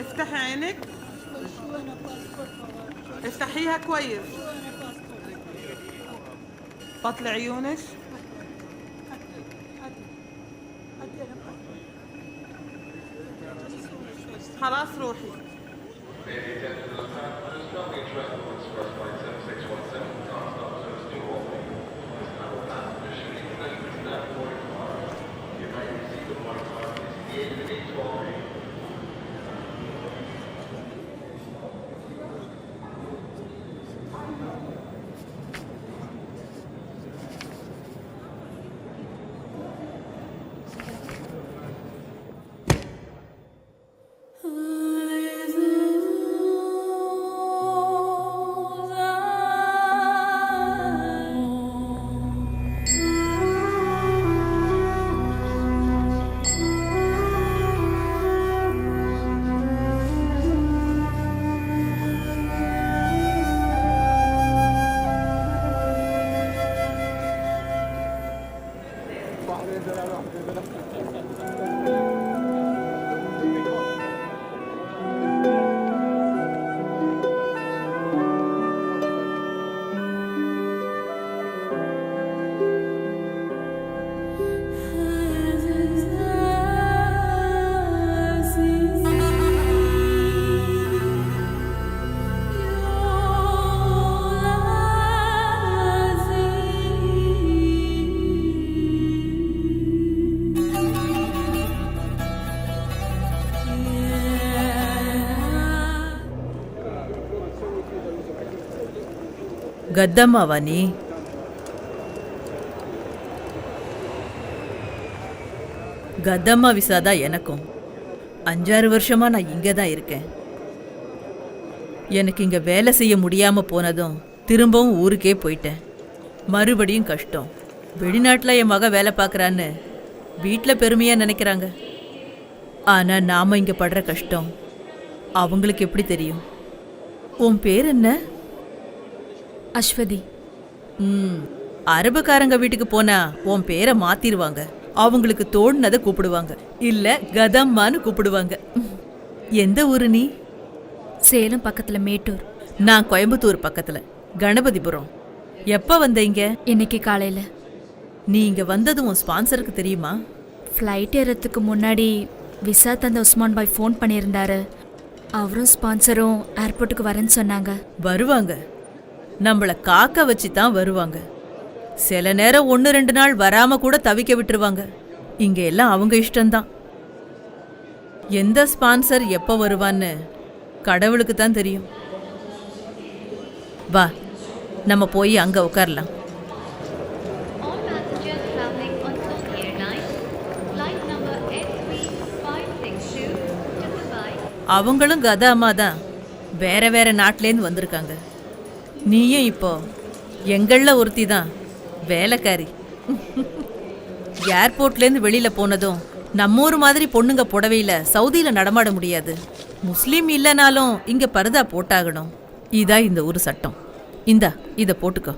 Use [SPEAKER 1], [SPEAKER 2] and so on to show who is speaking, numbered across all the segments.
[SPEAKER 1] افتحي عينك، افتحيها كويس، بطل عيونك. خلاص روحي.
[SPEAKER 2] கத்தம்மாவா நீ? கத்தம்மா விசாதா எனக்கும். 5-6 வருஷமா நான் இங்கே தான் இருக்கேன். எனக்கு இங்கே வேலை செய்ய முடியாமல் போனதும் திரும்பவும் ஊருக்கே போயிட்டேன். மறுபடியும் கஷ்டம். வெளிநாட்டில் என் மக வேலை பார்க்குறான்னு வீட்டில் பெருமையாக நினைக்கிறாங்க. ஆனால் நாம் இங்கே படுற கஷ்டம் அவங்களுக்கு எப்படி தெரியும்? உன் பேர் என்ன?
[SPEAKER 3] அஸ்வதி.
[SPEAKER 2] அரபுக்காரங்க வீட்டுக்கு போனா உன் பேரை மாத்திருவாங்க. அவங்களுக்கு தோணுனதை கூப்பிடுவாங்க, இல்ல கதம்மான்னு கூப்பிடுவாங்க. எந்த ஊரு நீ?
[SPEAKER 3] சேலம் பக்கத்துல மேட்டூர்.
[SPEAKER 2] நான் கோயம்புத்தூர் பக்கத்துல கணபதிபுரம். எப்ப வந்த இங்க?
[SPEAKER 3] இன்னைக்கு காலையில.
[SPEAKER 2] நீ இங்க வந்தது உன் ஸ்பான்சருக்கு தெரியுமா?
[SPEAKER 3] ஃப்ளைட் ஏறதுக்கு முன்னாடி விசா தந்த உஸ்மான் பாய் ஃபோன் பண்ணியிருந்தாரு. அவரும் ஸ்பான்சரும் ஏர்போர்ட்டுக்கு வரேன்னு சொன்னாங்க.
[SPEAKER 2] வருவாங்க, நம்மள காக்க வச்சு தான் வருவாங்க. சில நேரம் 1-2 நாள் வராம கூட தவிக்க விட்டுருவாங்க. இங்க எல்லாம் அவங்க இஷ்டம்தான். எந்த ஸ்பான்சர் எப்ப வருவான்னு கடவுளுக்கு தான் தெரியும். வா, நம்ம போய் அங்க உட்காரலாம். அவங்களும் கதா அம்மா தான், வேற வேற நாட்டிலேருந்து வந்திருக்காங்க. நீயும் இப்போ எங்களில் ஒருத்தி தான், வேலைக்காரி. ஏர்போர்ட்லேருந்து வெளியில் போனதும் நம்ம ஊர் மாதிரி பொண்ணுங்க புடவையில் சவுதியில் நடமாட முடியாது. முஸ்லீம் இல்லைனாலும் இங்கே பர்தா போட்டாகணும். இதான் இந்த ஊர் சட்டம். இந்தா இதை போட்டுக்கோ.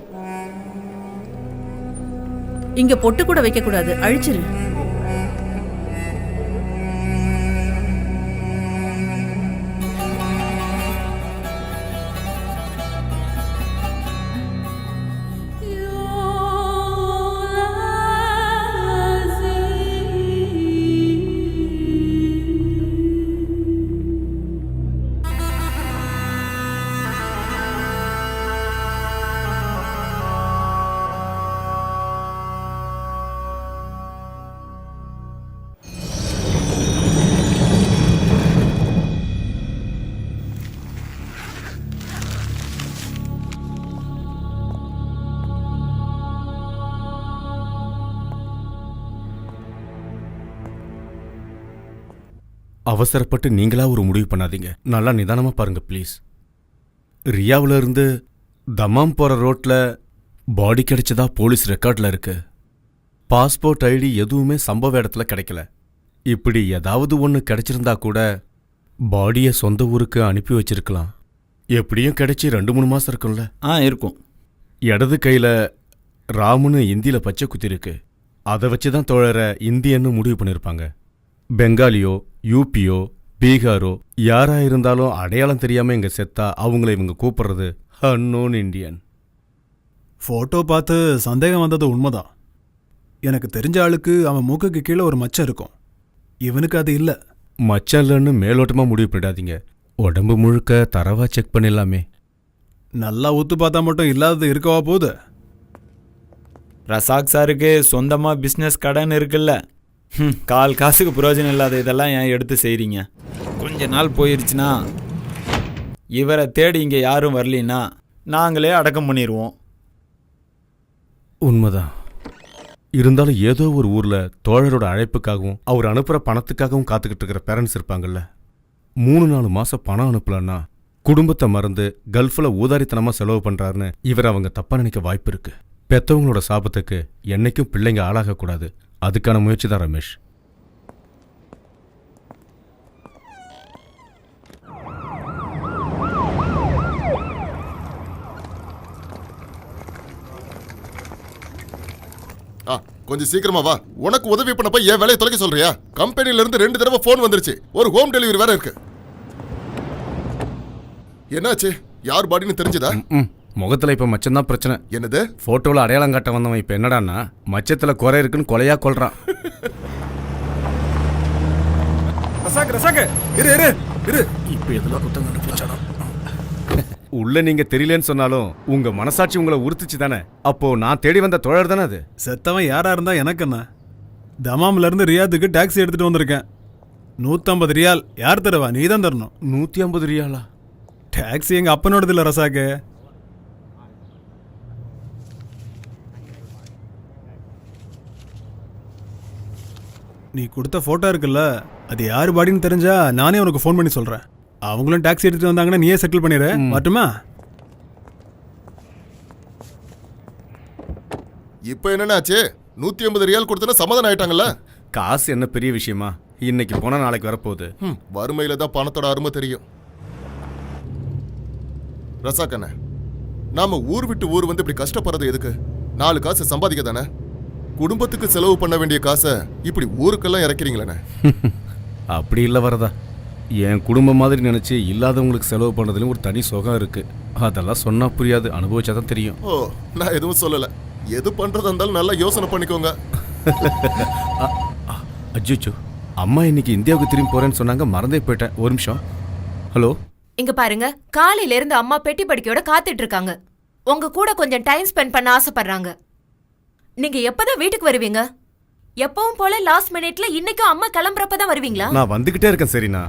[SPEAKER 2] இங்கே பொட்டு கூட வைக்கக்கூடாது, அழிச்சிரு.
[SPEAKER 4] அவசரப்பட்டு நீங்களா ஒரு முடிவு பண்ணாதீங்க. நல்லா நிதானமா பாருங்க ப்ளீஸ். ரியாவுல இருந்து தமாம் போற ரோட்ல பாடி கிடைச்சதா போலீஸ் ரெக்கார்ட்ல இருக்கு. பாஸ்போர்ட் ஐடி எதுவுமே சம்பவ இடத்துல கிடைக்கல. இப்படி ஏதாவது ஒன்று கிடைச்சிருந்தா கூட பாடியை சொந்த ஊருக்கு அனுப்பி வச்சிருக்கலாம். எப்படியும் கிடைச்சி 2-3 மாசம் இருக்கும்ல?
[SPEAKER 5] இருக்கும்.
[SPEAKER 4] இடது கையில ராமுன்னு இந்தியில பச்சை குத்திருக்கு. அதை வச்சுதான் தோழரை இந்தியன்னு முடிவு பண்ணிருப்பாங்க. பெங்காலியோ யூபியோ பீகாரோ யாரா இருந்தாலும் அடையாளம் தெரியாம இங்க செத்தா அவங்கள இவங்க கூப்பிடுறது அன்னோன் இண்டியன்.
[SPEAKER 5] ஃபோட்டோ பார்த்து சந்தேகம் வந்தது உண்மைதான். எனக்கு தெரிஞ்ச ஆளுக்கு அவன் மூக்குக்கு கீழே ஒரு மச்சம் இருக்கும். இவனுக்கு அது இல்லை.
[SPEAKER 4] மச்சம் இல்லைன்னு மேலோட்டமா முடிவு பண்ணிடாதீங்க. உடம்பு முழுக்க தரவா செக் பண்ணிடலாமே.
[SPEAKER 5] நல்லா ஊத்து பார்த்தா மட்டும் இல்லாதது இருக்கவா போகுது?
[SPEAKER 6] ரசாக் சாருக்கு சொந்தமாக பிஸ்னஸ் கடன் இருக்குல்ல. கால் காசுக்கு பிரயோஜனம் இல்லாத இதெல்லாம் ஏன் எடுத்து செய்கிறீங்க? கொஞ்ச நாள் போயிருச்சுன்னா இவரை தேடி இங்கே யாரும் வரலின்னா நாங்களே அடக்கம் பண்ணிடுவோம்.
[SPEAKER 4] உண்மைதான். இருந்தாலும் ஏதோ ஒரு ஊர்ல தோழரோட அழைப்புக்காகவும் அவர் அனுப்புற பணத்துக்காகவும் காத்துக்கிட்டு இருக்கிற பேரண்ட்ஸ் இருப்பாங்கல்ல. 3-4 மாசம் பணம் அனுப்பலன்னா குடும்பத்தை மறந்து கல்ஃப்ல ஊதாரித்தனமா செலவு பண்றாருன்னு இவர் அவங்க தப்பா நினைக்க வாய்ப்பு இருக்கு. பெத்தவங்களோட சாபத்துக்கு என்னைக்கும் பிள்ளைங்க ஆளாகக்கூடாது. அதுக்கான முயற்சி தான் ரமேஷ்.
[SPEAKER 7] கொஞ்சம் சீக்கிரமா வா. உனக்கு உதவி பண்ணப்ப என் வேலையை தொலைக்க சொல்றியா? கம்பெனில இருந்து 2 தடவை போன் வந்துருச்சு. ஒரு ஹோம் டெலிவரி வேற இருக்கு. என்னாச்சு? யார் பாடின்னு தெரிஞ்சதா?
[SPEAKER 4] முகத்துல இப்ப மச்சம் தான் பிரச்சனை.
[SPEAKER 7] என்னது?
[SPEAKER 4] போட்டோல அடையாளம் காட்ட வந்தவன் இப்ப என்னடான்னா மச்சத்துல குறை இருக்குன்னு கொலையா கொல்றான். இப்ப எதுல குத்தம் கண்டுபிடிச்சானோ? உள்ள நீங்க தெரியலன்னு சொன்னாலும் உங்க மனசாட்சி உங்களை உறுத்துச்சு தானே. அப்போ நான் தேடி வந்த தோழர் தானே அது.
[SPEAKER 5] செத்தவன் யாரா இருந்தா எனக்கு என்ன? தமாம்ல இருந்து ரியாத்துக்கு டாக்ஸி எடுத்துட்டு வந்திருக்கேன். 150 ரியால். யார் தருவா? நீ தான் தரணும்.
[SPEAKER 4] 150 ரியாலா?
[SPEAKER 5] டாக்ஸி எங்க அப்பனோடது இல்ல ரசாக்கு. நீ கொடுத்த போட்டோ இருக்குல்ல, அது யாரு பாடின்னு தெரிஞ்சா நானே உனக்கு ஃபோன் பண்ணி சொல்றேன். அவங்களும் டாக்ஸி எடுத்துட்டு வந்தாங்கன்னா நீயே செட்டில் பண்ணிடு. மட்டுமா?
[SPEAKER 7] இப்ப என்னன்னாச்சு? 150 ரியால் கொடுத்தா சமாதானம் ஆயிட்டாங்கல்ல?
[SPEAKER 4] காசு என்ன பெரிய விஷயமா? இன்னைக்கு போனா நாளைக்கு வரப்போகுது.
[SPEAKER 7] வறுமையில தான் பணத்தோட அருமை தெரியும். ரசாக்கண்ண, நாம ஊர் விட்டு ஊர் வந்து இப்படி கஷ்டப்படுறது எதுக்கு? 4 காசு சம்பாதிக்க தானே. குடும்பத்துக்கு செலவு பண்ண வேண்டிய காசை இப்படி ஊருக்கெல்லாம் இறக்கிறீங்களே.
[SPEAKER 4] அப்படி இல்லை வரதா. என் குடும்பம் மாதிரி நினைச்சு இல்லாதவங்களுக்கு செலவு பண்றதுலயும் ஒரு தனி சுகம் இருக்கு. அதெல்லாம் சொன்னா புரியாது, அனுபவிச்சாதான் தெரியும்.
[SPEAKER 7] ஓ, நான் எதுவும் சொல்லல. எது பண்றதா இருந்தாலும் நல்லா யோசனை பண்ணிக்கோங்க.
[SPEAKER 4] அஜிச்சோ, அம்மா இன்னைக்கு இந்தியாவுக்கு திரும்பி போறேன்னு சொன்னாங்க, மறந்தே போயிட்டேன். ஒரு நிமிஷம். ஹலோ,
[SPEAKER 8] இங்க பாருங்க, காலையில இருந்து அம்மா பெட்டி படிக்கையோட காத்துட்டு இருக்காங்க. உங்க கூட கொஞ்சம் டைம் ஸ்பெண்ட் பண்ண ஆசைப்படுறாங்க. நீங்க எப்பதான் வீட்டுக்கு வருவீங்க? எப்பவும் போல லாஸ்ட் மினிட்ல இன்னைக்கும் அம்மா கிளம்புறப்பதான் வருவீங்களா?
[SPEAKER 4] நான் வந்துகிட்டே இருக்கேன். சரிண்ணா,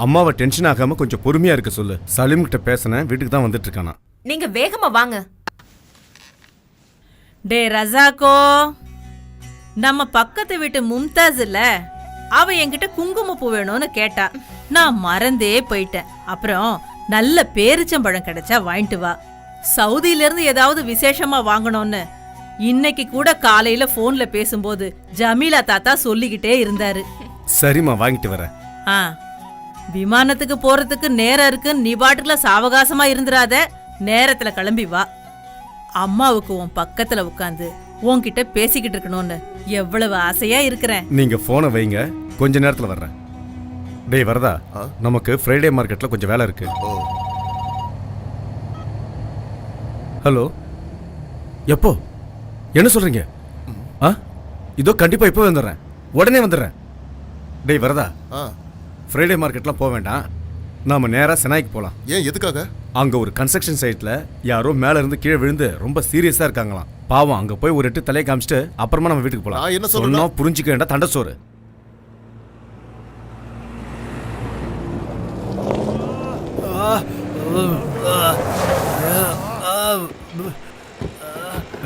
[SPEAKER 4] அம்மாவை டென்ஷன் ஆகாம கொஞ்சம் பொறுமையா இருக்க சொல்லு. சலீம் கிட்ட பேசினேன், வீட்டுக்கு தான் வந்துட்டு இருக்கானா.
[SPEAKER 8] நீங்க வேகமா வாங்க.
[SPEAKER 2] டே ரசாக்கோ, நம்ம பக்கத்து வீட்டு மும்தாஸ் இல்ல, அவ என்கிட்ட குங்குமப்பூ வேணும்னு கேட்டா. நான் மறந்தே போயிட்டேன். அப்புறம் நல்ல பேரிச்சம்பழம் கிடைச்சா வாங்கிட்டு வா. சவுதியில இருந்து ஏதாவது விசேஷமா வாங்கணும்னு இன்னைக்கு கூட காலையில போன்ல பேசும்போது ஜமீலா தாத்தா சொல்லிக்கிட்டே இருந்தாரு.
[SPEAKER 4] சரிம்மா, வாங்கிட்டு வரேன்.
[SPEAKER 2] விமானத்துக்கு போறதுக்கு நேரம் இருக்கு, நீ பாட்டுல சாவகாசமா இருந்துராத. நேரத்துல கிளம்பி வா. அம்மாவுக்கு உன் பக்கத்துல உட்காந்து உன்கிட்ட பேசிக்கிட்டு இருக்கணும்னு எவ்வளவு ஆசையா இருக்கிறேன்.
[SPEAKER 4] நீங்க போனை வைங்க, கொஞ்ச நேரத்துல வர்றேன். டேய் வரதா, நமக்கு ஃப்ரைடே மார்க்கெட்ல கொஞ்சம் வேலை இருக்கு. ஹலோ, எப்போ? என்ன சொல்றீங்க? இதோ கண்டிப்பா இப்போ வந்துடுறேன், உடனே வந்துடுறேன். டேய் வரதா, ஃப்ரைடே மார்க்கெட்லாம் போக வேண்டாம், நாம நேரா செனாய்க்கு போலாம்.
[SPEAKER 7] ஏன், எதுக்காக?
[SPEAKER 4] அங்க ஒரு கன்ஸ்ட்ரக்ஷன் சைட்ல யாரோ மேல இருந்து கீழே விழுந்து ரொம்ப சீரியஸா இருக்காங்களாம். பாவம், அங்க போய் ஒரு 8 தலையை காமிச்சிட்டு அப்புறமா நம்ம வீட்டுக்கு போலாம்.
[SPEAKER 7] என்ன சொல்லணும்?
[SPEAKER 4] புரிஞ்சுக்க வேண்டாம், தண்டசோறு.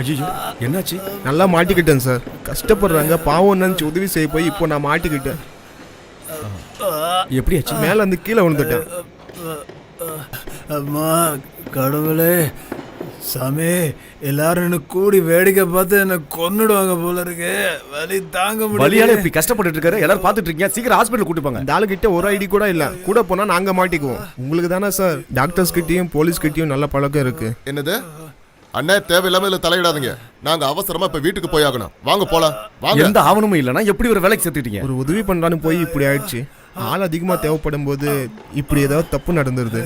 [SPEAKER 4] ஐயோ, என்னாச்சு?
[SPEAKER 9] நல்லா மாட்டிக்கிட்டேன் சார். கஷ்டப்படுறாங்க, பாவம் நினைச்சு உதவி செய்ய போய் இப்போ நான் மாட்டிக்கிட்டேன்.
[SPEAKER 4] எப்படி ஆச்சு?
[SPEAKER 9] மேல இருந்து கீழே விழுந்துட்டேன்.
[SPEAKER 5] அம்மா கடவுளே, சாமி, எல்லாரும் என்ன கூடி வேடிக்கை பார்த்து என்ன கொன்னுடுவாங்க போல இருக்கு. வலி தாங்க முடியல.
[SPEAKER 4] வலியால இப்படி கஷ்டப்பட்டு இருக்காரு, எல்லாரும் பாத்துட்டு இருக்கீங்க. சீக்கிரம் ஹாஸ்பிட்டல் கூட்டி போங்க.
[SPEAKER 9] இந்த ஆளுகிட்ட ஒரு ஐடி கூட இல்ல. கூட போனா நாங்க மாட்டிக்குவோம். உங்களுக்கு தானே சார் டாக்டர்ஸ் கிட்டயும் போலீஸ் கிட்டயும் நல்ல பழக்கம் இருக்கு.
[SPEAKER 7] என்னது? அண்ணா, தேவையில்லாம இதுல தலையிடாதீங்க. நாங்க அவசரமா இப்ப வீட்டுக்கு போய் ஆகணும். வாங்க போலாம். வாங்க.
[SPEAKER 4] எந்த ஆவணமும் இல்லனா எப்படி ஒரு வேலைக்கு சேர்த்துட்டீங்க?
[SPEAKER 9] ஒரு உதவி பண்றான்னு போய் இப்படி ஆயிடுச்சு. ஆள் அதிகமாக தேவைப்படும் போது இப்படி ஏதாவது தப்பு நடந்துருது.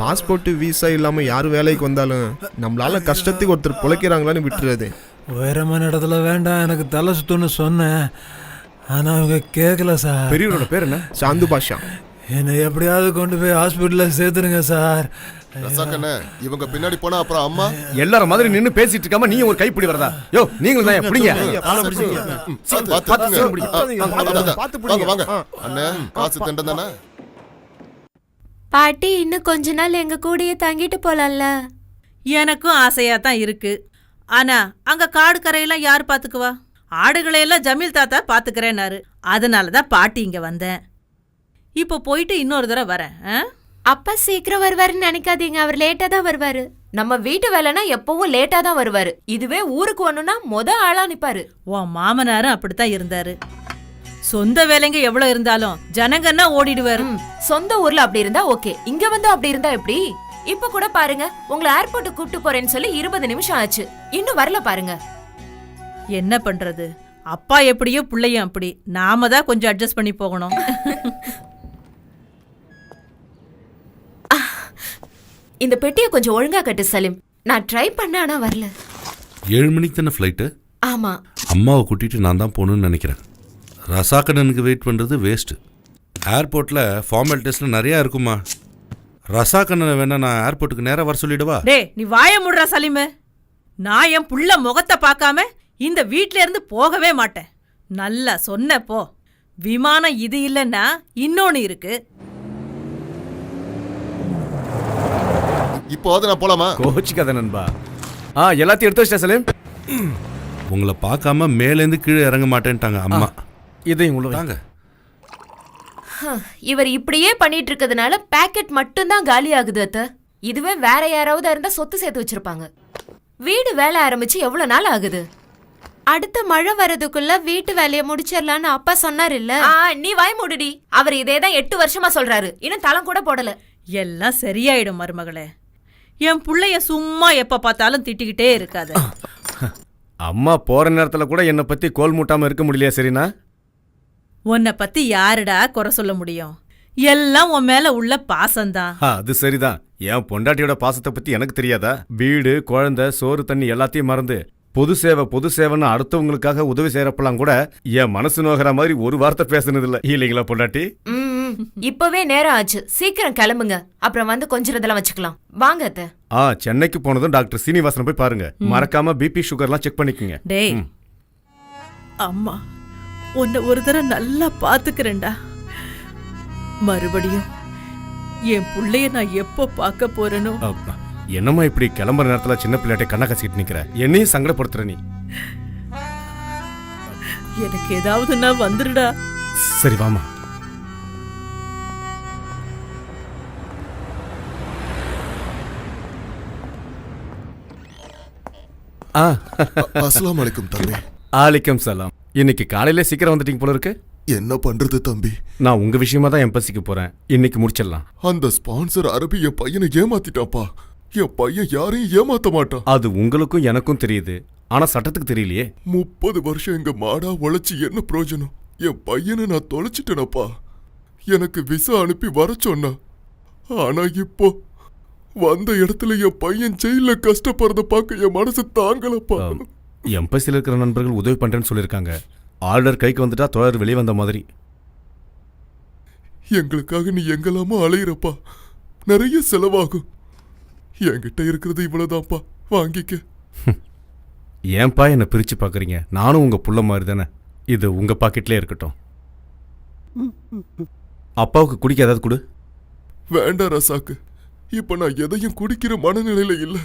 [SPEAKER 9] பாஸ்போர்ட்டு வீசா இல்லாமல் யார் வேலைக்கு வந்தாலும் நம்மளால கஷ்டத்துக்கு ஒருத்தர் பிழைக்கிறாங்களான்னு விட்டுறது.
[SPEAKER 10] உயரமான இடத்துல வேண்டாம், எனக்கு தலை சுத்துன்னு சொன்னேன். ஆனால் அவங்க கேட்கல சார்.
[SPEAKER 4] பெரியவரோட பேர் என்ன?
[SPEAKER 9] சாந்து பாஷா.
[SPEAKER 10] என்னை எப்படியாவது கொண்டு போய் ஹாஸ்பிட்டலில் சேர்த்துருங்க சார்.
[SPEAKER 7] ரசாக்கண்ணே, இவங்க பின்னாடி போனா அப்புறம் அம்மா
[SPEAKER 4] எல்லாரும் மாதிரி நின்னு பேசிட்டு இருக்காம நீ ஒரு கைப்பிடி வரதா? யோ நீங்களும் தான் எப்படிங்க?
[SPEAKER 7] வாங்க வாங்க அண்ணே, காசு தண்டம் தானே.
[SPEAKER 8] பாட்டி இன்னும் கொஞ்ச நாள் எங்க கூடயே தங்கிட்டு போலாம்ல.
[SPEAKER 2] எனக்கும் ஆசையா தான் இருக்கு. ஆனா அங்க காடு கரையெல்லாம் யார் பாத்துக்குவா? ஆடுகளையெல்லாம் ஜமீல் தாத்தா பாத்துக்கிறேன்னாரு. அதனாலதான் பாட்டி இங்க வந்தேன். இப்போ போயிட்டு இன்னொரு தடவை வரேன்.
[SPEAKER 8] அப்பா சீக்கிரம் வருவாருன்னு நினைக்காதீங்க, அவர் லேட்டா தான் வருவாரு. நம்ம வீட்டு வேலைனா எப்பவும் லேட்டா தான் வருவாரு. இதுவே ஊருக்கு ஒண்ணுனா ஆளா நிப்பாரு.
[SPEAKER 2] உன் மாமனாரும் அப்படித்தான் இருந்தாரு. சொந்த வேலைங்க எவ்வளவு இருந்தாலும் ஜனங்கன்னா ஓடிடுவாரு.
[SPEAKER 8] சொந்த ஊர்ல அப்படி இருந்தா ஓகே, இங்க வந்து அப்படி இருந்தா எப்படி? இப்ப கூட பாருங்க, உங்களை ஏர்போர்ட் கூட்டு போறேன்னு சொல்லி 20 நிமிஷம் ஆச்சு, இன்னும் வரல பாருங்க.
[SPEAKER 2] என்ன பண்றது? அப்பா எப்படியோ பிள்ளையும் அப்படி. நாம தான் கொஞ்சம் அட்ஜஸ்ட் பண்ணி போகணும்.
[SPEAKER 8] இந்த பெட்டியை கொஞ்சம் ஒழுங்கா கட்டு சலீம். நான் ட்ரை பண்ண, ஆனா வரல.
[SPEAKER 11] 7 மணிக்கு தானே ஃப்ளைட்டு?
[SPEAKER 8] ஆமா.
[SPEAKER 11] அம்மாவை கூட்டிட்டு நான் தான் போகணும்னு நினைக்கிறேன். ரசாக்கண்ணனுக்கு வெயிட் பண்ணுறது வேஸ்ட்டு. ஏர்போர்ட்டில் ஃபார்மாலிட்டிஸில் நிறையா இருக்குமா. ரசாக்கண்ணனை வேணா நான் ஏர்போர்ட்டுக்கு நேராக வர சொல்லிடுவா?
[SPEAKER 2] டே நீ வாய முடுற சலீமு. நான் என் புள்ள முகத்தை பார்க்காம இந்த வீட்ல இருந்து போகவே மாட்டேன். நல்லா சொன்ன போ. விமானம் இது இல்லைன்னா இன்னொன்னு இருக்கு.
[SPEAKER 7] இப்போது நான் போலாமா?
[SPEAKER 4] கோச்சிக்காத நண்பா. எல்லாத்தையும் எடுத்து வச்சிட்டேன் சலீம்.
[SPEAKER 11] உங்களை பார்க்காம மேலேருந்து கீழே இறங்க மாட்டேன்ட்டாங்க அம்மா.
[SPEAKER 4] இதையும் உள்ள தாங்க.
[SPEAKER 8] இவர் இப்படியே பண்ணிட்டு இருக்கிறதுனால பேக்கெட் மட்டும்தான் காலி ஆகுது அத்த. இதுவே வேற யாராவது இருந்தா சொத்து சேர்த்து வச்சிருப்பாங்க. வீடு வேலை ஆரம்பிச்சு எவ்வளவு நாள் ஆகுது? அடுத்த மழை வரதுக்குள்ள வீட்டு வேலையை முடிச்சிடலான்னு அப்பா சொன்னார் இல்ல? நீ வாய் மூடுடி. அவர் இதேதான் 8 வருஷமா சொல்றாரு, இன்னும் தளம் கூட போடல.
[SPEAKER 2] எல்லாம் சரியாயிடும் மருமகளே. என் புள்ளைய சும்மா எப்ப பார்த்தாலும் திட்டிக்கிட்டே இருக்காத.
[SPEAKER 4] அம்மா போற நேரத்துல கூட என்னை பத்தி கோல் மூட்டாம இருக்க முடியலையா? சரினா
[SPEAKER 2] உன்னை பத்தி யாருடா குறை சொல்ல முடியும்? எல்லாம் உன் மேல உள்ள பாசம்தான்.
[SPEAKER 4] அது சரிதான். என் பொண்டாட்டியோட பாசத்தை பத்தி எனக்கு தெரியாதா? வீடு, குழந்தை, சோறு, தண்ணி எல்லாத்தையும் மறந்து பொது சேவைன்னு அடுத்தவங்களுக்காக உதவி செய்யறப்பெல்லாம் கூட என் மனசு நோகிற மாதிரி ஒரு வார்த்தை பேசுனது இல்ல. இல்லைங்களா பொண்டாட்டி?
[SPEAKER 8] இப்பவே நேரம் ஆச்சு, சீக்கிரம் கிளம்புங்க. அப்புறம் வந்து கொஞ்சம் இதெல்லாம் வச்சுக்கலாம். வாங்க அத்தை.
[SPEAKER 4] சென்னைக்கு போனதும் டாக்டர் சீனிவாசனை போய் பாருங்க. மறக்காம பிபி சுகர்லாம் செக் பண்ணிக்கங்க.
[SPEAKER 2] டேய் அம்மா உன்னை ஒரு தடவை நல்லா பாத்துக்கிறேன்டா. மறுபடியும் என் புள்ளைய நான் எப்போ பார்க்க போறேனோ.
[SPEAKER 4] என்னம்மா இப்படி கிளம்புற நேரத்துல சின்ன பிள்ளையாட்டை கண்ணை கசிட்டு நிக்கிற? என்னையும் சங்கடப்படுத்துற நீ.
[SPEAKER 2] எனக்கு ஏதாவதுன்னா வந்துடுடா.
[SPEAKER 4] சரி வாமா.
[SPEAKER 7] அஸ்ஸலாமு அலைக்கும் தம்பி.
[SPEAKER 4] ஆலிக்கம் சலாம். இன்னைக்கு காலையில சீக்கிரம் வந்துட்டீங்க போல இருக்கு.
[SPEAKER 7] என்ன பண்றது தம்பி?
[SPEAKER 4] நான் உங்க விஷயமா தான் எம்பசிக்கு போறேன். இன்னைக்கு முடிச்சிடலாம்.
[SPEAKER 7] அந்த ஸ்பான்சர் அரபி என் பையனை ஏமாத்திட்டாப்பா. என் பையன் யாரையும் ஏமாத்த மாட்டான்.
[SPEAKER 4] அது உங்களுக்கும் எனக்கும் தெரியுது, ஆனா சட்டத்துக்கு தெரியலையே.
[SPEAKER 7] 30 வருஷம் எங்க மாடா உழைச்சி என்ன பிரயோஜனம்? என் பையனை நான் தொலைச்சிட்டேனப்பா. எனக்கு விசா அனுப்பி வர சொன்னா, ஆனா இப்போ வந்த இடத்துல என் பையன் ஜெயில கஷ்டப்படுறத பார்க்க என் மனசு தாங்கலப்பா.
[SPEAKER 4] எம்பசியில் இருக்கிற நண்பர்கள் உதவி பண்றேன்னு சொல்லியிருக்காங்க. ஆர்டர் கைக்கு வந்துட்டா தோழர் வெளியே வந்த மாதிரி.
[SPEAKER 7] எங்களுக்காக நீ எங்கெல்லாமோ அலையிறப்பா, நிறைய செலவாகும். என்கிட்ட இருக்கிறது இவ்வளவுதான்ப்பா, வாங்கிக்க.
[SPEAKER 4] ஏன்பா என்னை பிரிச்சு பாக்குறீங்க? நானும் உங்க புள்ள மாதிரி தானே. இது உங்க பாக்கெட்லயே இருக்கட்டும். அப்பாவுக்கு குடிக்க ஏதாவது கொடு.
[SPEAKER 7] வேண்டாம் ரசாக்கு, இப்ப நான் எதையும் குடிக்கிற மனநிலையில இல்ல.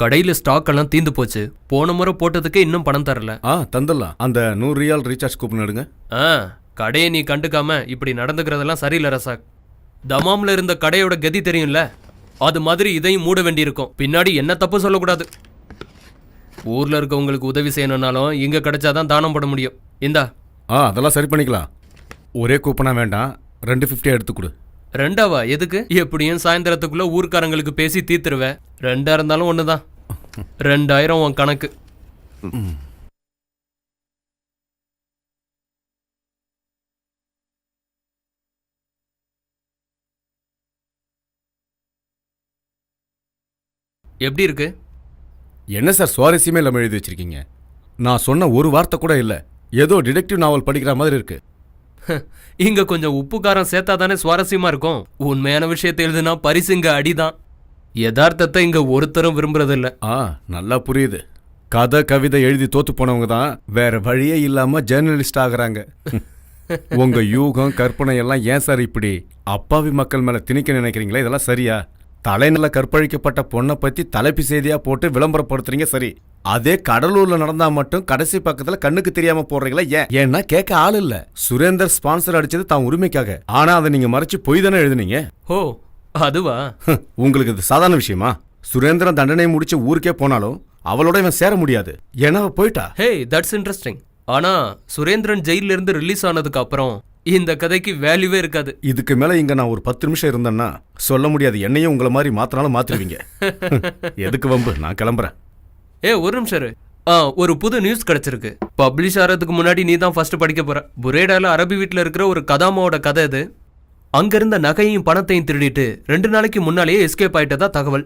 [SPEAKER 12] கடையில ஸ்டாக் எல்லாம் தீந்து போச்சு. போன முறை போட்டதுக்கு இன்னும் பணம் தரல.
[SPEAKER 4] தந்துடலாம். அந்த 100 ரியால் ரீசார்ஜ் கூப்பன் எடுங்க.
[SPEAKER 12] கடையை நீ கண்டுக்காம இப்படி நடந்துக்கிறதெல்லாம் சரியில்லை ரசாக். தமாம்ல இருந்த கடையோட கதி தெரியும்ல, அது மாதிரி இதையும் மூட வேண்டியிருக்கும். பின்னாடி என்ன தப்பு சொல்லக்கூடாது. ஊர்ல இருக்கவங்களுக்கு உதவி செய்யணும்னாலும் இங்க கிடைச்சாதான் தானம் போட முடியும். இந்தா.
[SPEAKER 4] அதெல்லாம் சரி பண்ணிக்கலாம். ஒரே கூப்பனா வேண்டாம், 250 எடுத்து கொடு.
[SPEAKER 12] 2ஆவா? எதுக்கு? எப்படியும் சாயந்தரத்துக்குள்ள ஊர்க்காரங்களுக்கு பேசி தீர்த்துருவேன். 2ஆ இருந்தாலும் ஒண்ணுதான். 2000 உன் கணக்கு. எப்படி இருக்கு?
[SPEAKER 4] என்ன சார் சுவாரஸ்யமே இல்லாமல் எழுதி வச்சிருக்கீங்க? நான் சொன்ன ஒரு வார்த்தை கூட இல்லை. ஏதோ டிடெக்டிவ் நாவல் படிக்கிற மாதிரி இருக்கு.
[SPEAKER 12] இங்க கொஞ்சம் உப்பு காரம் சேர்த்தா தானே சுவாரஸ்யமா இருக்கும். உண்மையான விஷயத்தை எழுதுனா பரிசு இங்க அடிதான். யதார்த்தத்தை இங்க ஒருத்தரும் விரும்புறதில்ல.
[SPEAKER 4] நல்லா புரியுது. கதை கவிதை எழுதி தோத்து போனவங்க தான் வேற வழியே இல்லாம ஜேர்னலிஸ்ட் ஆகுறாங்க. உங்க யூகம் கற்பனை எல்லாம் ஏன் சார் இப்படி அப்பாவி மக்கள் மேல திணிக்க நினைக்கிறீங்களா? இதெல்லாம் சரியா? தலைநில கற்பழிக்கப்பட்ட பொண்ணை பத்தி தலைப்பு செய்தியா போட்டு விளம்பரப்படுத்துறீங்க, சரி. அதே கடலூர்ல நடந்தா மட்டும் கடைசி பக்கத்துல கண்ணுக்கு தெரியாம போடுறீங்களா? ஏன்னா கேட்க ஆள் இல்ல. சுரேந்தர் ஸ்பான்சர் அடிச்சது தான் உரிமைக்காக. ஆனா அதை நீங்க மறைச்சு பொய் தானே எழுதுனீங்க.
[SPEAKER 12] ஓ அதுவா?
[SPEAKER 4] உங்களுக்கு இது சாதாரண விஷயமா? சுரேந்திரன் தண்டனை முடிச்சு ஊருக்கே போனாலும் அவளோட இவன் சேர முடியாது. ஏன்னா போயிட்டா.
[SPEAKER 12] ஹே, தட்ஸ் இன்ட்ரெஸ்டிங். ஆனா சுரேந்திரன் ஜெயில இருந்து ரிலீஸ் ஆனதுக்கு அப்புறம் இந்த கதைக்கு வேல்யூவே இருக்காது. இதுக்கு
[SPEAKER 4] மேல இங்க நான் ஒரு 10 நிமிஷம் இருந்தேன்னா சொல்ல முடியாது. என்னையும் உங்களை மாதிரி மாத்தினாலும் மாத்திருவீங்க. எதுக்கு வம்பு? நான் கிளம்புறேன்.
[SPEAKER 12] ஒரு நிமிஷம் இரு. ஒரு புது நியூஸ் கிடைச்சிருக்கு. பப்ளிஷ் ஆகிறதுக்கு முன்னாடி நீ தான் ஃபர்ஸ்ட் படிக்க போற. புரேடால அரபி வீட்டில் இருக்கிற ஒரு கதாமாவோட கதை இது. அங்கிருந்த நகையும் பணத்தையும் திருடிட்டு 2 நாளைக்கு முன்னாலேயே எஸ்கேப் ஆயிட்டதா தகவல்.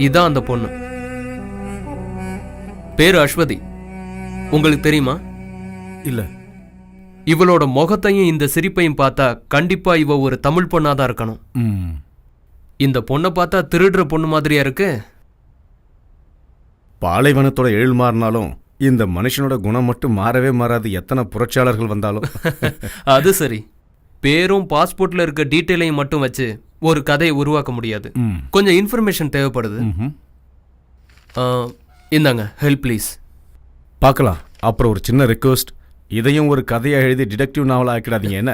[SPEAKER 12] இதான் அந்த பொண்ணு. பேரு அஸ்வதி. உங்களுக்கு தெரியுமா?
[SPEAKER 4] இல்ல.
[SPEAKER 12] இவளோட முகத்தையும் இந்த சிரிப்பையும் பார்த்தா கண்டிப்பா இவ ஒரு தமிழ் பொண்ணாதான் இருக்கணும். இந்த பொண்ணை பார்த்தா திருடுற பொண்ணு மாதிரியா இருக்கு.
[SPEAKER 4] பாலைவனத்தோட எழில் மாறினாலும் இந்த மனுஷனோட குணம் மட்டும் மாறவே மாறாது. எத்தனை புரட்சியாளர்கள் வந்தாலும்.
[SPEAKER 12] அது சரி. பேரும் பாஸ்போர்ட்ல இருக்க டீட்டெயிலையும் மட்டும் வச்சு ஒரு கதையை உருவாக்க முடியாது. கொஞ்சம் இன்ஃபர்மேஷன் தேவைப்படுது. இந்தாங்க, ஹெல்ப் ப்ளீஸ்.
[SPEAKER 4] பார்க்கலாம். அப்புறம் ஒரு சின்ன ரிக்வெஸ்ட், இதையும் ஒரு கதையை எழுதி டிடெக்டிவ் நாவல் ஆக்கிடாதீங்க. என்ன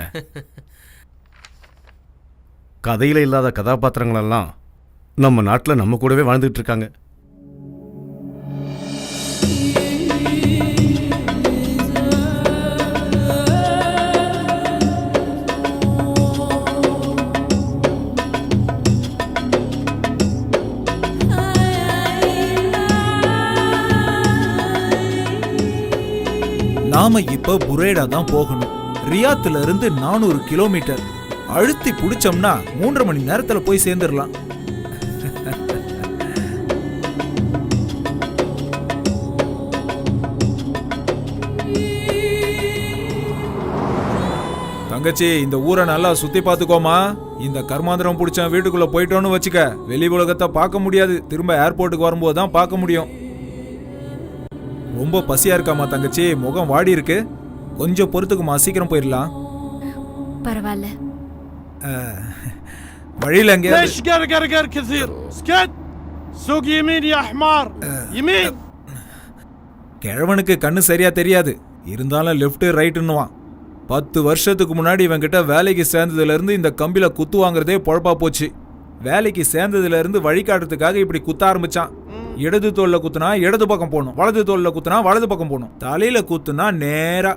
[SPEAKER 4] கதையில இல்லாத கதாபாத்திரங்கள் எல்லாம் நம்ம நாட்டில் நம்ம கூடவே வாழ்ந்துட்டு இருக்காங்க.
[SPEAKER 10] நாம இப்ப புரேடா தான் போகணும். ரியாத்துல இருந்து 400 கிலோமீட்டர். அழுத்தி புடிச்சோம்னா 3.5 மணி நேரத்துல போய் சேர்ந்துடலாம். தங்கச்சி, இந்த ஊரை நல்லா சுத்தி பாத்துக்கோமா. இந்த கர்மாந்திரம் பிடிச்ச வீட்டுக்குள்ள போயிட்டோன்னு வச்சுக்க, வெளி உலகத்தை பார்க்க முடியாது. திரும்ப ஏர்போர்ட்டுக்கு வரும்போது தான் பார்க்க முடியும். ரொம்ப பசியா இருக்காமா தங்கச்சி? முகம் வாடி இருக்கு. கொஞ்சம் பொறுத்துக்குமா, சீக்கிரம் போயிடலாம்.
[SPEAKER 3] பரவாயில்ல.
[SPEAKER 10] வழியில எங்க கிழவனுக்கு கண்ணு சரியா தெரியாது. இருந்தாலும் லெஃப்ட் ரைட்டுன்னுவான். 10 வருஷத்துக்கு முன்னாடி இவன் கிட்ட வேலைக்கு சேர்ந்ததுல இருந்து இந்த கம்பில குத்து வாங்குறதே பொழப்பா போச்சு. வேலைக்கு சேர்ந்ததுல இருந்து வழிகாட்டுறதுக்காக இப்படி குத்த ஆரம்பிச்சான். இடது தோல்ல குத்துனா இடது பக்கம் போகணும், வலது தோல்ல குத்துனா வலது பக்கம் போகணும், தலையில குத்துனா நேரா.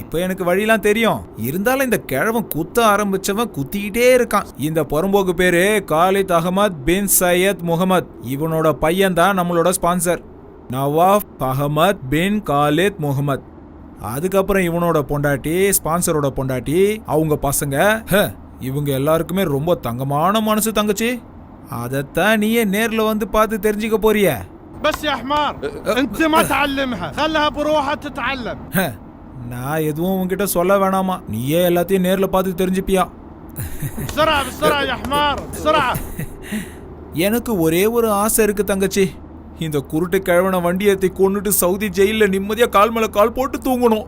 [SPEAKER 10] இப்ப எனக்கு வழியெல்லாம் தெரியும். இருந்தாலும் இந்த கிழவன் குத்த ஆரம்பிச்சவன் குத்திக்கிட்டே இருக்கான். இந்த புறம்போக்கு பேரு காலித் அகமத் பின் சையத் முகமது. இவனோட பையன் தான் நம்மளோட ஸ்பான்சர், நவாப் அகமத் பின் காலித் முகமது. அதுக்கப்புறம் இவனோட பொண்டாட்டி, ஸ்பான்சரோட பொண்டாட்டி, அவங்க பசங்க. இவங்க எல்லாருக்குமே ரொம்ப தங்கமான மனசு தங்கச்சி. அதத்தான் நீயே நேர்ல வந்து பார்த்து தெரிஞ்சுக்க போறிய. நான் எதுவும் உன்கிட்ட சொல்ல வேணாமா, நீயே எல்லாத்தையும் நேர்ல பார்த்து தெரிஞ்சுப்பியா. எனக்கு ஒரே ஒரு ஆசை இருக்கு தங்கச்சி. இந்த குருட்டு கிழவன வண்டியத்தை கொண்டுட்டு சவுதி ஜெயில நிம்மதியா கால் மேல கால் போட்டு தூங்கணும்.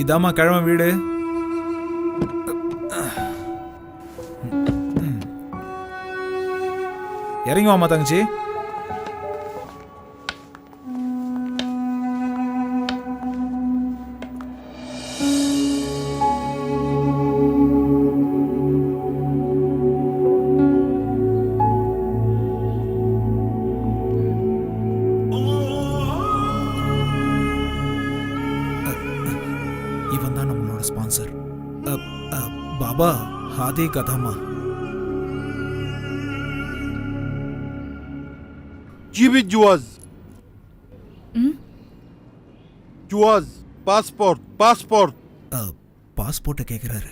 [SPEAKER 10] இதாமா கிழவன் வீடு. இறங்கி வாமா தங்கச்சி. இவன் தான் நம்மளோட ஸ்பான்சர். பாபா ஹாதி கதாமா.
[SPEAKER 13] جيب الجواز. ஜுவாஸ் பாஸ்போர்ட் பாஸ்போர்ட்.
[SPEAKER 10] பாஸ்போர்ட்டை கேட்குறாரு.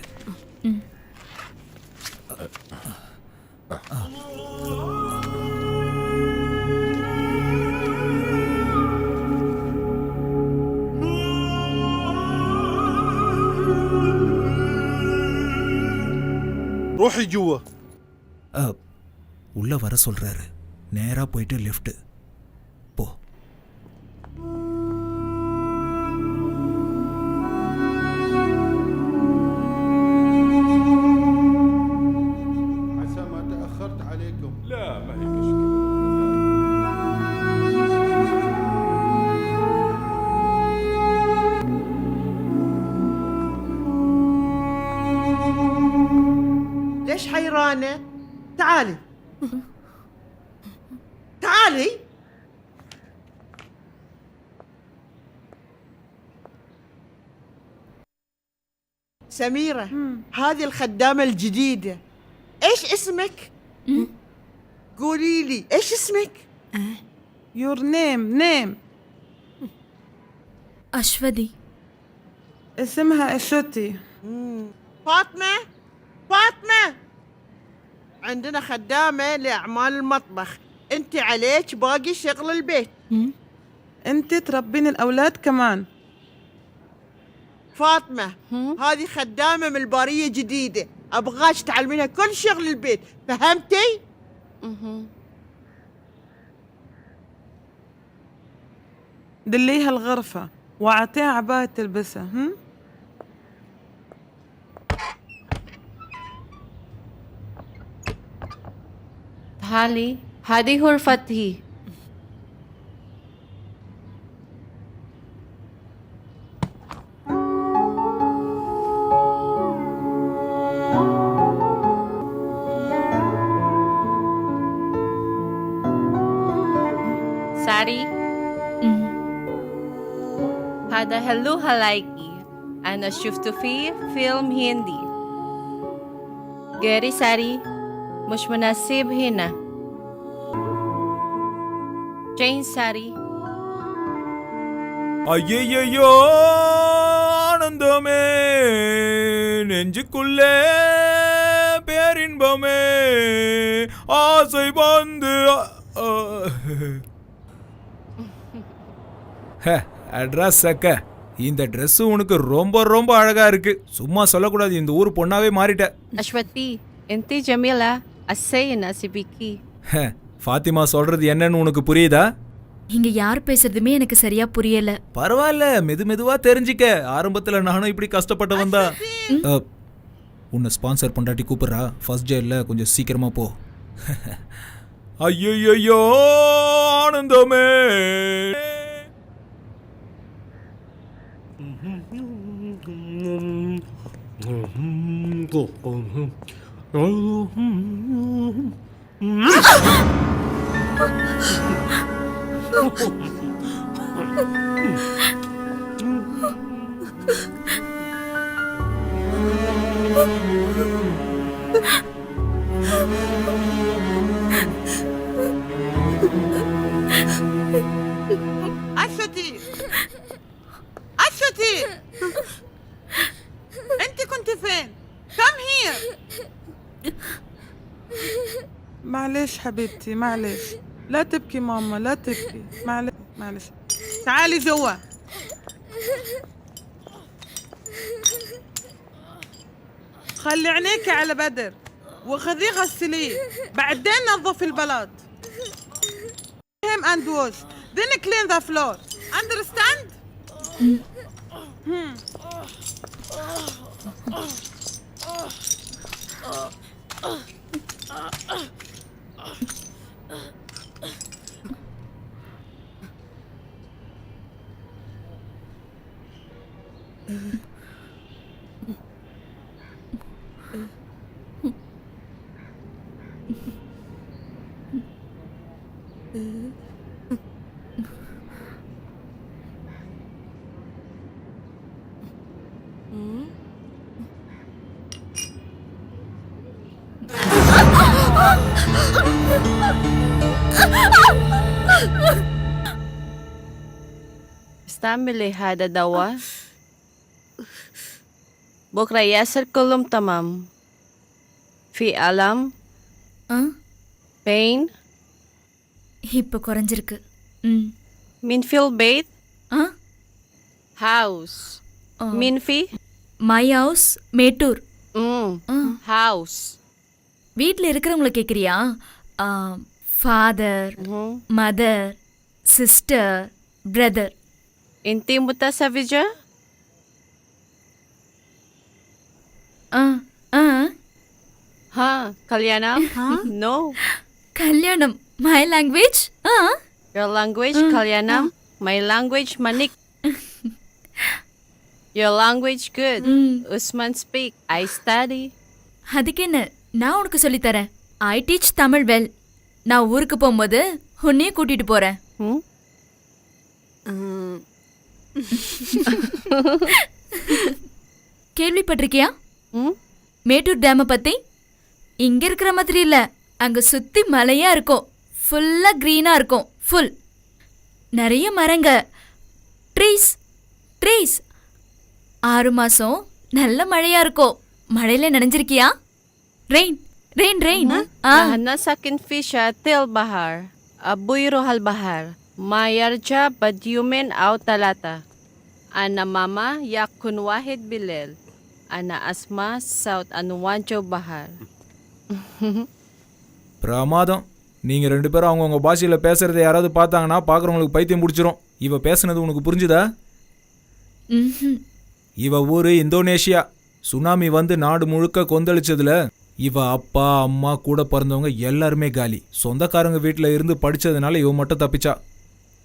[SPEAKER 13] روحي جوا.
[SPEAKER 10] உள்ள வர சொல்றாரு. நேரா போயிட்டு லெஃப்ட் போ.
[SPEAKER 13] عسى ما تأخرت عليكم. لا ما هي مشكلة.
[SPEAKER 1] ليش حيرانة؟ تعالي تعالي. سميرة هذه الخدامة الجديدة. ايش اسمك؟ قولي لي ايش اسمك؟ Your name.
[SPEAKER 3] அஸ்வதி.
[SPEAKER 1] اسمها اشوتي. فاطمة عندنا خدامة لأعمال المطبخ. انت عليك باقي شغل البيت. انت تربين الأولاد كمان. فاطمة هذه خدامة من البارية جديدة، أبغاش تعلمينها كل شغل البيت، فهمتي؟ دليها الغرفة وأعطيها عباية تلبسها.
[SPEAKER 14] تعالي هذه غرفتي. ساري هذا هلو هلايكي. أنا شفته في فيلم هندي. غيري ساري مش مناسب هنا. جين ساري.
[SPEAKER 10] ஐயையோ ஆனந்தமே நெஞ்சுக்குள்ளே பேரின்பமே ஆசை வந்து அட்ரஸ் சக்க. இந்த ட்ரெஸ் உனக்கு ரொம்ப ரொம்ப அழகா இருக்கு. சும்மா சொல்லக்கூடாது, இந்த ஊர் பொண்ணாவே மாறிட்ட.
[SPEAKER 14] أشوتي أنت جميلة السي ناسبيكي.
[SPEAKER 10] ஃபாத்திமா சொல்றது என்னன்னு உனக்கு புரியுதா?
[SPEAKER 3] இங்க யார் பேசுறதுமே எனக்கு சரியா புரியல.
[SPEAKER 10] பரவாயில்ல, மெதுவா தெரிஞ்சிக்க. ஆரம்பத்துல நானும் இப்படி கஷ்டப்பட்டவன் தான். உன்னை ஸ்பான்சர் பண்ணாட்டி கூப்பிடுறா. ஃபர்ஸ்ட் டேல கொஞ்சம் சீக்கிரமா போ. ஐயையோ ஆனந்தமே.
[SPEAKER 1] أشوتي أنت كنت فين؟ كم هي؟ معلش حبيبتي معلش، لا تبكي ماما لا تبكي. معلش تعالي جوا. خلي عينيك على بدر وخذيه غسليه، بعدين نظف البلاط. him and wash then clean the floor. Understand?
[SPEAKER 14] مستعمل هذا الدواء؟ بكرة ياسر كلهم تمام. في ألم؟
[SPEAKER 3] Ah
[SPEAKER 14] pain?
[SPEAKER 3] இப்போ குறைஞ்சிருக்கு. ம்
[SPEAKER 14] مين في البيت؟
[SPEAKER 3] ஆ
[SPEAKER 14] house. مين في؟
[SPEAKER 3] My house Mettur.
[SPEAKER 14] house.
[SPEAKER 3] வீட்டில் இருக்கிறவங்கள கேட்குறியா? Father, mother, sister, brother.
[SPEAKER 14] انتي متزوجة؟
[SPEAKER 3] ஆ ஆ
[SPEAKER 14] ها كليانam؟ no.
[SPEAKER 3] கல்யாணம் மை லாங்குவேஜ். ஆ
[SPEAKER 14] Your language Kalyanam, my language Manik. Your language good. Usman speak. I study.
[SPEAKER 3] அதுக்கு என்ன, நான் உனக்கு சொல்லித்தரேன். I teach Tamil well. நான் ஊருக்கு போகும்போது உன்னையும் கூட்டிட்டு போறேன். கேள்விப்பட்டிருக்கியா மேட்டூர் டேமை பத்தி? இங்க இருக்கிற மாதிரி இல்ல, அங்க சுத்தி மலையா இருக்கும். ஃபுல்லா கிரீனா இருக்கும். ஃபுல் நிறைய மரங்க. Trees trees. 6 மாசம் நல்ல மழையா இருக்கும். மழையில நனைஞ்சிருக்கியா? Rain rain rain.
[SPEAKER 14] نحن ساكن في شاطئ البحر. أبوي يروح البحر ما يرجع بعد يومين أو 3. أنا ماما يكون 1 بالليل. أنا أسمع صوت أنوان جو بحر.
[SPEAKER 10] பிரமாதம். நீங்க 2 பேரும் அவங்கவுங்க பாஷையில பேசுறதை யாராவது பார்த்தாங்கன்னா பார்க்குறவங்களுக்கு பைத்தியம் பிடிச்சிரும். இவ பேசுனது உனக்கு புரிஞ்சுதா? இவ ஊரு இந்தோனேஷியா. சுனாமி வந்து நாடு முழுக்க கொந்தளிச்சதுல இவ அப்பா அம்மா கூட பிறந்தவங்க எல்லாருமே காலி. சொந்தக்காரங்க வீட்டில் இருந்து படிச்சதுனால இவ மட்டும் தப்பிச்சா.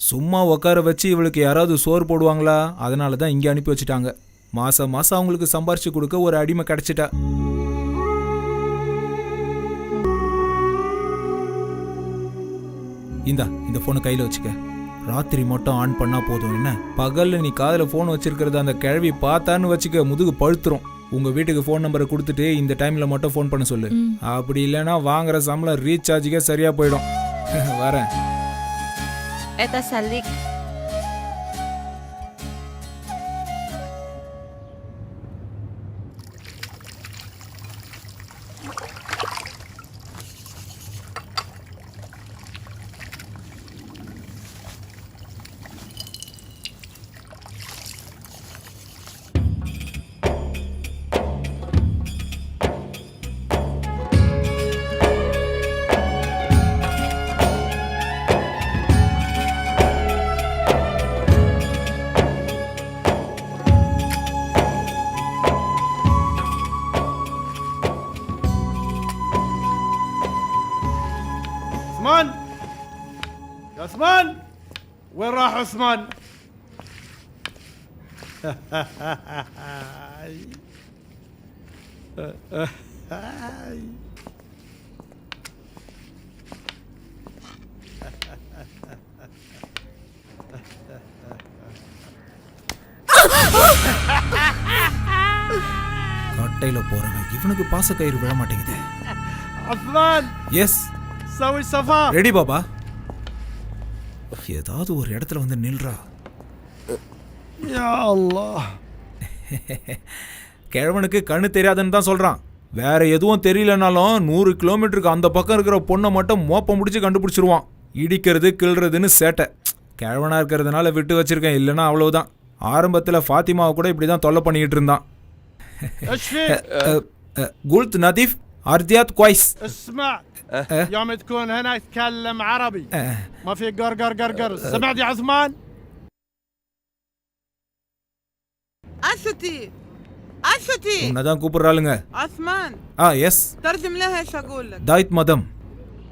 [SPEAKER 10] சும்மா உட்கார வச்சு இவளுக்கு யாராவது சோறு போடுவாங்களா? அதனால தான் இங்கே அனுப்பி வச்சுட்டாங்க. மாசம் மாசம் அவங்களுக்கு சம்பாரிச்சு கொடுக்க ஒரு அடிமை கிடைச்சிட்டா. இந்த போனை கையில் வச்சுக்க. ராத்திரி மட்டும் ஆன் பண்ணா போதும். என்ன பகல்ல நீ காதில் ஃபோன் வச்சிருக்கிறத அந்த கிழவி பார்த்தான்னு வச்சுக்க, முதுகு பழுத்துரும். உங்க வீட்டுக்கு ஃபோன் நம்பரை கொடுத்துட்டு இந்த டைம்ல மட்டும் ஃபோன் பண்ண சொல்லு. அப்படி இல்லைன்னா வாங்குற சம்பளம் ரீசார்ஜுக்கே சரியா போயிடும். வரேன்.
[SPEAKER 14] Это Salik.
[SPEAKER 13] عثمان يا عثمان وين راح عثمان؟
[SPEAKER 10] கட்டையில போறவன் இவனுக்கு பாச கயிறு விழ மாட்டேங்குது.
[SPEAKER 13] عثمان
[SPEAKER 10] எஸ்
[SPEAKER 13] سوي صفار.
[SPEAKER 10] ரெடி பாபா. ஏதாவது ஒரு இடத்துல வந்து நில்றா.
[SPEAKER 13] يا الله.
[SPEAKER 10] கிழவனுக்கு கண்ணு தெரியாதுன்னு தான் சொல்றான். வேற எதுவும் தெரியலனாலும் 100 கிலோமீட்டருக்கு அந்த பக்கம் இருக்கிற பொண்ணை மட்டும் மோப்பம் முடிச்சு கண்டுபிடிச்சிருவான். இடிக்கிறது கிள்றதுன்னு சேட்டை. கிழவனா இருக்கிறதுனால விட்டு வச்சிருக்கேன். இல்லைன்னா அவ்வளவுதான். ஆரம்பத்தில் ஃபாத்திமாவை கூட இப்படி தான் தொல்லை பண்ணிக்கிட்டு இருந்தான்.
[SPEAKER 13] ايش فيك؟
[SPEAKER 10] قلت نظيف أرضيات كويس.
[SPEAKER 13] اسمع يوم تكون هنا يتكلم عربي ما في قر قر. سمعت يا عثمان؟
[SPEAKER 1] أشتي
[SPEAKER 10] உன்னதான் கூப்பிடுறாளுங்க.
[SPEAKER 1] عثمان
[SPEAKER 10] எஸ்
[SPEAKER 1] ترجم لها ايش اقول لك.
[SPEAKER 10] தாய்த் மதம்.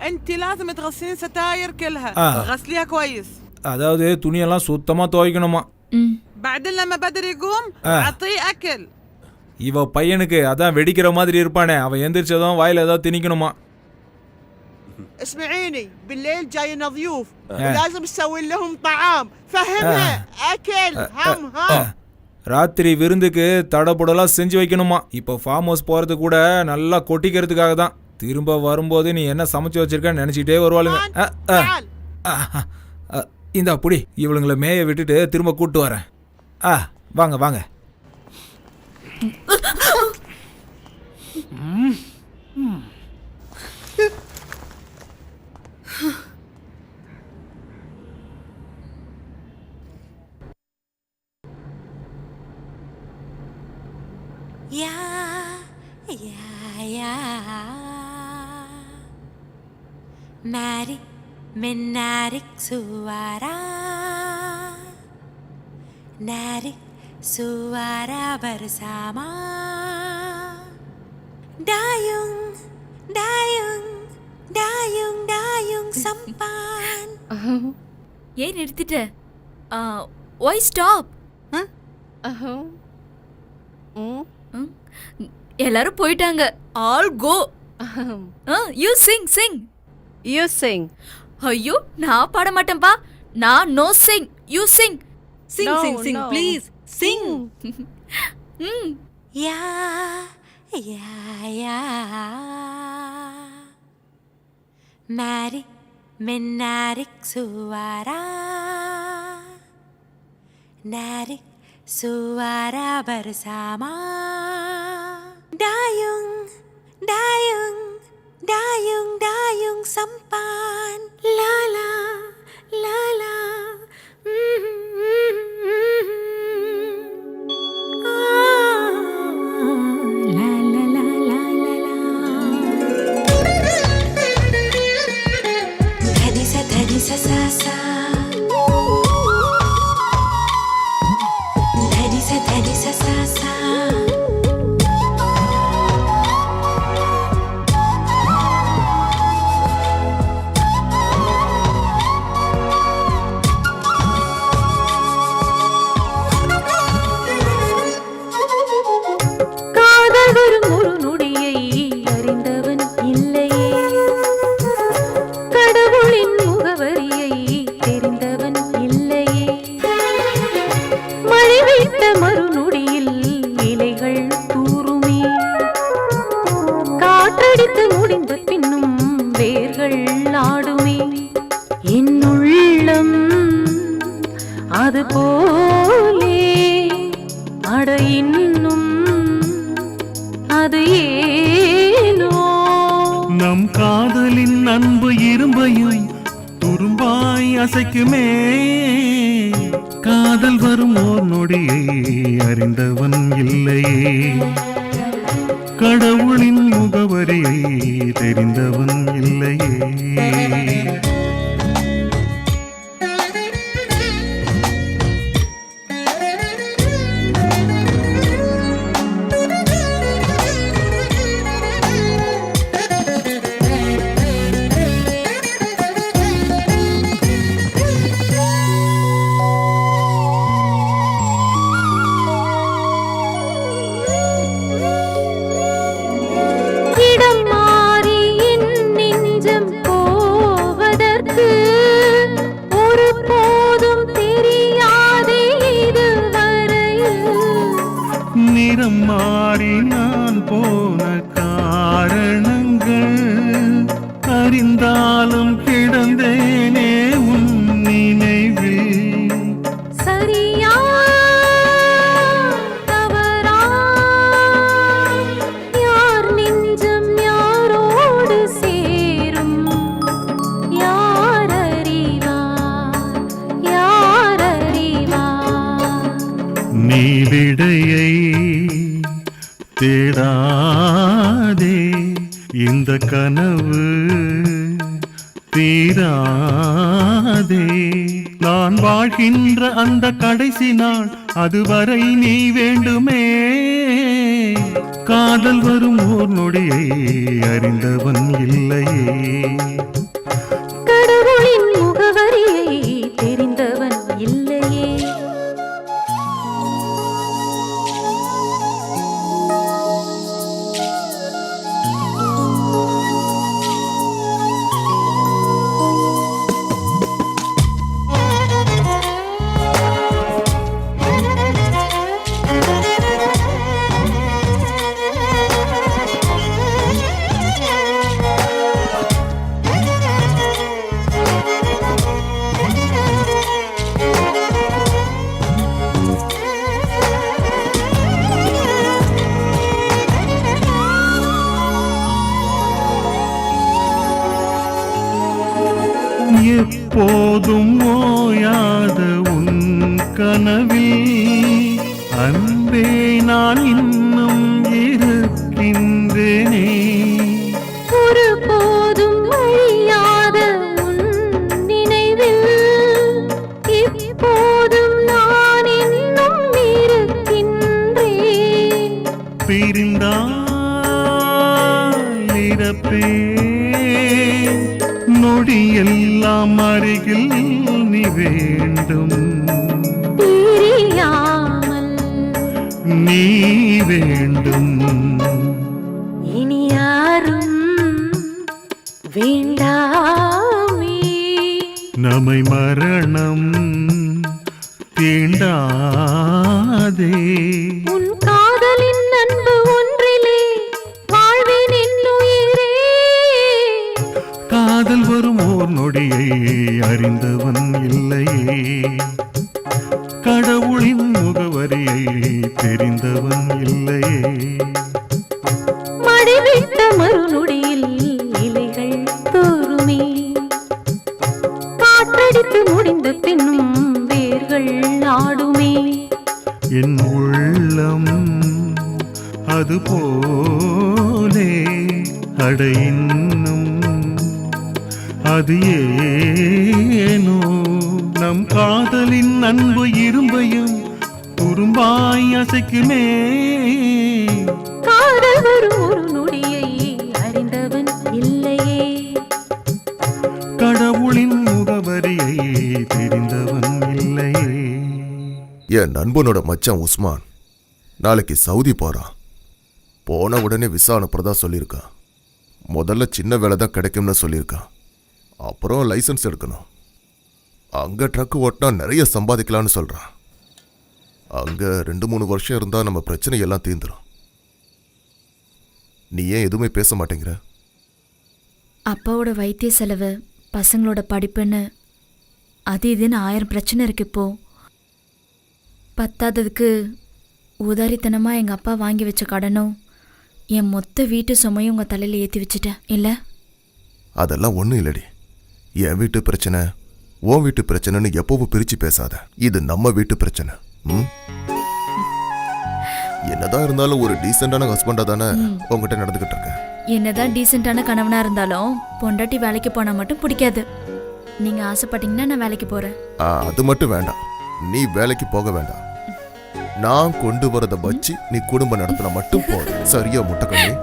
[SPEAKER 1] انت لازم تغسلين ستاير كلها. غسليها كويس.
[SPEAKER 10] அதாவது துணியெல்லாம் சுத்தமா துவைக்கணுமா.
[SPEAKER 1] بعدين لما بدر يقوم اعطيه اكل.
[SPEAKER 10] இவ பையனுக்கு அதான் வெடிக்கிற மாதிரி இருப்பானே, அவன் எந்திரிச்சதும் வாயில ஏதாவது திணிக்கணுமா.
[SPEAKER 15] اسمعيني بالليل جاينا ضيوف ولازم تسوي لهم طعام. فهمها اكل هم ها.
[SPEAKER 10] ராத்திரி விருந்துக்கு தடபுடலாம் செஞ்சு வைக்கணுமா. இப்போ ஃபார்ம் ஹவுஸ் போறது கூட நல்லா கொட்டிக்கிறதுக்காக தான். திரும்ப வரும்போது நீ என்ன சமைச்சு வச்சிருக்கன்னு நினைச்சிட்டே வருவாளுங்க. இந்தா புடி, இவளுங்களை மேய விட்டுட்டு திரும்ப கூட்டு வரேன். வாங்க வாங்க.
[SPEAKER 16] Mari menarik suara, narik suara bersama. Dayung, dayung, dayung, dayung sampan.
[SPEAKER 3] ஏன் நிறுத்திட்ட? Y stop? எல்லாரும் போயிட்டாங்க. All go. You sing sing.
[SPEAKER 14] You sing.
[SPEAKER 3] ஐயோ, நான் பாட மாட்டேன்பா. நான் no sing. You sing.
[SPEAKER 14] Sing, no, sing, sing, no. Please. Sing.
[SPEAKER 16] Ya, ya, ya. Mari menarik suara, narik suara bersama. Dayung, dayung, dayung, dayung sampan. La la, la la. La la la la la la. Dhani sa sa sa. Dhani sa sa sa.
[SPEAKER 17] நம் காதலின் அன்பு இரும்பையும் துரும்பாய் அசைக்குமே. காதல் வரும் ஓர் நொடியை அறிந்தவன் இல்லையே. கடவுளின் முகவரியை தெரிந்தவன் இல்லையே. நிறம் மாறி நான் போன காரணங்கள் அறிந்தாலும் கிடந்தேனே உன் நினைவில்.
[SPEAKER 16] சரியா தவறா யார் நெஞ்சம் யாரோடு சேரும் யார் அறிவார் யார் அறிவார்.
[SPEAKER 17] நீலிடையை தேடாதே, இந்த கனவு தீராதே. நான் வாழ்கின்ற அந்த கடைசி நாள் அதுவரை நீ வேண்டுமே. காதல் வரும் ஓர் நொடியை அறிந்தவன் இல்லையே.
[SPEAKER 16] கடவுளின் முகவரியை தெரிந்தவன் இல்லையே.
[SPEAKER 17] எப்போதும் ஓயாத உன் கனவில் அன்பே நான் இன்னும் இருக்கின்றேனே.
[SPEAKER 16] ஒரு போதும் அழியாத உன் நினைவில் இப்போதும் நான் இன்னும் இருக்கின்றேன்.
[SPEAKER 17] பிரிந்தால் இறப்பேன், நொடியெல்லாம் அருகில் நீ வேண்டும்,
[SPEAKER 16] பிரியாமல்
[SPEAKER 17] நீ வேண்டும்.
[SPEAKER 16] இனி யாரும் வேண்டாமே.
[SPEAKER 17] நம்மை மரணம் தீண்டாதே.
[SPEAKER 16] உன் காதலின் அன்பு ஒன்றிலே வாழ்வேன் என்னுயிரே.
[SPEAKER 17] காதல் வரும் ஓர் நொடியை அறிந்தவன் இல்லையே, கடவுளின் முகவரியை தெரிந்தவன் இல்லையே.
[SPEAKER 16] மடிவிட்ட மறுநொடியில் இலைகள் தோறுமே, காற்றடித்து முடிந்த பின்னும் வேர்கள் ஆடுமே.
[SPEAKER 17] என் உள்ளம் அது போலே அட இன்னும் அது ஏனோ நம் காதலின் அன்பு இரும்பையும் துரும்பாய் அசைக்குமே.
[SPEAKER 16] காதல் வரும் ஒரு நொடியை அறிந்தவன் இல்லையே,
[SPEAKER 17] கடவுளின் முகவரியை தெரிந்தவன் இல்லையே.
[SPEAKER 7] என் நண்பனோட மச்சான் உஸ்மான் நாளைக்கு சவுதி போறான். போன உடனே விசா அனுப்புறதா சொல்லியிருக்கான். முதல்ல சின்ன வேலை தான் கிடைக்கும்னு சொல்லியிருக்கான். அப்புறம் லைசன்ஸ் எடுக்கணும். அங்க ட்ரக் ஓட்டினா நிறைய சம்பாதிக்கலாம்னு சொல்றான். அங்க 2-3 வருஷம் இருந்தா நம்ம பிரச்சனை எல்லாம் தீர்ந்துடும். நீ ஏன் எதுவுமே பேச மாட்டேங்கிற?
[SPEAKER 3] அப்பாவோட வைத்திய செலவு, பசங்களோட படிப்புன்னு அது இதுன்னு 1000 பிரச்சனை இருக்கு இப்போ. பத்தாததுக்கு உதாரித்தனமாக எங்கள் அப்பா வாங்கி வச்ச கடனும் என் மொத்த வீட்டு சுமையும் உங்கள் தலையில் ஏற்றி வச்சுட்டேன் இல்லை?
[SPEAKER 7] அதெல்லாம் ஒன்றும் இல்லடி. என் வீட்டு பிரச்சனை உன் வீட்டு பிரச்சனைன்னு எப்பவும் பிரிச்சு பேசாத. இது நம்ம வீட்டு பிரச்சனை. என்னதான் இருந்தாலும் ஒரு டீசென்டான ஹஸ்பண்டா தானே உங்ககிட்ட நடந்துகிட்டு இருக்க.
[SPEAKER 3] என்னதான் டீசெண்டான கணவனாக இருந்தாலும் பொண்டாட்டி வேலைக்கு போனால் மட்டும் பிடிக்காது. நீங்கள் ஆசைப்பட்டீங்கன்னா நான் வேலைக்கு போகிறேன்.
[SPEAKER 7] அது மட்டும் வேண்டாம். நீ வேலைக்கு போக வேண்டாம். நான் கொண்டு வரத வச்சு நீ குடும்பம் நடத்தின மட்டும் போதும். சரியா முட்டைக்கண்ணி?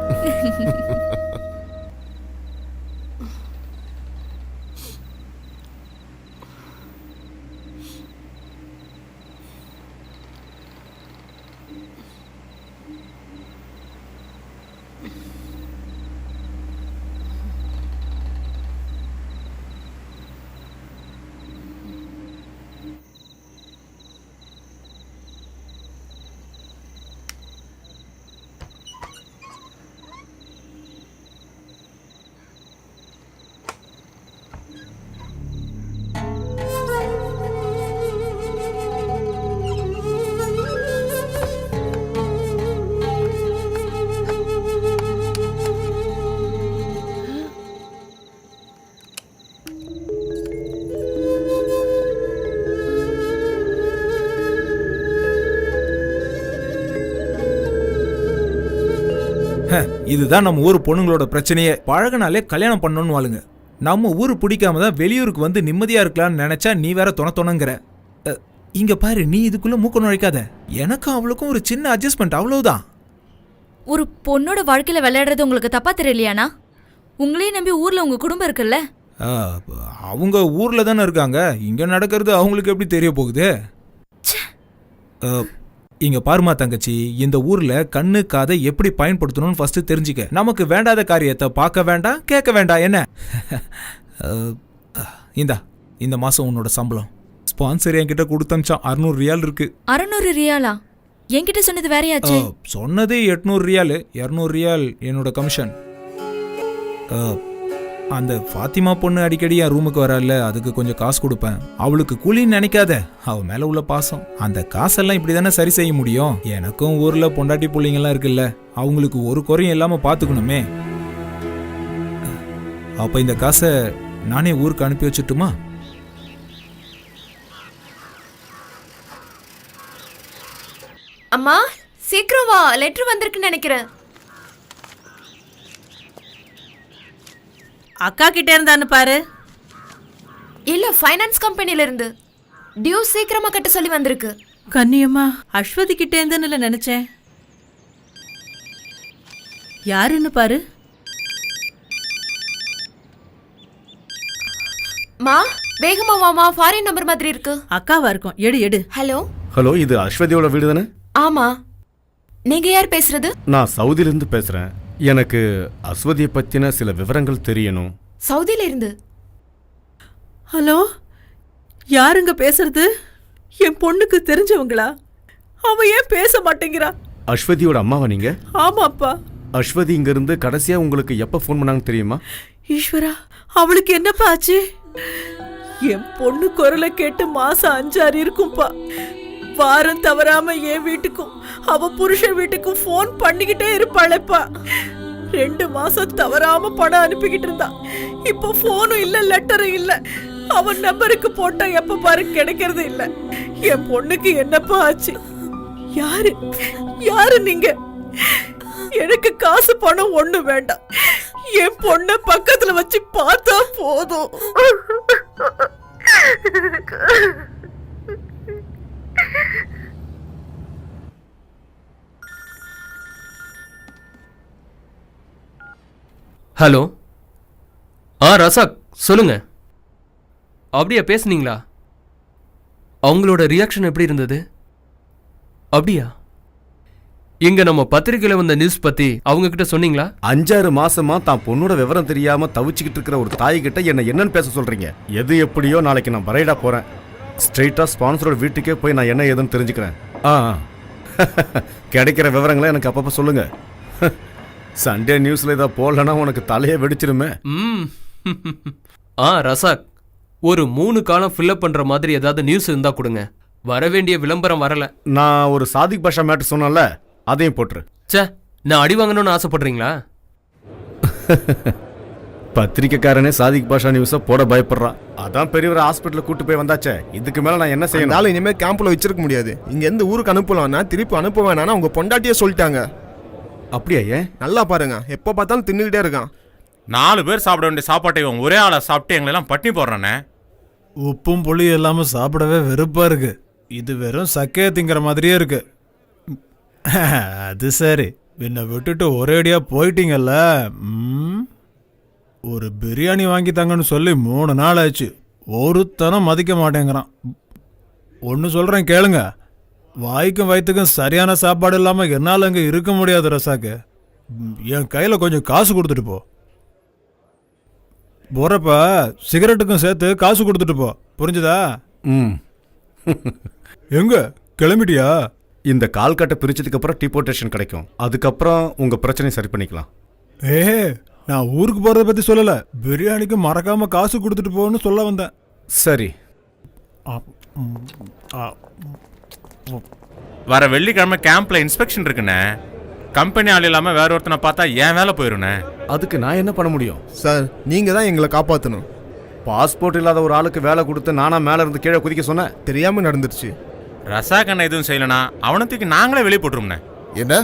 [SPEAKER 10] இதுதான் நம்ம ஊர் பொண்ணுங்களோட பிரச்சனையே. பழகினாலே கல்யாணம் பண்ணணும்னு வாழுங்க. நம்ம ஊர் பிடிக்காம தான் வெளியூருக்கு வந்து நிம்மதியா இருக்கலாம்னு நினைச்சா நீ வேற தொணங்கிற. இங்க பாரு, நீ இதுக்குள்ள மூக்க நுழைக்காத. எனக்கும் அவளுக்கும் ஒரு சின்ன அட்ஜஸ்ட்மெண்ட், அவ்வளவுதான்.
[SPEAKER 3] ஒரு பொண்ணோட வாழ்க்கையில விளையாடுறது உங்களுக்கு தப்பா தெரியலையானா? உங்களையும் நம்பி ஊர்ல உங்க குடும்பம் இருக்குல்ல?
[SPEAKER 10] அவங்க ஊர்ல தானே இருக்காங்க. இங்க நடக்கிறது அவங்களுக்கு எப்படி தெரிய போகுது? இங்க பாருமா தங்கச்சி, இந்த ஊர்ல கண்ணு காதை எப்படி பயன்படுத்தணும்னு ஃபர்ஸ்ட் தெரிஞ்சுக்க. நமக்கு வேண்டாத காரியத்தை பார்க்க வேண்டாம், கேட்க வேண்டாம். என்ன இந்த மாசம் உன்னோட சம்பளம் ஸ்பான்சர் என்கிட்ட கொடுத்தமிச்சான். 600 ரியால் இருக்கு.
[SPEAKER 3] 600 ரியாலா? என்கிட்ட சொன்னது வேறையாச்சு.
[SPEAKER 10] சொன்னது 800 ரியால். 200 ரியால் என்னோட கமிஷன். அந்த ஃபாத்திமா பொண்ணு அடிக்கடி என் ரூமுக்கு வரால, அதுக்கு கொஞ்சம் காசு கொடுப்பேன். அவளுக்கு கூலின்னு நினைக்காத, அவ மேல உள்ள பாசம். அந்த காசெல்லாம் இப்படி தானே சரி செய்ய முடியும். எனக்கும் ஊர்ல பொண்டாட்டி பிள்ளைங்கெல்லாம் இருக்குல்ல, அவங்களுக்கு ஒரு குறையும் இல்லாம பாத்துக்கணுமே. அப்ப இந்த காசை நானே ஊருக்கு அனுப்பி வச்சுட்டுமா?
[SPEAKER 8] அம்மா சீக்கிரம் வா, லெட்டர் வந்திருக்குன்னு நினைக்கிறேன்.
[SPEAKER 2] அக்கா கிட்ட இருந்தான்னு பாரு.
[SPEAKER 8] இல்ல, ஃபைனான்ஸ் கம்பெனில இருந்து டியூ சீக்கிரமா கட்ட சொல்லி வந்திருக்கு.
[SPEAKER 2] கண்ணியம்மா, அஸ்வதி கிட்ட இருந்துன்னு நினைச்சேன். யாருன்னு பாரு.
[SPEAKER 8] மா வேகமா வாமா, ஃபாரின் நம்பர் மாதிரி இருக்கு.
[SPEAKER 2] அக்காவா இருக்கும், எடு எடு.
[SPEAKER 8] ஹலோ
[SPEAKER 4] ஹலோ, இது அஸ்வதியோட வீடு தானே?
[SPEAKER 8] ஆமா, நீங்க யார் பேசுறது?
[SPEAKER 4] நான் சவுதியிலிருந்து பேசுறேன். எனக்கு அஸ்வதியை பத்தின சில விவரங்கள் தெரியணும்.
[SPEAKER 8] சவுதியில இருந்து?
[SPEAKER 2] ஹலோ, யாருங்க பேசுறது? என் பொண்ணுக்கு தெரிஞ்சவங்களா? அவ ஏன் பேச மாட்டேங்கிறா?
[SPEAKER 4] அஸ்வதியோட அம்மாவா நீங்க?
[SPEAKER 2] ஆமாப்பா.
[SPEAKER 4] அஸ்வதி இங்க இருந்து கடைசியா உங்களுக்கு எப்ப ஃபோன் பண்ணாங்க தெரியுமா?
[SPEAKER 2] ஈஸ்வரா, அவளுக்கு என்னப்பா ஆச்சு? என் பொண்ணு குரலை கேட்டு மாசம் 5-6 இருக்கும்பா. வாரம் தவறாம என் வீட்டுக்கும் அவ புருஷன் வீட்டுக்கும் ஃபோன் பண்ணிக்கிட்டே இருப்பாளப்பா. 2 மாசம் தவறாம பணம் அனுப்பிக்கிட்டு இருந்தா. இப்போ ஃபோனும் இல்ல, லெட்டரும் இல்ல. அவன் நம்பருக்கு போட்டா எப்ப பாரு கிடைக்கிறது இல்ல. என் பொண்ணுக்கு என்னப்பா ஆச்சு? யாரு யாரு நீங்க? எனக்கு காசு பணம் ஒண்ணு வேண்டாம். என் பொண்ண பக்கத்துல வச்சு பார்த்தா போதும்.
[SPEAKER 12] ஹலோ. ரசாக் சொல்லுங்க. அப்படியா பேசுனீங்களா? அவங்களோட ரியாக்ஷன் எப்படி இருந்தது? அப்படியா? இங்க நம்ம பத்திரிக்கையில வந்த நியூஸ் பத்தி அவங்க கிட்ட சொன்னீங்களா?
[SPEAKER 4] 5-6 மாசமா தான் பொண்ணோட விவரம் தெரியாம தவிச்சுக்கிட்டு இருக்கிற ஒரு தாய் கிட்ட என்னன்னு பேச சொல்றீங்க? எது எப்படியோ நாளைக்கு நான் பரைடா போறேன். ஸ்ட்ரெயிட்டா ஸ்பான்சரோட வீட்டுக்கே போய் நான் என்ன ஏதுன்னு தெரிஞ்சுக்கிறேன். கிடைக்கிற விவரங்களை எனக்கு அப்பப்ப சொல்லுங்க. சண்டே நியூஸ்ல இதை போடலன்னா உனக்கு தலையே வெடிச்சிருமே.
[SPEAKER 12] ரசாக், ஒரு 3 காலம் ஃபில்அப் பண்ற மாதிரி ஏதாவது நியூஸ் இருந்தா கொடுங்க. வர வேண்டிய விளம்பரம் வரல.
[SPEAKER 4] நான் ஒரு சாதிக் பாஷா மேட்டர் சொன்னேன்ல, அதையும் போட்டுரு.
[SPEAKER 12] சே, நான் அடி வாங்கணும்னு ஆசைப்படுறீங்களா?
[SPEAKER 4] பத்திரிக்கைக்காரனே சாதிக் பாஷா நியூஸை போட பயப்படுறான். அதான் பெரியவர் ஹாஸ்பிட்டல் கூட்டு போய் வந்தாச்சே. இதுக்கு மேல நான் என்ன செய்யணும்?
[SPEAKER 9] இனிமேல் கேம்ப்ல வச்சிருக்க முடியாது. இங்க இருந்து ஊருக்கு அனுப்பலாம்னா திருப்பி அனுப்ப வேணாம்னா உங்க பொண்டாட்டியே சொல்லிட்டாங்க.
[SPEAKER 4] அப்படியா? ஏன்?
[SPEAKER 9] நல்லா பாருங்க, எப்போ பார்த்தாலும் தின்னுக்கிட்டே இருக்கான்.
[SPEAKER 18] 4 பேர் சாப்பிட வேண்டிய சாப்பாட்டை இவன் ஒரே ஆளை சாப்பிட்டு எங்களெல்லாம் பட்டினி போடுறானே.
[SPEAKER 5] உப்பும் புளி இல்லாம சாப்பிடவே வெறுப்பா இருக்கு. இது வெறும் சக்கையை திங்கிற மாதிரியே இருக்கு. அது சரி, என்னை விட்டுட்டு ஒரேடியா போயிட்டீங்கல்ல. ஒரு பிரியாணி வாங்கி தாங்கன்னு சொல்லி 3 நாள் ஆச்சு. ஒருத்தனம் மதிக்க மாட்டேங்கிறான். ஒன்று சொல்றேன் கேளுங்க, வாய்க்கும் வயிற்றுக்கும் சரியான சாப்பாடு இல்லாமல் என்னால் அங்கே இருக்க முடியாது ரசாக்கு. என் கையில் கொஞ்சம் காசு கொடுத்துட்டு போ. போறப்ப சிகரெட்டுக்கும் சேர்த்து காசு கொடுத்துட்டு போ, புரிஞ்சுதா? எங்க கிளம்பிட்டியா?
[SPEAKER 4] இந்த கால் கட்டை பிரிச்சதுக்கு அப்புறம் டிபோர்டேஷன் கிடைக்கும். அதுக்கப்புறம் உங்க பிரச்சனை சரி பண்ணிக்கலாம்.
[SPEAKER 5] நான் ஊருக்கு போறத பத்தி சொல்லல, பிரியாணிக்கு மறக்காம காசு கொடுத்துட்டு போன்னு சொல்ல வந்தேன்.
[SPEAKER 4] சரி.
[SPEAKER 18] வர வெள்ளிக்கிழமை கேம்ப்ல இன்ஸ்பெக்ஷன் இருக்குண்ணே. கம்பெனி ஆள் இல்லாம வேற ஒருத்தனை பார்த்தா ஏன் வேலை போயிருண்ணே.
[SPEAKER 4] அதுக்கு நான் என்ன பண்ண முடியும்?
[SPEAKER 9] சார், நீங்க தான் எங்களை காப்பாற்றணும்.
[SPEAKER 4] பாஸ்போர்ட் இல்லாத ஒரு ஆளுக்கு வேலை கொடுத்து நானா மேல இருந்து கீழே குதிக்க சொன்னேன்?
[SPEAKER 9] தெரியாம நடந்துருச்சு.
[SPEAKER 18] ரசாக் அண்ணன் எதுவும் செய்யலனா அவனத்துக்கு நாங்களே வெளியே போட்டுரும்ண்ணே.
[SPEAKER 7] என்ன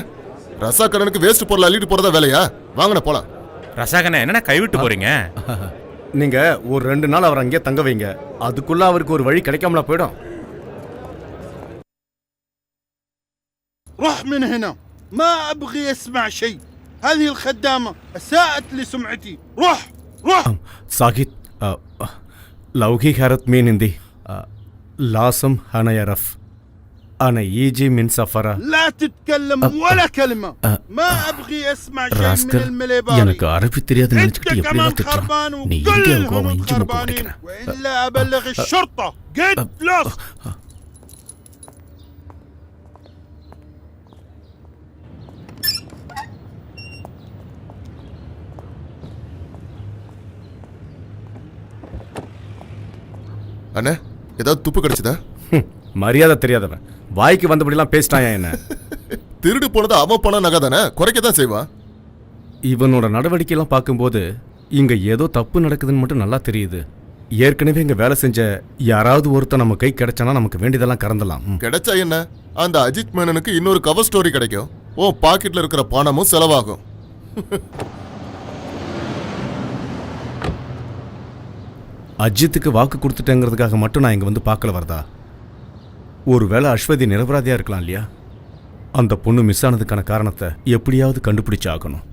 [SPEAKER 7] ரசாக் அண்ணனுக்கு வேஸ்ட் பொருள் அள்ளிட்டு போறதா வேலையா? வாங்கண்ணே போலாம்.
[SPEAKER 18] ரசாக் அண்ணன் என்னண்ணே கைவிட்டு போறீங்க?
[SPEAKER 4] நீங்க ஒரு 2 நாள் அவர் அங்கேயே தங்க வைங்க. அதுக்குள்ள அவருக்கு ஒரு வழி கிடைக்காமல போயிடும்.
[SPEAKER 13] روح من هنا، ما ابغي اسمع شيء. هذه الخدامة اساءت لسمعتي. روح روح.
[SPEAKER 4] साहिद लौकी हरत मीन हिंदी लासम हना यरफ أنا يجي من سفرة.
[SPEAKER 13] لا تتكلم ولا كلمة. ما أبغي أسمع شيء من المليباري.
[SPEAKER 4] எனக்கு அரபி தெரியாதுன்னு நினைச்சிட்டு எப்படி
[SPEAKER 13] كمان
[SPEAKER 4] திட்டுறான்?
[SPEAKER 13] خربان
[SPEAKER 4] நீ
[SPEAKER 13] وكلهم
[SPEAKER 4] இந்தியாவுக்கு போகாம இஞ்சி மூக்கு
[SPEAKER 13] خربانين
[SPEAKER 4] உடைக்கிறேன்.
[SPEAKER 13] وإلا أبلغ الشرطة. Get lost.
[SPEAKER 7] அண்ணே, ஏதாவது துப்பு கிடைச்சதா?
[SPEAKER 4] மரியாதை தெரியாதவன் வாய்க்கு வந்தபடிலாம் பேசிட்டாயா என்ன?
[SPEAKER 7] திருடு போனது அவன் பணம் நகை தானே, குறைக்க தான் செய்வான்.
[SPEAKER 4] இவனோட நடவடிக்கையெல்லாம் பார்க்கும்போது இங்க ஏதோ தப்பு நடக்குதுன்னு மட்டும் நல்லா தெரியுது. ஏற்கனவே இங்க வேலை செஞ்ச யாராவது ஒருத்தர் நம்ம கை கிடைச்சானா நமக்கு வேண்டியதெல்லாம் கறந்தலாம்.
[SPEAKER 7] கிடைச்சா என்ன, அந்த அஜித் மேனனுக்கு இன்னொரு கவர் ஸ்டோரி கிடைக்கும். ஓ பாக்கெட்ல இருக்கிற பணமும் செலவாகும்.
[SPEAKER 4] அஜித்துக்கு வாக்கு கொடுத்துட்டேங்கிறதுக்காக மட்டும் நான் இங்க வந்து பார்க்கல வரதா. ஒருவேளை அஸ்வதி நிரபராதியா இருக்கலாம் இல்லையா? அந்த பொண்ணு மிஸ் ஆனதுக்கான காரணத்தை எப்படியாவது கண்டுபிடிச்சு ஆகணும்.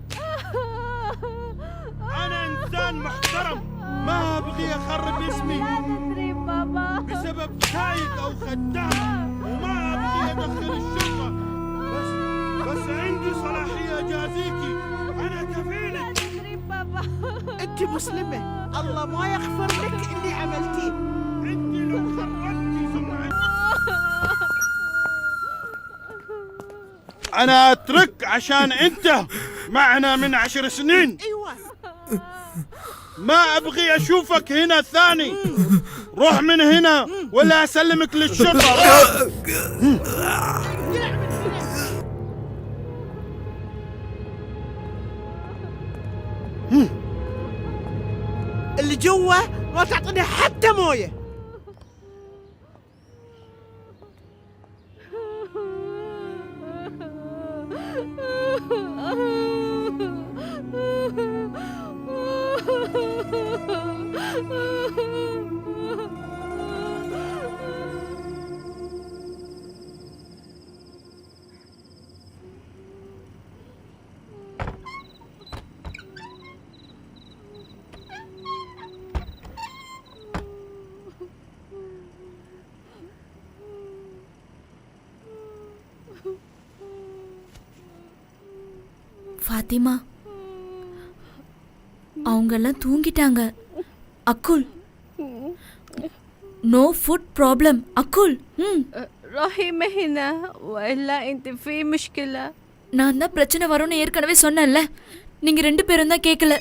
[SPEAKER 15] انت مسلمة الله ما يغفر لك اللي عملتيه. انت لو خربتي سمعتي انا اترك عشان انت معنا من 10 سنين. ايوه ما ابغي اشوفك هنا ثاني. روح من هنا ولا اسلمك للشرطة. اللي جوا ما تعطيني حتى مويه.
[SPEAKER 3] ஃபாத்திமா, அவங்கெல்லாம் தூங்கிட்டாங்க. அக்குல், நோ ஃபுட் ப்ராப்ளம். அக்குல்,
[SPEAKER 14] رحيمة هنا وإلا أنت في مشكلة.
[SPEAKER 3] நான் தான் பிரச்சனை வரும்னு ஏற்கனவே சொன்னேன்ல, நீங்க 2 பேரும் தான் கேட்கல.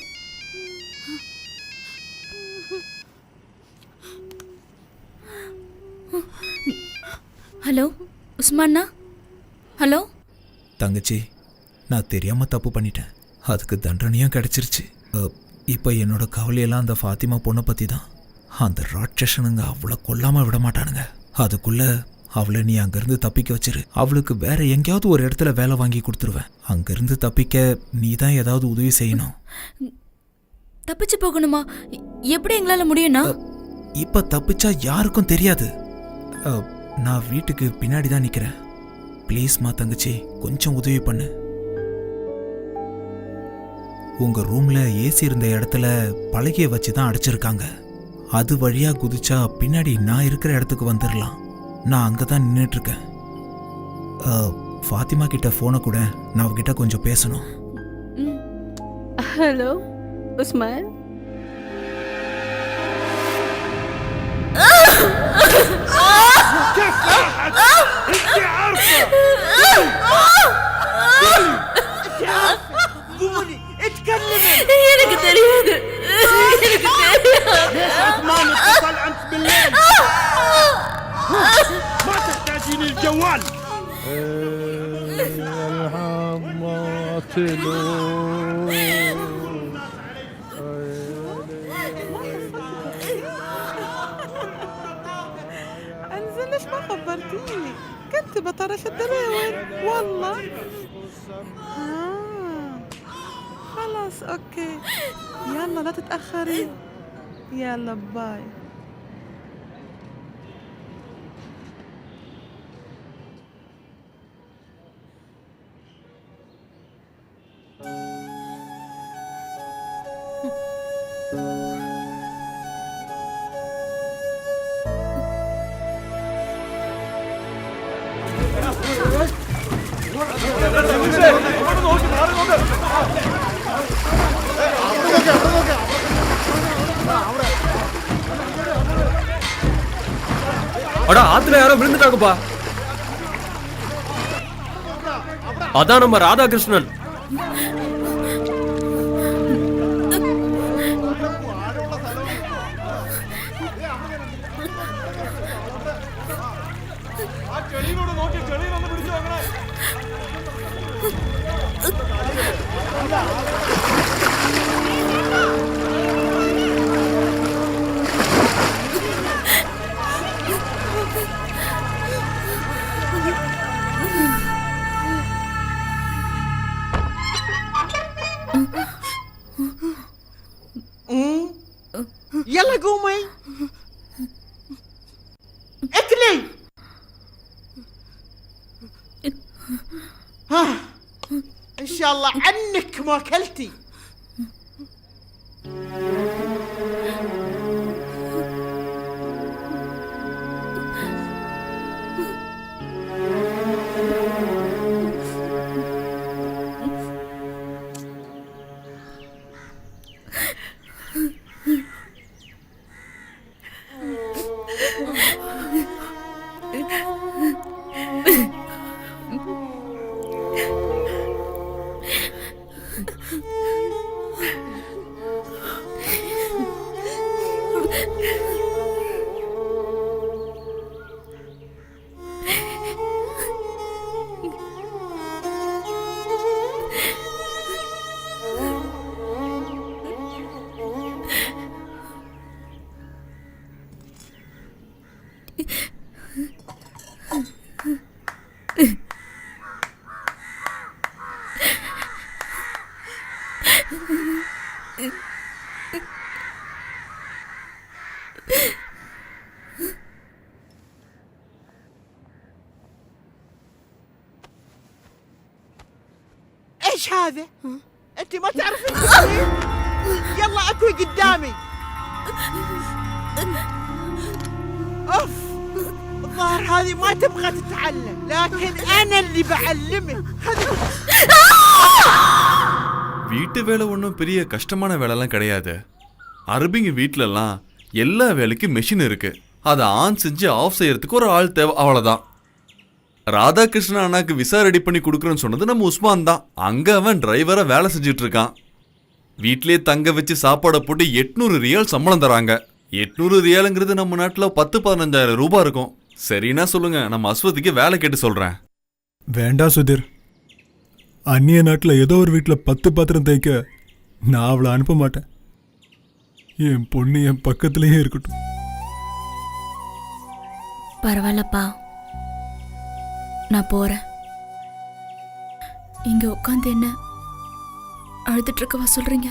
[SPEAKER 3] ஹலோ உஸ்மான்னா? ஹலோ
[SPEAKER 10] தங்கச்சி, நான் தெரியாம தப்பு பண்ணிட்டேன். அதுக்கு தண்டனையும் கிடைச்சிருச்சு. இப்போ என்னோட கவலையெல்லாம் அந்த ஃபாத்திமா பொண்ணை பற்றி தான். அந்த ராட்சசனுங்க அவளை கொல்லாமல் விட மாட்டானுங்க. அதுக்குள்ள அவளை நீ அங்கேருந்து தப்பிக்க வச்சிரு. அவளுக்கு வேற எங்கேயாவது ஒரு இடத்துல வேலை வாங்கி கொடுத்துருவேன். அங்கேருந்து தப்பிக்க நீ தான் ஏதாவது உதவி செய்யணும்.
[SPEAKER 3] தப்பிச்சு போகணுமா? எப்படி எங்களால் முடியும்னா?
[SPEAKER 10] இப்போ தப்பிச்சா யாருக்கும் தெரியாது. நான் வீட்டுக்கு பின்னாடி தான் நிற்கிறேன். ப்ளீஸ்மா தங்கச்சி, கொஞ்சம் உதவி பண்ணு. உங்க ரூம்ல ஏசி இருந்த இடத்துல பலகையை வச்சு தான் அடைச்சிருக்காங்க. அது வழியா குதிச்சா பின்னாடி நான் இருக்கிற இடத்துக்கு வந்துடலாம். நான் அங்கே தான் நின்றுட்டு இருக்கேன். ஃபாத்திமா கிட்ட ஃபோனை கூட, நான் அவகிட்ட கொஞ்சம் பேசணும்.
[SPEAKER 14] ஹலோ உஸ்மான்.
[SPEAKER 3] எனக்கு தெரியாது.
[SPEAKER 15] ما نتصل أنت بالليل. ما تحتاجين الجوال.
[SPEAKER 1] انزل ليش ما خبرتيني؟ كنت بطرش الدراوين والله. خلاص اوكي يلا لا تتأخري. يلا باي.
[SPEAKER 12] அடா, ஆத்துல யாரோ விழுந்துட்டாங்கப்பா. அதான் நம்ம ராதாகிருஷ்ணன்.
[SPEAKER 19] شاء الله عنك ما اكلتي. ايش هذا؟ انت ما تعرفين تسوين؟ يلا اكوي قدامي. اوف، الظاهر هذه ما تبغى تتعلم، لكن انا اللي بعلمك.
[SPEAKER 20] வீட்டு வேலை ஒன்றும் பெரிய கஷ்டமான வேலைலாம் கிடையாது. அரபிங்க வீட்டிலலாம் எல்லா வேலைக்கும் மெஷின் இருக்கு. அதை ஆன் செஞ்சு ஆஃப் செய்யறதுக்கு ஒரு ஆள் தேவை, அவ்வளோதான். ராதாகிருஷ்ணன் அண்ணாக்கு விசா ரெடி பண்ணி கொடுக்குறேன்னு சொன்னது நம்ம உஸ்மான் தான். அங்கே அவன் டிரைவரை வேலை செஞ்சுட்டு இருக்கான். வீட்டிலே தங்க வச்சு சாப்பாடை போட்டு 800 ரியால் சம்பளம் தராங்க. 800 ரியாலுங்கிறது நம்ம நாட்டில் 10-15,000 ரூபாய் இருக்கும். சரின்னா சொல்லுங்க, நம்ம அஸ்வதிக்கு வேலை கேட்டு சொல்றேன்.
[SPEAKER 5] வேண்டாம் சுதீர். அந்நிய நாட்டில் ஏதோ ஒரு வீட்டில் 10 பாத்திரம் தைக்க நான் அவளை அனுப்ப மாட்டேன். என் பொண்ணு என் பக்கத்துலேயே இருக்கட்டும்.
[SPEAKER 3] பரவாயில்லப்பா, நான் போறேன். இங்க உட்காந்து என்ன அழுதுட்டு இருக்கவா சொல்றீங்க?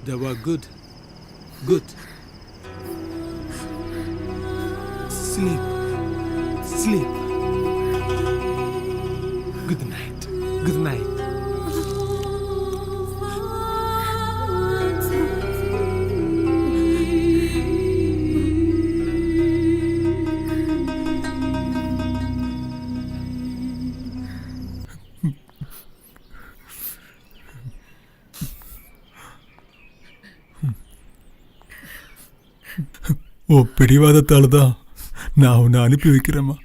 [SPEAKER 10] They were good. Good. Sleep. Sleep. Good night. Good night.
[SPEAKER 5] ஓ பிடிவாதத்தால் தான் நான் உன்னை அனுப்பி வைக்கிறேம்மா.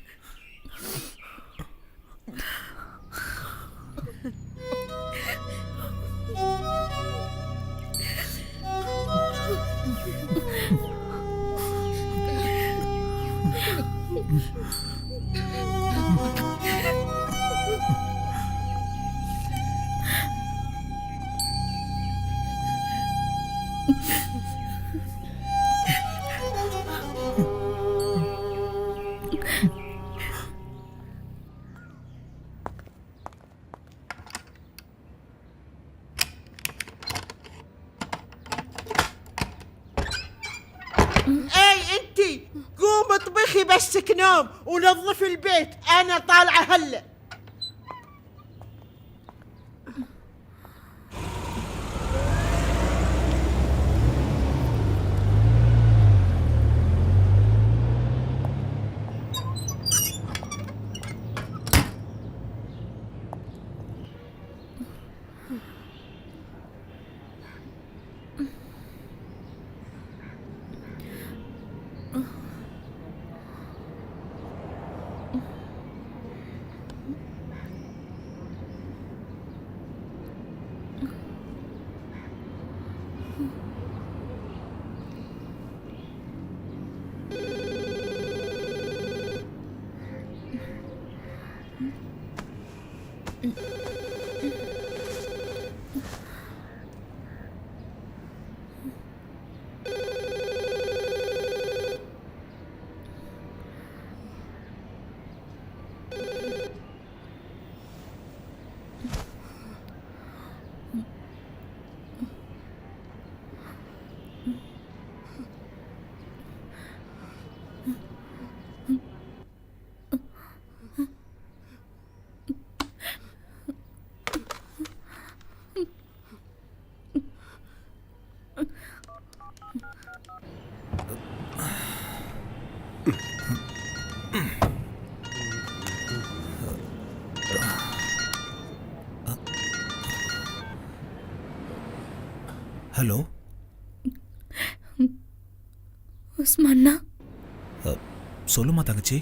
[SPEAKER 19] اي انتي قوم اطبخي بسك نوم ونظفي البيت، انا طالعه هلا.
[SPEAKER 10] ஹலோ
[SPEAKER 3] உஸ்மான்னா,
[SPEAKER 10] சொல்லுமா தங்கச்சி.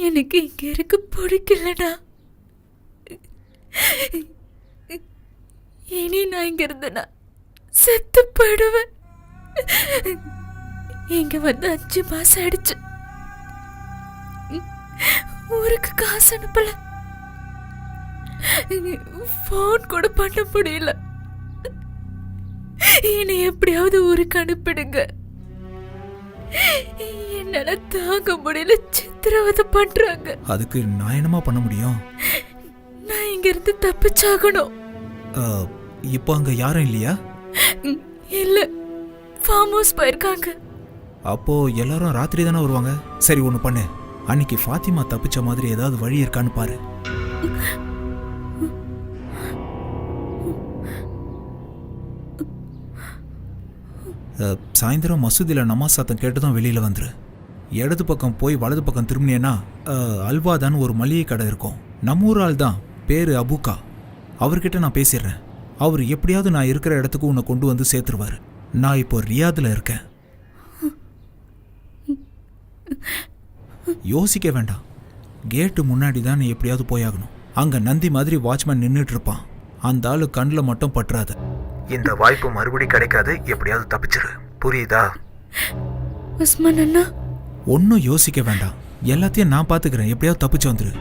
[SPEAKER 3] எனக்கு இங்க இருக்க பிடிக்கலடா. இனி நான் இங்க இருந்தேனா செத்து போயிடுவேன். இங்க வந்து 5 மாசம் ஆயிடுச்சு. ஊருக்கு காசு அனுப்பல, போன் கூட பண்ண முடியல. என்னை எப்படியாவது ஊருக்கு அனுப்பிடுங்க. என்னால தாங்க முடியல, சித்திரவதை பண்றாங்க.
[SPEAKER 10] அதுக்கு நான் என்னமா பண்ண முடியும்?
[SPEAKER 3] நான் இங்க இருந்து தப்பிச்சாகணும்.
[SPEAKER 10] இப்போ அங்க யாரும் இல்லையா?
[SPEAKER 3] இல்ல, ஃபார்ம் ஹவுஸ் போயிருக்காங்க.
[SPEAKER 10] அப்போ எல்லாரும் ராத்திரி தானே வருவாங்க. சரி ஒன்று பண்ணு, அன்னைக்கு ஃபாத்திமா தப்பிச்ச மாதிரி ஏதாவது வழி இருக்கான்னு பாரு. சாயந்தரம் மசூதியில் நமாஸ் சத்தம் கேட்டு தான் வெளியில் வந்துரு. இடது பக்கம் போய் வலது பக்கம் திரும்பினேன்னா அல்வாதான்னு ஒரு மளிகை கடை இருக்கும். நம்ம ஊர் ஆள் தான், பேர் அபுக்கா. அவர்கிட்ட நான் பேசிடுறேன். அவர் எப்படியாவது நான் இருக்கிற இடத்துக்கு உன்னை கொண்டு வந்து சேர்த்துருவார். நான் இப்போ ரியாதில் இருக்கேன். யோசிக்க வேண்டாம், கேட்டு முன்னாடி தான் நீ எப்படியாவது போயாகணும். அங்கே நந்தி மாதிரி வாட்ச்மேன் நின்றுட்டு இருப்பான். அந்த ஆளு கண்ணில் மட்டும் பற்றாது. இந்த வாய்ப்பு மறுபடியும் கிடைக்காது. எப்படியாவது தப்பிச்சிரு, புரியுதா?
[SPEAKER 3] உஸ்மான் அண்ணா,
[SPEAKER 10] ஒன்றும் யோசிக்க வேண்டாம், எல்லாத்தையும் நான் பார்த்துக்கிறேன். எப்படியாவது தப்பிச்சு வந்துரு.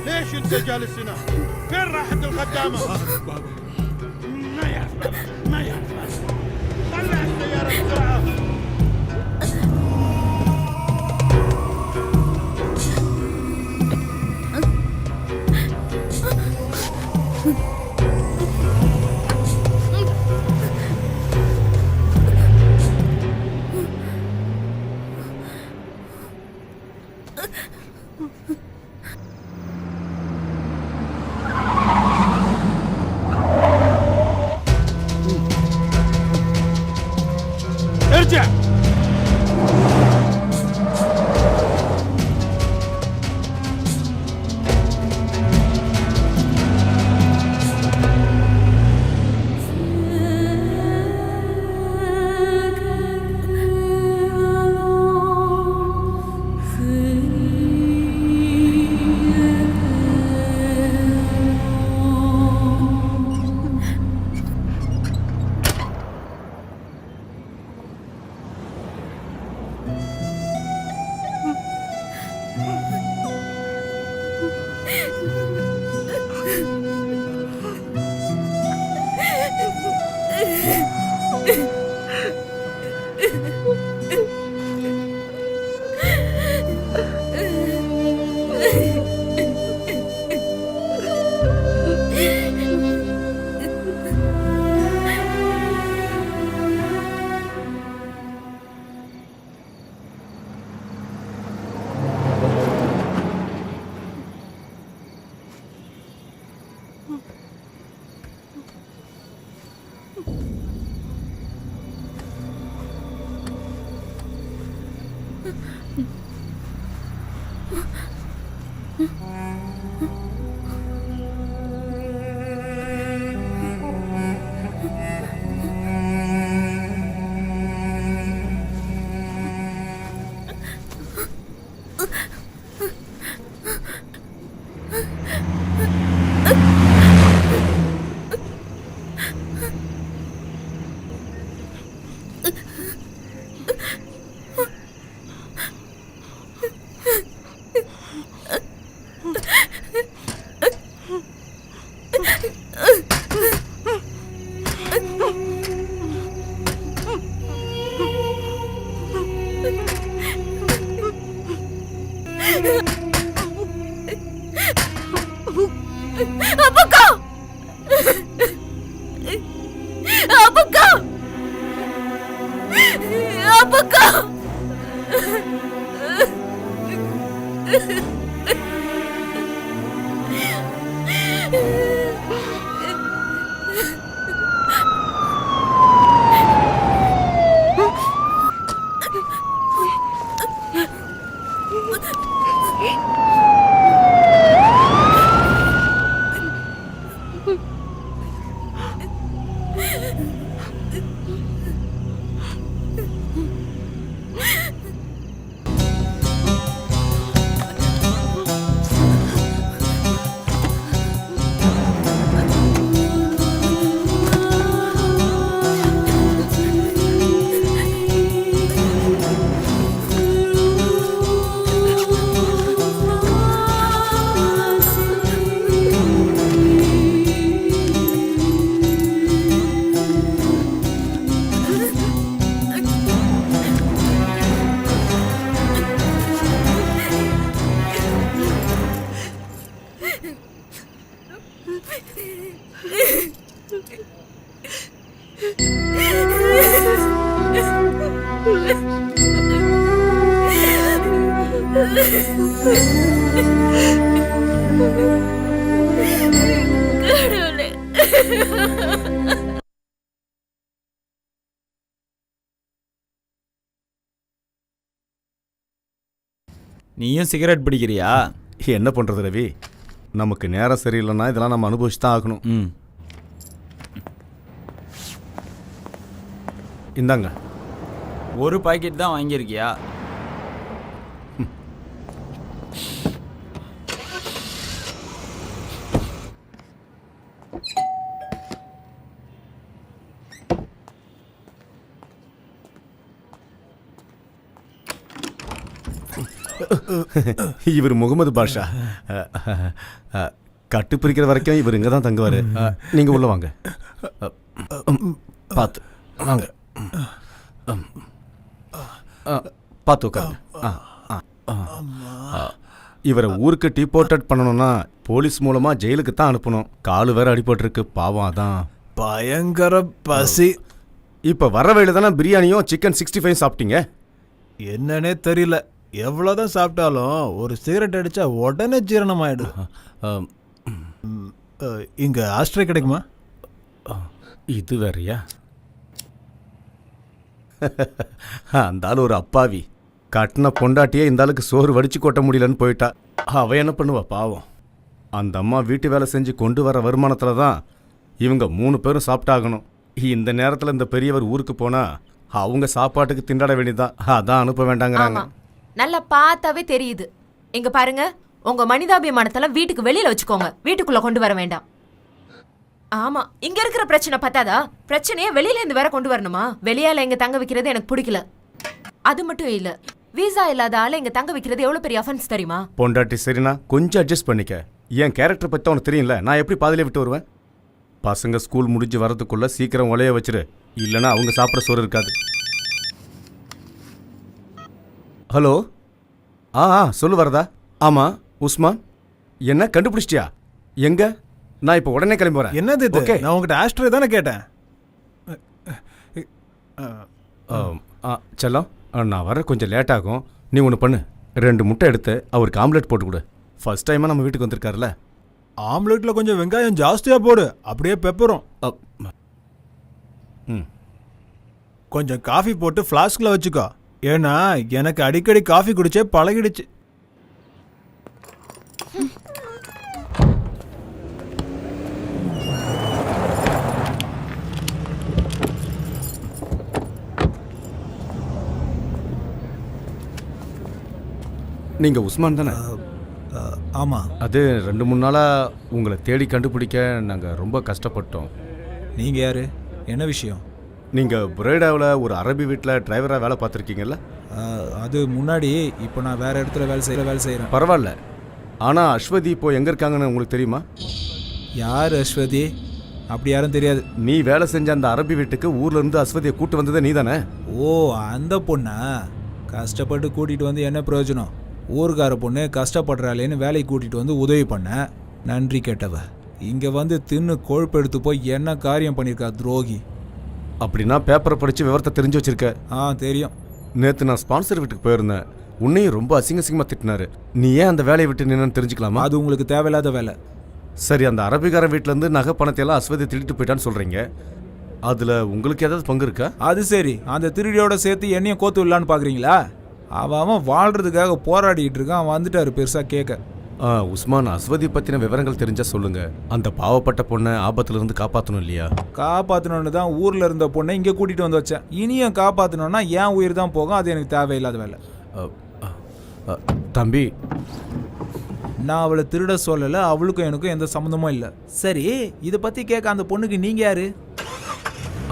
[SPEAKER 15] ليش انت جالس هنا؟ فين راحت الخدامة؟ ما يعرف بابا، ما يعرف بابا. طلع السيارة بسرعة. ارجع.
[SPEAKER 3] கடவுளே.
[SPEAKER 6] நீயும் சிகரெட் பிடிக்கிறியா?
[SPEAKER 4] என்ன பண்ணுறது ரவி, நமக்கு நேரம் சரியில்லைன்னா இதெல்லாம் நம்ம அனுபவிச்சு தான் ஆகணும்.
[SPEAKER 6] ம்,
[SPEAKER 4] இந்தாங்க.
[SPEAKER 6] ஒரு பாக்கெட் தான் வாங்கியிருக்கியா?
[SPEAKER 4] இவர் முகமது பாஷா. கட்டு பிரிக்கிற வரைக்கும் இவர் இங்கே தான் தங்குவார். நீங்கள் உள்ள வாங்க. பார்த்து வாங்க. பார்த்து உட்காருங்க. இவரை ஊருக்கு டீபோர்ட்டட் பண்ணணும்னா போலீஸ் மூலமாக ஜெயிலுக்கு தான் அனுப்பணும். காலு வேற அடிபட்டிருக்கு, பாவம். அதான்
[SPEAKER 5] பயங்கர பசி.
[SPEAKER 4] இப்போ வர வழியில் தானே பிரியாணியும் சிக்கன் 65 சாப்பிட்டீங்க.
[SPEAKER 5] என்னன்னே தெரியல, எவ்வளோதான் சாப்பிட்டாலும் ஒரு சிகரெட் அடித்தா உடனே ஜீரணம் ஆகிடும். இங்கே ஆஸ்ட்ரே கிடைக்குமா?
[SPEAKER 4] இது வேறையா? அந்த ஆள் ஒரு அப்பாவி. கட்டின பொண்டாட்டியே இந்த ஆளுக்கு சோறு வடிச்சு கொட்ட முடியலன்னு போயிட்டா. அவ என்ன பண்ணுவா பாவம். அந்த அம்மா வீட்டு வேலை செஞ்சு கொண்டு வர வருமானத்தில் தான் இவங்க 3 பேரும் சாப்பிட்டாகணும். இந்த நேரத்தில் இந்த பெரியவர் ஊருக்கு போனால் அவங்க சாப்பாட்டுக்கு திண்டாட வேண்டியதுதான். அதான் அனுப்ப வேண்டாங்கிறாங்க.
[SPEAKER 8] நல்லா பார்த்தாவே தெரியுது. இங்க பாருங்க, உங்க மனிதாபிமானத்தெல்லாம் வீட்டுக்கு வெளியில வச்சுக்கோங்க, வீட்டுக்குள்ள கொண்டு வர வேண்டாம். ஆமா, இங்க இருக்கிற பிரச்சனை பத்தாதா, பிரச்சனையே வெளியில இருந்து வேற கொண்டு வரணுமா? வெளியால இங்க தங்க வைக்கிறது எனக்கு பிடிக்கல. அது மட்டும் இல்ல, வீசா இல்லாத ஆளை இங்க தங்க வைக்கிறது எவ்வளவு பெரிய அஃபென்ஸ் தெரியுமா?
[SPEAKER 4] பொண்டாட்டி சரிண்ணா, கொஞ்சம் அட்ஜஸ்ட் பண்ணிக்க. என் கேரக்டர் பற்றி உனக்கு தெரியல, நான் எப்படி பாதிலே விட்டு வருவேன்? பசங்க ஸ்கூல் முடிஞ்சு வரதுக்குள்ள சீக்கிரம் உலைய வச்சிரு, இல்லைன்னா அவங்க சாப்பிட்ற சோறு இருக்காது. ஹலோ, சொல்லு வரதா? ஆமாம் உஸ்மான், என்ன கண்டுபிடிச்சிட்டியா? எங்க? நான் இப்போ உடனே கிளம்பி வரேன்.
[SPEAKER 5] என்னது இது? நான் உங்ககிட்ட ஆஸ்ட்ரே தானே கேட்டேன்.
[SPEAKER 4] செல்லம், நான் வர கொஞ்சம் லேட் ஆகும். நீ ஒன்று பண்ணு, 2 முட்டை எடுத்து அவருக்கு ஆம்லெட் போட்டு கொடு. ஃபர்ஸ்ட் டைமாக நம்ம வீட்டுக்கு வந்திருக்காருல்ல.
[SPEAKER 5] ஆம்லெட்டில் கொஞ்சம் வெங்காயம் ஜாஸ்தியாக போடு, அப்படியே பெப்பரும். கொஞ்சம் காஃபி போட்டு ஃப்ளாஸ்கில் வச்சுக்கோ. ஏன்னா எனக்கு அடிக்கடி காஃபி குடிச்சே பழகிடுச்சு.
[SPEAKER 4] நீங்கள் உஸ்மான் தானே?
[SPEAKER 5] ஆமாம்.
[SPEAKER 4] அது 2-3 நாளாக உங்களை தேடி கண்டுபிடிக்க நாங்கள் ரொம்ப கஷ்டப்பட்டோம்.
[SPEAKER 10] நீங்கள் யார்? என்ன விஷயம்?
[SPEAKER 4] நீங்கள் புரேடாவில் ஒரு அரபி வீட்டில் டிரைவராக வேலை பார்த்துருக்கீங்கல்ல?
[SPEAKER 10] அது முன்னாடி. இப்போ நான் வேறு இடத்துல வேலை செய்கிறேன்.
[SPEAKER 4] பரவாயில்ல. ஆனால் அஸ்வதி இப்போ எங்கே இருக்காங்கன்னு உங்களுக்கு தெரியுமா?
[SPEAKER 10] யார் அஸ்வதி? அப்படி யாரும் தெரியாது.
[SPEAKER 4] நீ வேலை செஞ்ச அந்த அரபி வீட்டுக்கு ஊர்லேருந்து அஸ்வதியை கூட்டு வந்ததே நீ தானே?
[SPEAKER 10] ஓ, அந்த பொண்ணா? கஷ்டப்பட்டு கூட்டிகிட்டு வந்து என்ன பிரயோஜனம்? ஊருக்கார பொண்ணு கஷ்டப்படுறாளேன்னு வேலைக்கு கூட்டிகிட்டு வந்து உதவி பண்ண. நன்றி கேட்டவ இங்கே வந்து தின்னு கொழுப்பு எடுத்து போய் என்ன காரியம் பண்ணியிருக்கா துரோகி.
[SPEAKER 4] அப்படின்னா பேப்பரை படித்து விவரத்தை தெரிஞ்சு வச்சிருக்க?
[SPEAKER 10] தெரியும்.
[SPEAKER 4] நேற்று நான் ஸ்பான்சர் வீட்டுக்கு போயிருந்தேன். உன்னையும் ரொம்ப அசிங்கமாக திட்டினாரு. நீ ஏன் அந்த வேலையை விட்டு நின்னு தெரிஞ்சுக்கலாமா?
[SPEAKER 10] அது உங்களுக்கு தேவையில்லாத வேலை.
[SPEAKER 4] சரி, அந்த அரபிக்கார வீட்டிலேருந்து நகை பணத்தையெல்லாம் அஸ்வதி திருட்டு போயிட்டான்னு சொல்கிறீங்க. அதில் உங்களுக்கு ஏதாவது பங்கு இருக்கா?
[SPEAKER 10] அது சரி, அந்த திருடியோட சேர்த்து என்னையும் கோத்து விடலான்னு பார்க்குறீங்களா? அவன் வாழ்கிறதுக்காக போராடிட்டு இருக்கான். வந்துட்டாரு பெருசாக கேட்க.
[SPEAKER 4] உஸ்மான், அஸ்வதி பற்றின விவரங்கள் தெரிஞ்சால் சொல்லுங்கள். அந்த பாவப்பட்ட பொண்ணை ஆபத்துலேருந்து காப்பாற்றணும் இல்லையா?
[SPEAKER 10] காப்பாற்றணுன்னு தான் ஊரில் இருந்த பொண்ணை இங்கே கூட்டிகிட்டு வந்து வச்சேன். இனியும் காப்பாற்றணுன்னா என் உயிர் தான் போகும். அது எனக்கு தேவையில்லாத வேலை.
[SPEAKER 4] தம்பி,
[SPEAKER 10] நான் அவளை திருட சொல்லலை. அவளுக்கும் எனக்கும் எந்த சம்மந்தமும் இல்லை. சரி, இதை பற்றி கேட்க அந்த பொண்ணுக்கு நீங்கள் யார்?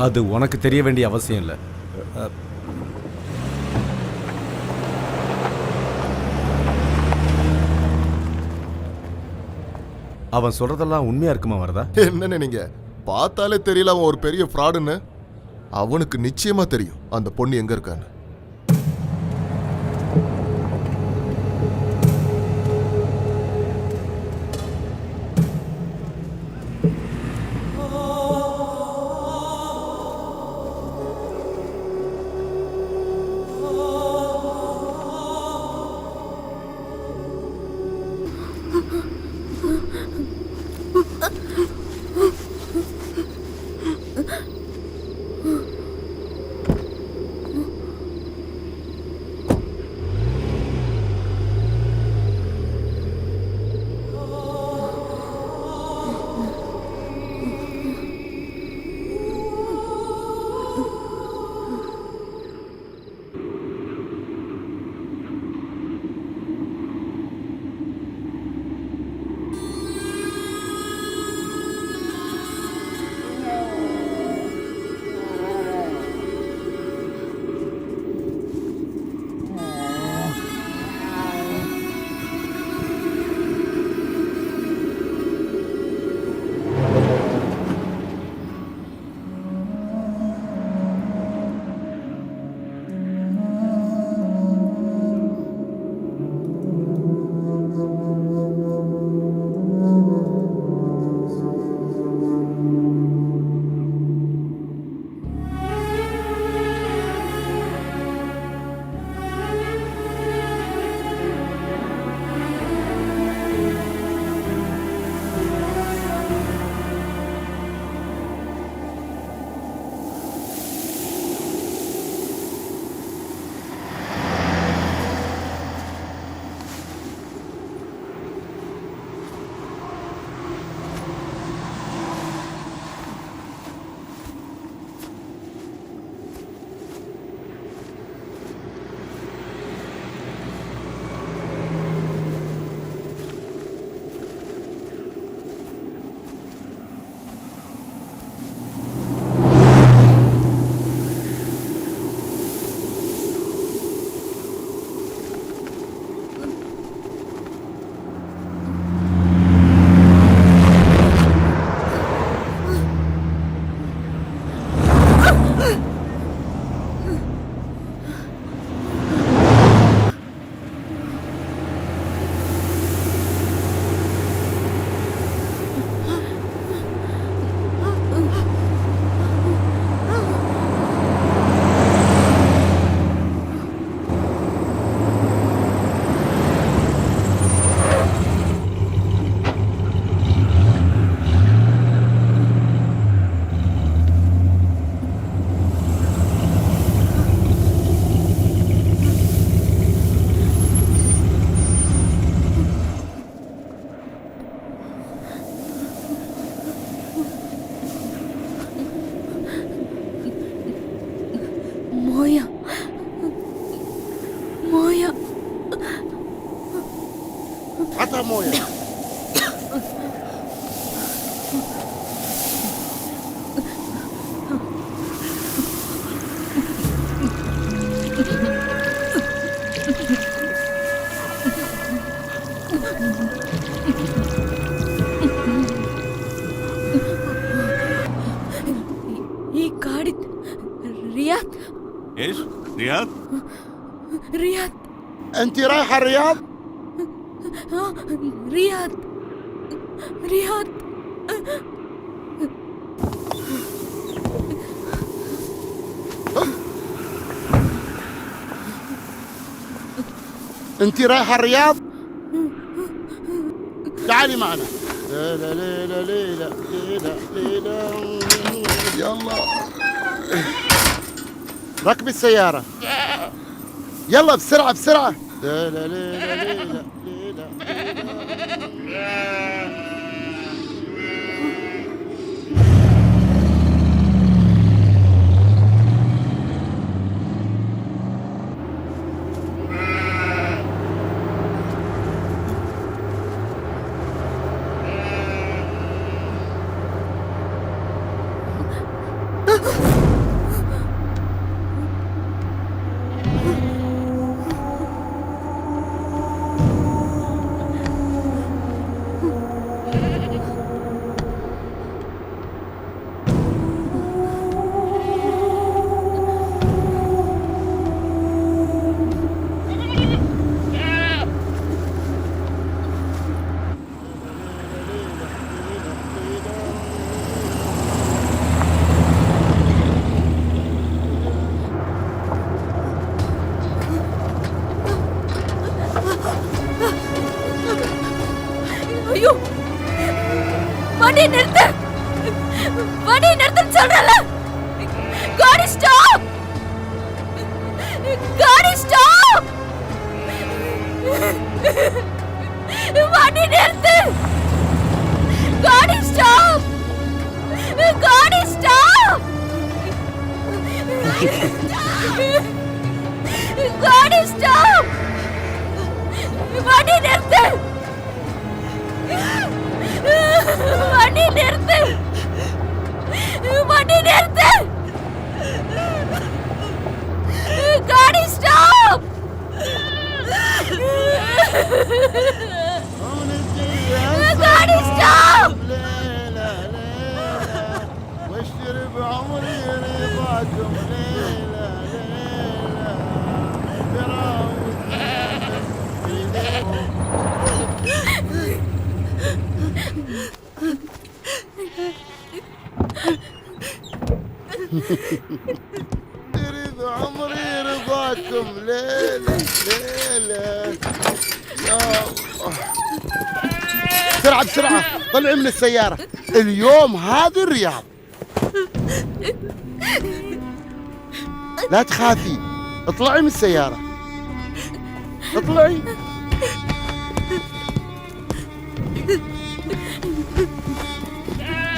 [SPEAKER 4] அது உனக்கு தெரிய வேண்டிய அவசியம் இல்லை. அவன் சொல்றதெல்லாம் உண்மையா இருக்குமா வரதா?
[SPEAKER 7] என்னன்னு நீங்க பார்த்தாலே தெரியல அவன் ஒரு பெரிய ஃப்ராடுன்னு. அவனுக்கு நிச்சயமா தெரியும் அந்த பொண்ணு எங்க இருக்கான்னு.
[SPEAKER 13] عطها مويه.
[SPEAKER 3] ఈ గాడి రియాద్
[SPEAKER 20] ايش رياض
[SPEAKER 3] రియాద్
[SPEAKER 13] انت رايحه الرياض؟
[SPEAKER 3] Riyadh Riyadh
[SPEAKER 13] انت رايحه الرياض؟ تعالي معنا. ليلى ليلى ليلى ليلى ليلى يلا ركبي السيارة يلا بسرعة بسرعة. ليلى ليلى ليلى ليلى
[SPEAKER 3] ஐயோ வண்டி நிறுத்து வண்டி நிறுத்துன்னு சொல்றல காடி ஸ்டாப் காடி ஸ்டாப் வண்டி நிறுத்து காடி ஸ்டாப் காடி ஸ்டாப் காடி ஸ்டாப் வண்டி நிறுத்து வண்டி நிறுத்து வண்டி நிறுத்து காடி ஸ்டாப் காடி ஸ்டாப்
[SPEAKER 13] واشتري بعمري رضاكم. ليلى تريد عمري رضاكم. ليلى ليلى يا الله. بسرعة بسرعة طلعي من السيارة. اليوم هذه الرياض. لا تخافي اطلعي من السيارة اطلعي.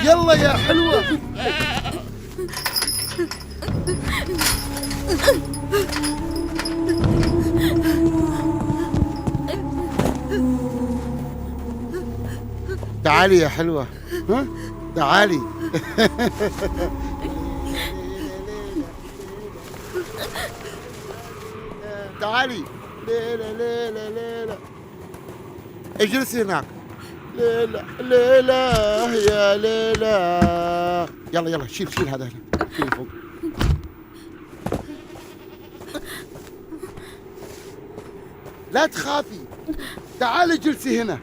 [SPEAKER 13] يلا يا حلوة. تعالي يا حلوة. ها تعالي. تعالي. ليلى ليلى ليلى اجلسي هناك. ليلى ليلى يا ليلى. يلا يلا شيل شيل هذا هنا شيل فوق. لا تخافي تعالي اجلسي هنا.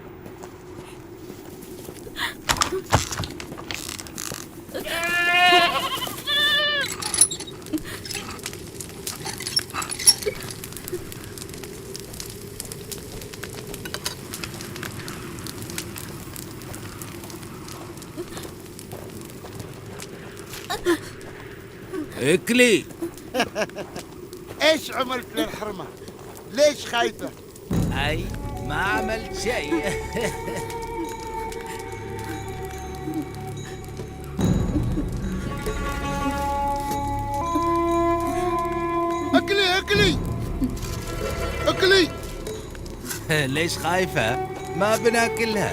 [SPEAKER 21] اكلي.
[SPEAKER 13] ايش عملت للحرمة؟ ليش خايفة؟
[SPEAKER 21] اي ما عملت شيء.
[SPEAKER 13] اكلي اكلي اكلي.
[SPEAKER 21] ليش خايفة؟ ما بناكلها.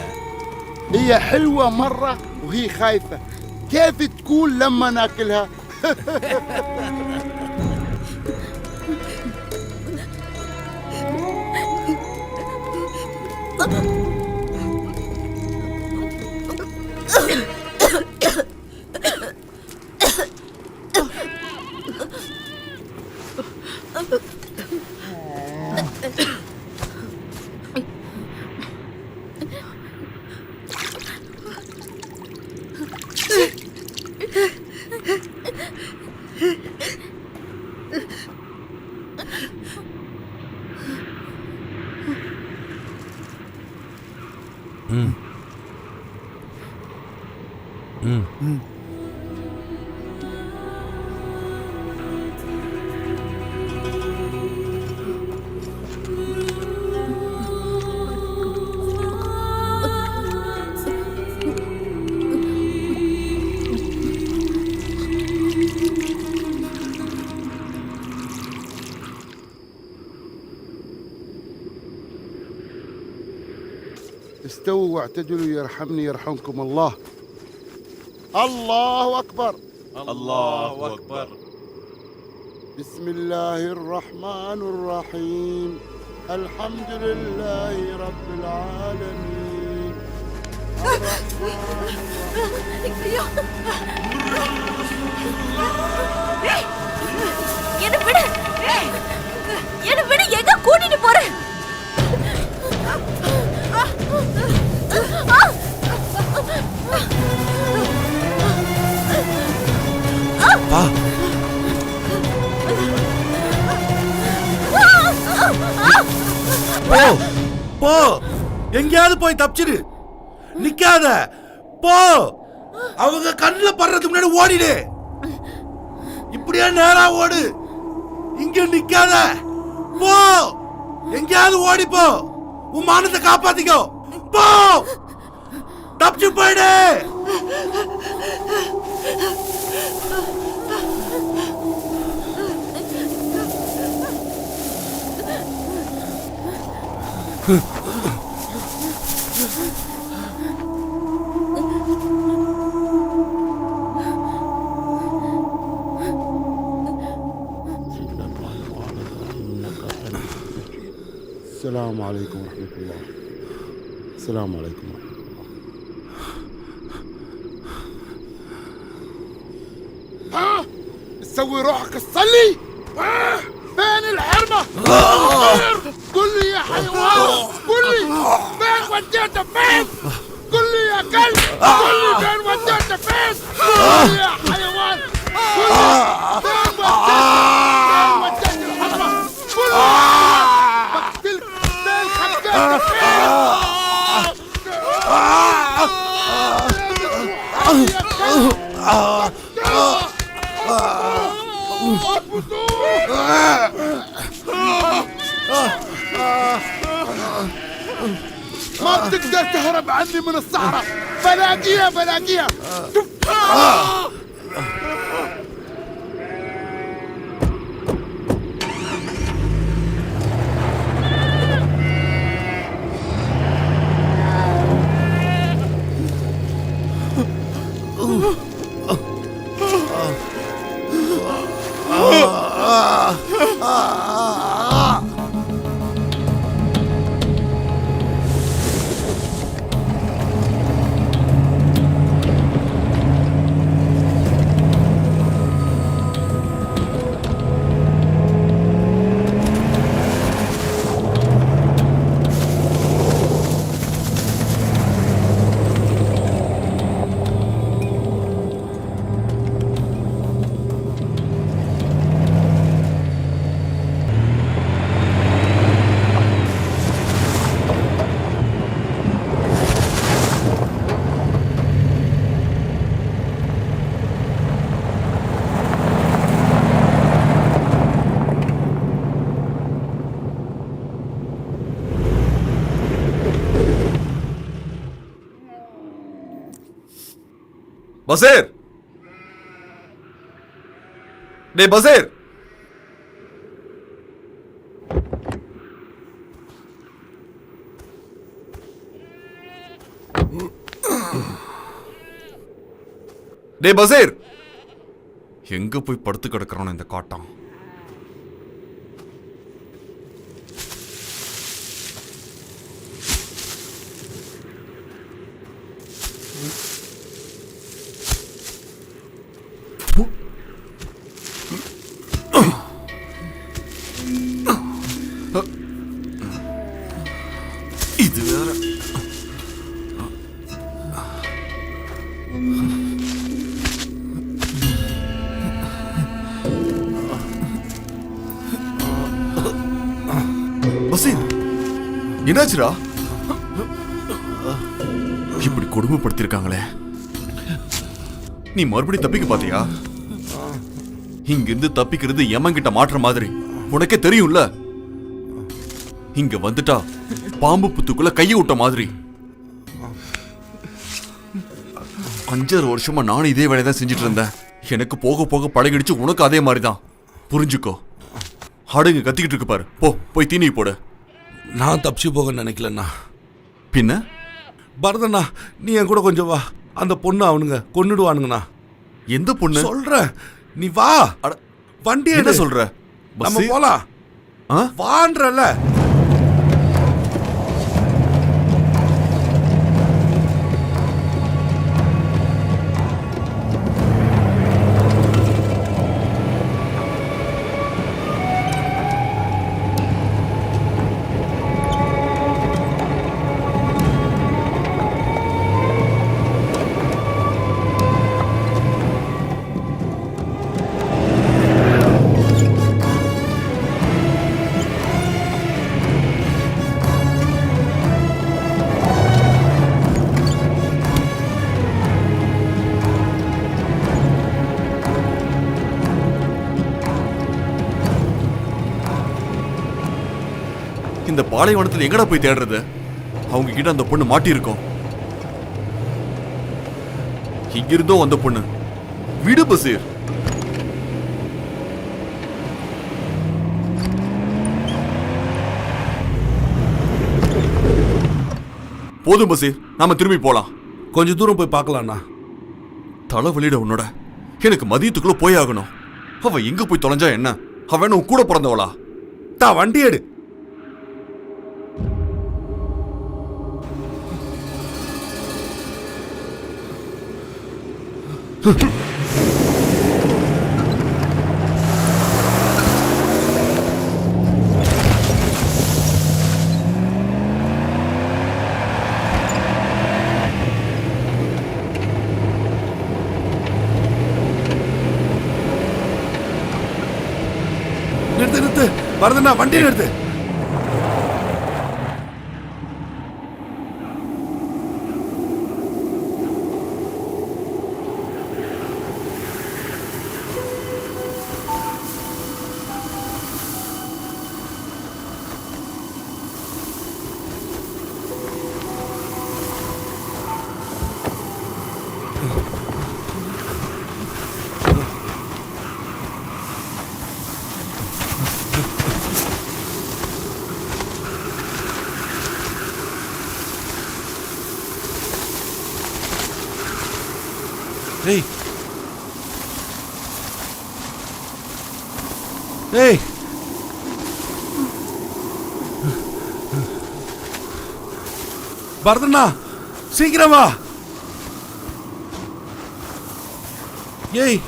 [SPEAKER 13] هي حلوة مرة وهي خايفة، كيف تكون لما ناكلها؟ استووا واعتدلوا يرحمني يرحمكم الله. الله أكبر.
[SPEAKER 21] الله أكبر.
[SPEAKER 13] بسم الله الرحمن الرحيم. الحمد لله رب العالمين.
[SPEAKER 3] என்ன விடு, என்ன விடு, எங்க கூட்டிட்டு போற?
[SPEAKER 20] பா போ போ, எங்கேயாவது போய் தப்பிச்சிரு, நிக்காத, போ. அவங்க கண்ணுல படுறதுக்கு முன்னாடி ஓடிடு. இப்படியே நேரா ஓடு, இங்க நிக்காத, போ. எங்கேயாவது ஓடி போ, உன் மானத்தை காப்பாத்திக்கோ. போ, தப்பிச்சு போயிடு.
[SPEAKER 13] السلام عليكم ورحمة الله. السلام عليكم ورحمة الله. ها؟ تسوي روحك تصلي؟ فين الحرمة؟ قل لي يا حيوان، قل لي فين وديته فين؟ قل لي يا كلب، قل لي فين وديته فين؟ قل لي يا حيوان، قل لي فين وديته الحرمة؟ قل لي بقتلك فين خبيته ما بتقدر تهرب عني من الصحراء. بلاقيها بلاقيها.
[SPEAKER 20] பசீர், டேய் பசீர், டே பசீர், எங்க போய் படுத்து கிடக்குறானோ இந்த காட்டான். இது வேற. பசீர், என்னாச்சுடா? இப்படி கொடுமைப்படுத்திருக்காங்களே. நீ மறுபடியும் தப்பிக்க பாத்தியா? இங்கிருந்து தப்பிக்கிறது யமன்கிட்ட மாற்ற மாதிரி உனக்கே தெரியும்ல. இங்க வந்துட்டா பாம்பு புத்துக்குள்ள கைய விட்ட மாதிரி. 5 வருஷமா நானும் இதே வேலையை தான் செஞ்சுட்டு இருந்தேன். எனக்கு போக போக பழகிடுச்சு, உனக்கு அதே மாதிரி தான். புரிஞ்சுக்கோ. ஆடுங்க கத்திக்கிட்டு இருக்கு பாரு, போய் தீனி போடு.
[SPEAKER 11] நான் தப்பிச்சு போக நினைக்கலண்ணா.
[SPEAKER 20] பின்ன
[SPEAKER 11] பரதண்ணா, நீ என் கூட கொஞ்சம் வா. அந்த பொண்ணு அவனுங்க கொன்னுடுவானுங்கண்ணா.
[SPEAKER 20] எந்த பொண்ணு?
[SPEAKER 11] சொல்றேன், நீ வா. வண்டி
[SPEAKER 20] என்ன சொல்ற?
[SPEAKER 11] நம்ம போலாம். வான்றல.
[SPEAKER 20] இந்த பாலைவனத்தில் எங்கடா போய் தேடுறது? அவங்க கிட்ட அந்த பொண்ணு மாட்டி இருக்கோம். இங்கிருந்தோ அந்த பொண்ணு. விடு பசீர். போதும் பசீர், நாம திரும்பி போலாம்.
[SPEAKER 11] கொஞ்சம் தூரம் போய் பார்க்கலாம்ண்ணா.
[SPEAKER 20] தலைவலிட உன்னோட. எனக்கு மதியத்துக்குள்ள போய் ஆகணும். அவ எங்க போய் தொலைஞ்சா என்ன? அவன் உன் கூட பிறந்தவளா?
[SPEAKER 11] வண்டி எடு. நிறுத்து, வரதுண்ணா, வண்டி நிறுத்து. ஏய் ஏய், பரதண்ணா, சீக்கிரம் வா. ஏய்,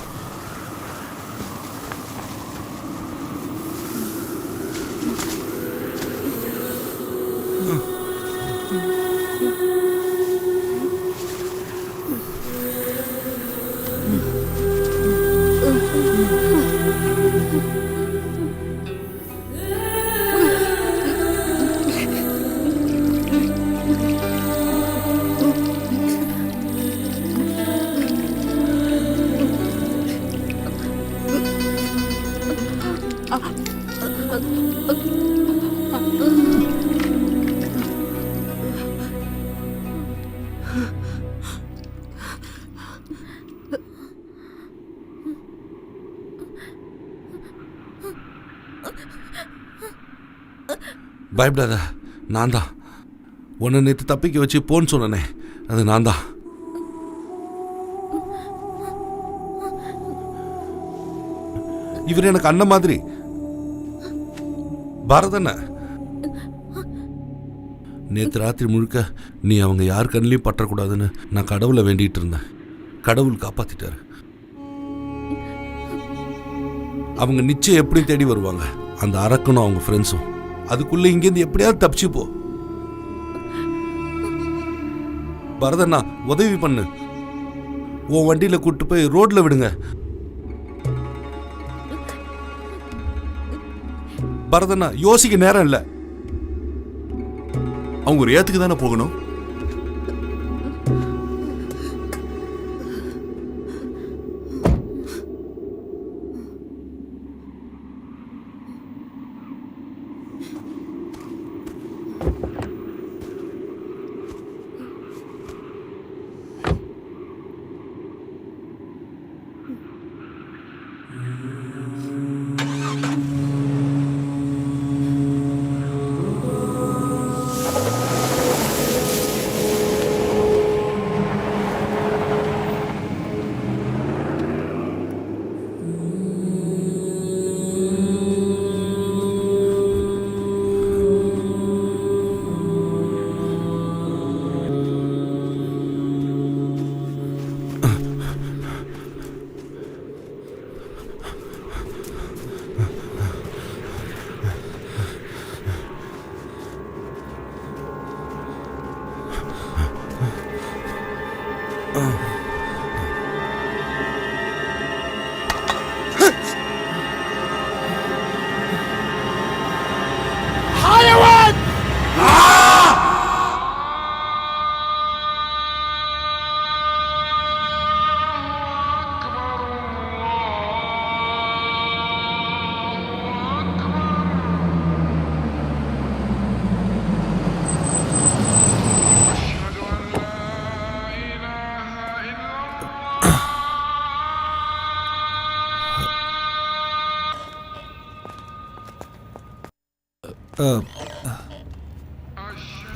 [SPEAKER 11] பயப்படாத, நான் தான். உன்னை நேற்று தப்பிக்க வச்சு போன்னு சொன்னனே, அது நான் தான். இவர் எனக்கு அண்ணன் மாதிரி. பரதண்ண நேற்று ராத்திரி முழுக்க நீ அவங்க யார் கண்ணிலையும் பற்றக்கூடாதுன்னு நான் கடவுளை வேண்டிகிட்டு இருந்தேன். கடவுள் காப்பாத்திட்டாரு. அவங்க நிச்சயம் எப்படி தேடி வருவாங்க, அந்த அரக்கனும் அவங்க ஃப்ரெண்ட்ஸும். அதுக்குள்ள இங்கேருந்து எப்படியாவது தப்பிச்சு போ. பரதண்ணா, உதவி பண்ணு. உன் வண்டியில கூட்டு போய் ரோட்ல விடுங்க. பரதண்ணா, யோசிக்க நேரம் இல்லை.
[SPEAKER 20] அவங்க ஒரு ஏத்துக்கு தானே போகணும்.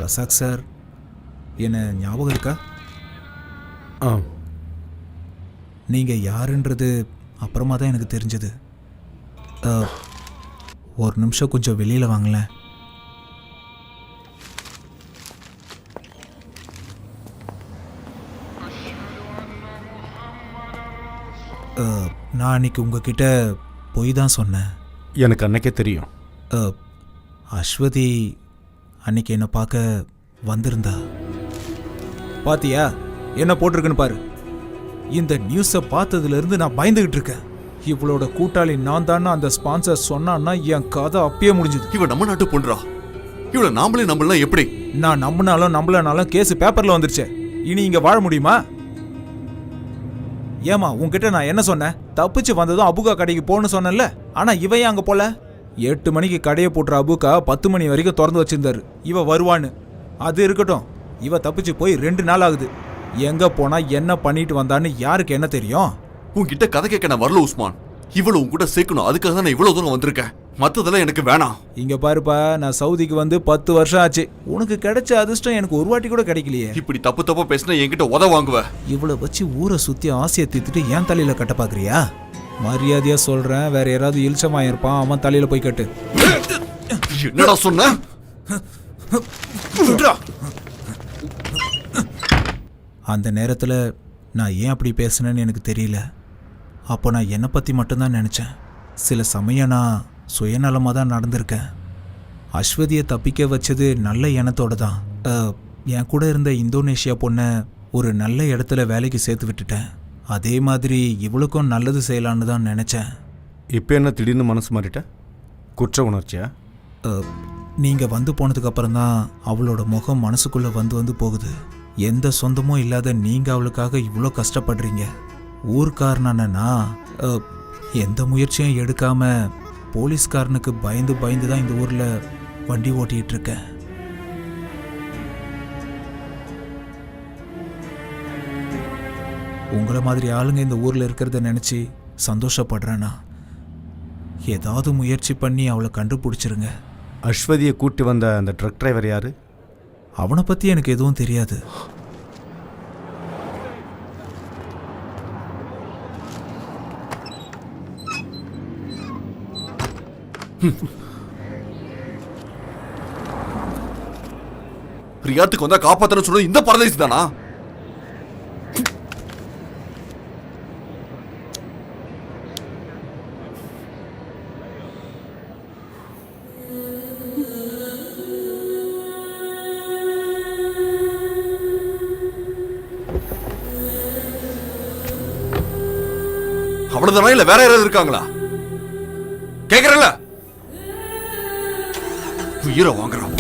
[SPEAKER 10] ரசாக் சார், என்ன ஞாபகம் இருக்கா? நீங்கள் யாருன்றது அப்புறமா தான் எனக்கு தெரிஞ்சது. ஒரு நிமிஷம் கொஞ்சம் வெளியில் வாங்களேன். நான் அன்னைக்கு உங்ககிட்ட போய் தான் சொன்னேன்.
[SPEAKER 4] எனக்கு அன்னைக்கே தெரியும்.
[SPEAKER 10] அஸ்வதி அன்னைக்கு என்னை பார்க்க வந்திருந்தா. பாத்தியா என்ன போட்டிருக்குன்னு பாரு. இந்த நியூஸை பார்த்ததுலேருந்து நான் பயந்துகிட்டு இருக்கேன். இவளோட கூட்டாளி நான் தானே அந்த ஸ்பான்சர் சொன்னான்னா என் கதை அப்பயே முடிஞ்சுது.
[SPEAKER 20] இவ நம்ம நாட்டு பொண்ணுடா. இவளை நாமளே நம்பலாம் எப்படி?
[SPEAKER 10] நான் நம்பினாலும் நம்பலனாலும் கேஸ் பேப்பர்ல வந்துருச்சு. இனி இங்க வாழ முடியுமா? ஏமா உன்கிட்ட நான் என்ன சொன்னேன்? தப்பிச்சு வந்ததும் அபுகா கடைக்கு போன்னு சொன்னேன்ல. ஆனா இவன் அங்க போல. 8 மணிக்கு கடையை போட்டுற அபுகா 10 மணி வரைக்கும் திறந்து வச்சிருந்தாரு. இவ வருவான்னு. அது இருக்கட்டும், இவ தப்பிச்சு போய் 2 நாள் ஆகுது. எங்க போனா என்ன பண்ணிட்டு வந்தான்னு யாருக்கு என்ன தெரியும்?
[SPEAKER 20] உன்கிட்ட கதை கேட்க நான் வரல உஸ்மான். இவ்வளவு உன்கிட்ட சேர்க்கணும், அதுக்காக தான் நான் இவ்வளவு தூரம் வந்திருக்கேன். மத்ததெல்லாம் எனக்கு வேணாம்.
[SPEAKER 10] இங்க பாருப்பா, நான் சவுதிக்கு வந்து 10 வருஷம் ஆச்சு. உனக்கு கிடைச்ச அதிர்ஷ்டம் எனக்கு ஒரு வாட்டி கூட கிடைக்கலையே.
[SPEAKER 20] இப்படி தப்பு தப்பா பேசினா என்கிட்ட உத வாங்குவ.
[SPEAKER 10] இவ்வளவு வச்சு ஊரை சுத்தி ஆசையை தீர்த்துட்டு ஏன் தலையில கட்ட பாக்குறியா? மரியாதையா சொல்றேன், வேற யாராவது இல்சமா இருப்பான், அவன் தலையில போய் கட்டு.
[SPEAKER 20] என்னடா சொன்ன?
[SPEAKER 10] அந்த நேரத்துல நான் ஏன் அப்படி பேசுனேன்னு எனக்கு தெரியல. அப்போ நான் என்னை பத்தி மட்டும்தான் நினைச்சேன். சில சமயம் நான் சுயநலமாக தான் நடந்திருக்கேன். அஸ்வதியை தப்பிக்க வச்சது நல்ல எண்ணத்தோடு தான். என் கூட இருந்த இந்தோனேஷியா பொண்ணை ஒரு நல்ல இடத்துல வேலைக்கு சேர்த்து விட்டுட்டேன். அதே மாதிரி இவளுக்கும் நல்லது செய்யலான்னு தான் நினச்சேன்.
[SPEAKER 4] இப்போ என்ன திடீர்னு மனசு மாறிட்ட? குற்ற உணர்ச்சியா?
[SPEAKER 10] நீங்கள் வந்து போனதுக்கப்புறம் தான் அவளோட முகம் மனசுக்குள்ளே வந்து போகுது. எந்த சொந்தமும் இல்லாத நீங்கள் அவளுக்காக இவ்வளோ கஷ்டப்படுறீங்க. ஊர்க்காரனா எந்த முயற்சியும் எடுக்காம போலீஸ்காரனுக்கு பயந்து தான் இந்த ஊரில் வண்டி ஓட்டிகிட்டு இருக்கேன். உங்களை மாதிரி ஆளுங்க இந்த ஊரில் இருக்கிறத நினச்சி சந்தோஷப்படுறேன்னா. ஏதாவது முயற்சி பண்ணி அவளை கண்டுபிடிச்சிருங்க.
[SPEAKER 4] அஸ்வதியை கூட்டி வந்த அந்த ட்ரக் டிரைவர் யாரு?
[SPEAKER 10] அவனை பற்றி எனக்கு எதுவும் தெரியாது.
[SPEAKER 20] ரியாத்துக்கு வந்தா காப்பாத்தன சொல்றது இந்த பரதேசி தானா? அவ்வளவுதானா இல்ல வேற யாராவது இருக்காங்களா? கேக்குறல உயிரை வாங்குறான்.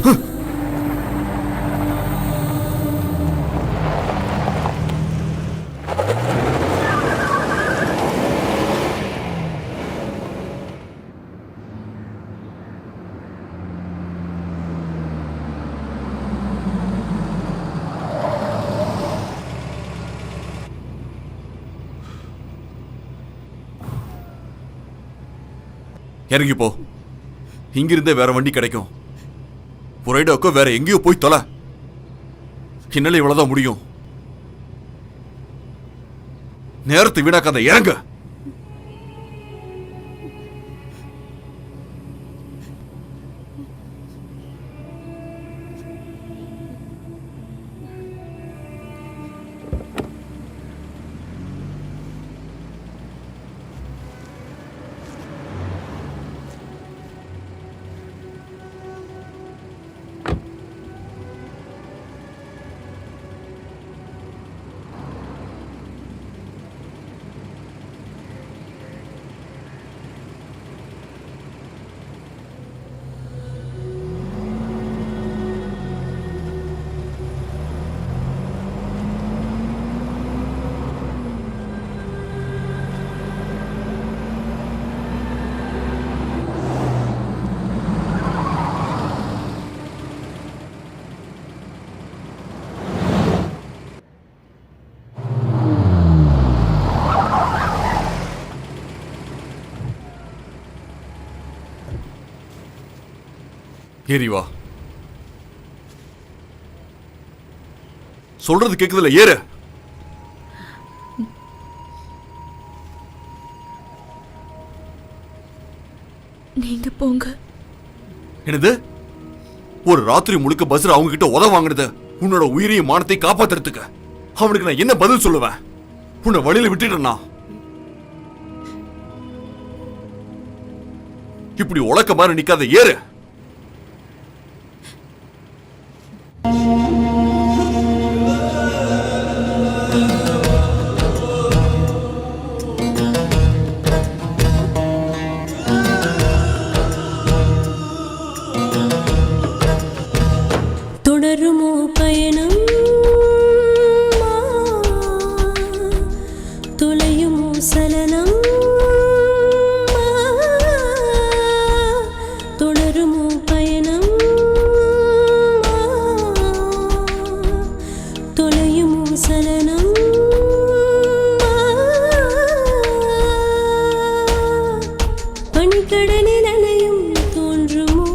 [SPEAKER 20] இறங்கி போ. இங்கிருந்தே வேற வண்டி கிடைக்கும். புரைடோக்கோ வேற எங்கேயோ போய் தொலை. என்னால இவ்வளவுதான் முடியும். நேரத்தை வீணாக்காத, இறங்க. ஏறி வா. சொல்றது கேக்குதுல, ஏறு.
[SPEAKER 3] நீங்க போங்க.
[SPEAKER 20] என்னது? ஒரு ராத்திரி முழுக்க பஸ்ல அவங்க கிட்ட உதவ வாங்கினது உன்னோட உயிரையும் மானத்தை காப்பாத்துறதுக்கு. அவனுக்கு நான் என்ன பதில் சொல்லுவேன்? உன்னை வழியில விட்டுட்டேன்னா இப்படி உலக்க மாதிரி நிக்காத, ஏறு.
[SPEAKER 16] தொடருமோ பயணம், தொலையுமோ சலனம், தொடருமோ பயணம், தொலையுமோ சலனம், பனிக்கடலில் அலையும் தோன்றுமோ,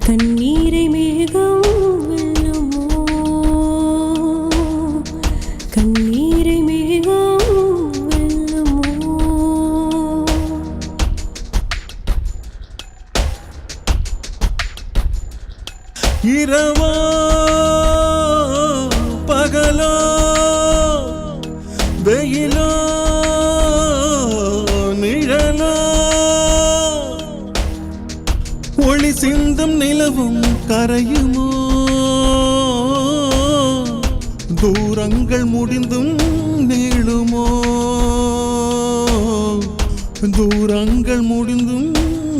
[SPEAKER 16] கண்ணீரை மேகம் வெல்லுமோ, கண்ணீரை மேகம் வெல்லுமோ.
[SPEAKER 22] இரவோ பகலோ வெயிலோ நிழலோ, ஒளி சிந்தும் நிலவும் கரையுமோ, தூரங்கள் முடிந்தும் நீளுமோ, தூரங்கள் முடிந்தும்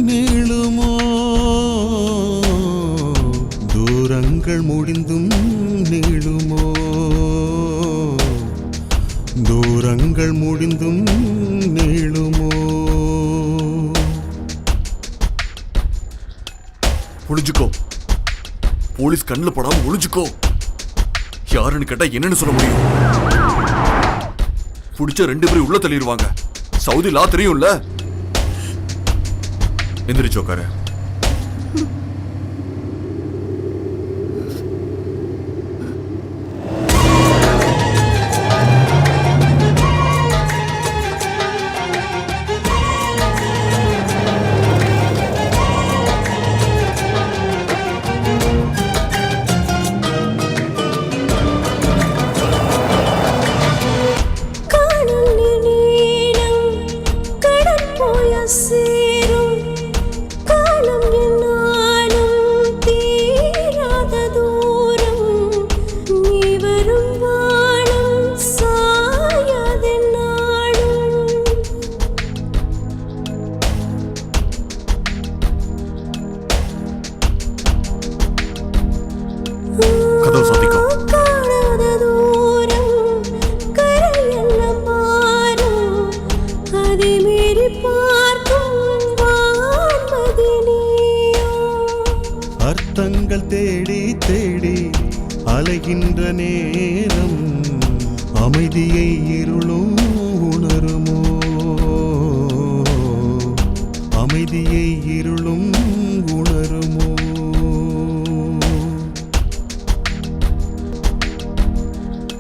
[SPEAKER 22] நீளுமோ, தூரங்கள் முடிந்தும் நீளுமோ, தூரங்கள் முடிந்தும் நீளுமோ.
[SPEAKER 20] ஒளிஞ்சுக்கோ. போலீஸ் கண்ணில் படாம ஒளிஞ்சுக்கோ. யாருன்னு கேட்டா என்னன்னு சொல்ல முடியும்? பிடிச்ச 2 பேரும் உள்ள தள்ளிடுவாங்க. சவுதி லா தெரியும்ல. எந்திரிச்சு உட்காரு.
[SPEAKER 22] தேடி தேடி அலைகின்ற நேரம் அமைதியை இருளும் உணருமோ அமைதியை இருளும் உணருமோ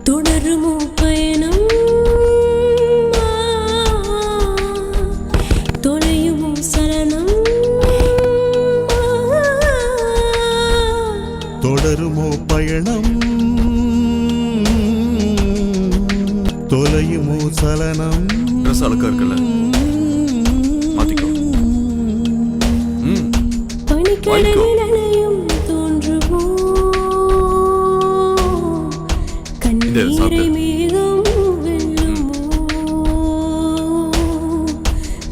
[SPEAKER 16] தொடருமோ பயணம் தொலையுமோ சலனம்
[SPEAKER 22] தொடருமோ பயணம் தொலையுமோ சலனம்
[SPEAKER 20] ட்ரெஸ் அழுக்கா இருக்குல்ல மாத்திக்கோ
[SPEAKER 16] பனிக்கடலில் அலையும் தோன்றுமோ கண்ணீரை மேகம் வெல்லுமோ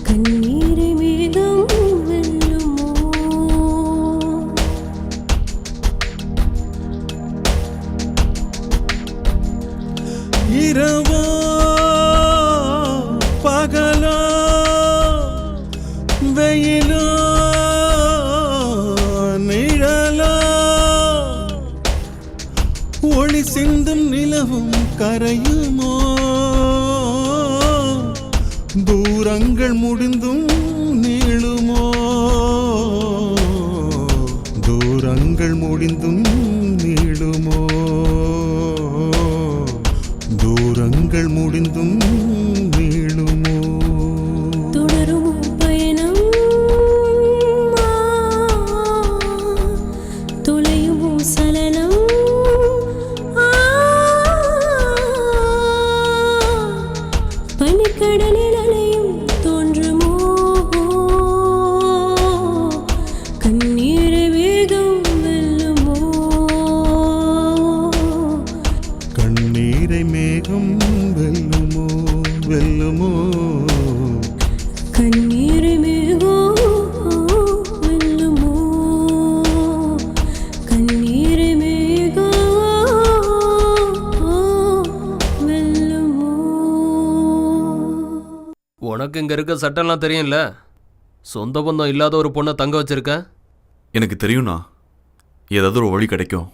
[SPEAKER 16] கண்ணீரை மேகம் வெல்லுமோ
[SPEAKER 22] இரவோ பகலோ வெயிலோ நிழலோ ஒளி சிந்தும் நிலவும் கரையுமோ தூரங்கள் முடிந்தும் நீளுமோ தூரங்கள் முடிந்தும் நீளுமோ தூரங்கள் முடிந்தும் நீளுமோ
[SPEAKER 16] தொடருமோ பயணம் தொலையுமோ சலனம் பனிக்கடலில் அலையும் தோன்றுமோ கண்ணீரை வேகம் வெல்லுமோ
[SPEAKER 22] கண்ணீரை மேகம் வெல்லுமோ வெல்லுமோ
[SPEAKER 16] கண்ணீரை மேகம் வெல்லுமோ கண்ணீரை மேகம் வெல்லுமோ
[SPEAKER 12] உனக்கு இங்க இருக்க சட்டம்லாம் தெரியும்ல. சொந்த பந்தம் இல்லாத ஒரு பொண்ணை தங்க வச்சிருக்க.
[SPEAKER 20] எனக்கு தெரியும்ண்ணா, ஏதாவது ஒரு வழி கிடைக்கும்.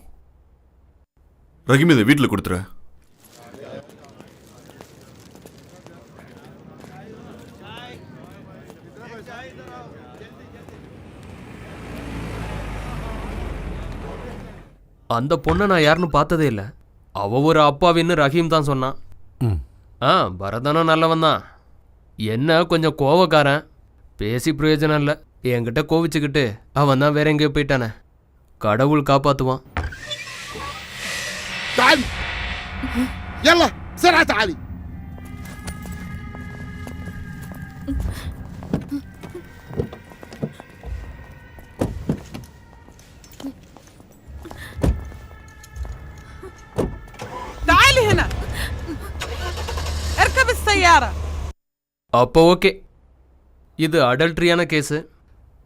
[SPEAKER 20] ரஹீம் இதை வீட்டில் கொடுத்துரு.
[SPEAKER 12] அந்த பொண்ணை நான் யாருன்னு பார்த்ததே இல்லை. அவ ஒரு அப்பாவின்னு ரஹீம் தான் சொன்னான். பரதனும் நல்லவன் தான். என்ன கொஞ்சம் கோவக்காரன். பேசி பிரயோஜனம் இல்லை. என்கிட்ட கோவிச்சுக்கிட்டு அவன் தான் வேற எங்கேயோ போயிட்டானே. கடவுள் காப்பாத்துவான்.
[SPEAKER 13] تعالي يلا بسرعة تعالي.
[SPEAKER 1] تعالي هنا اركب السيارة.
[SPEAKER 12] அப்போ ஓகே, இது அடல்ட்ரியான கேஸு.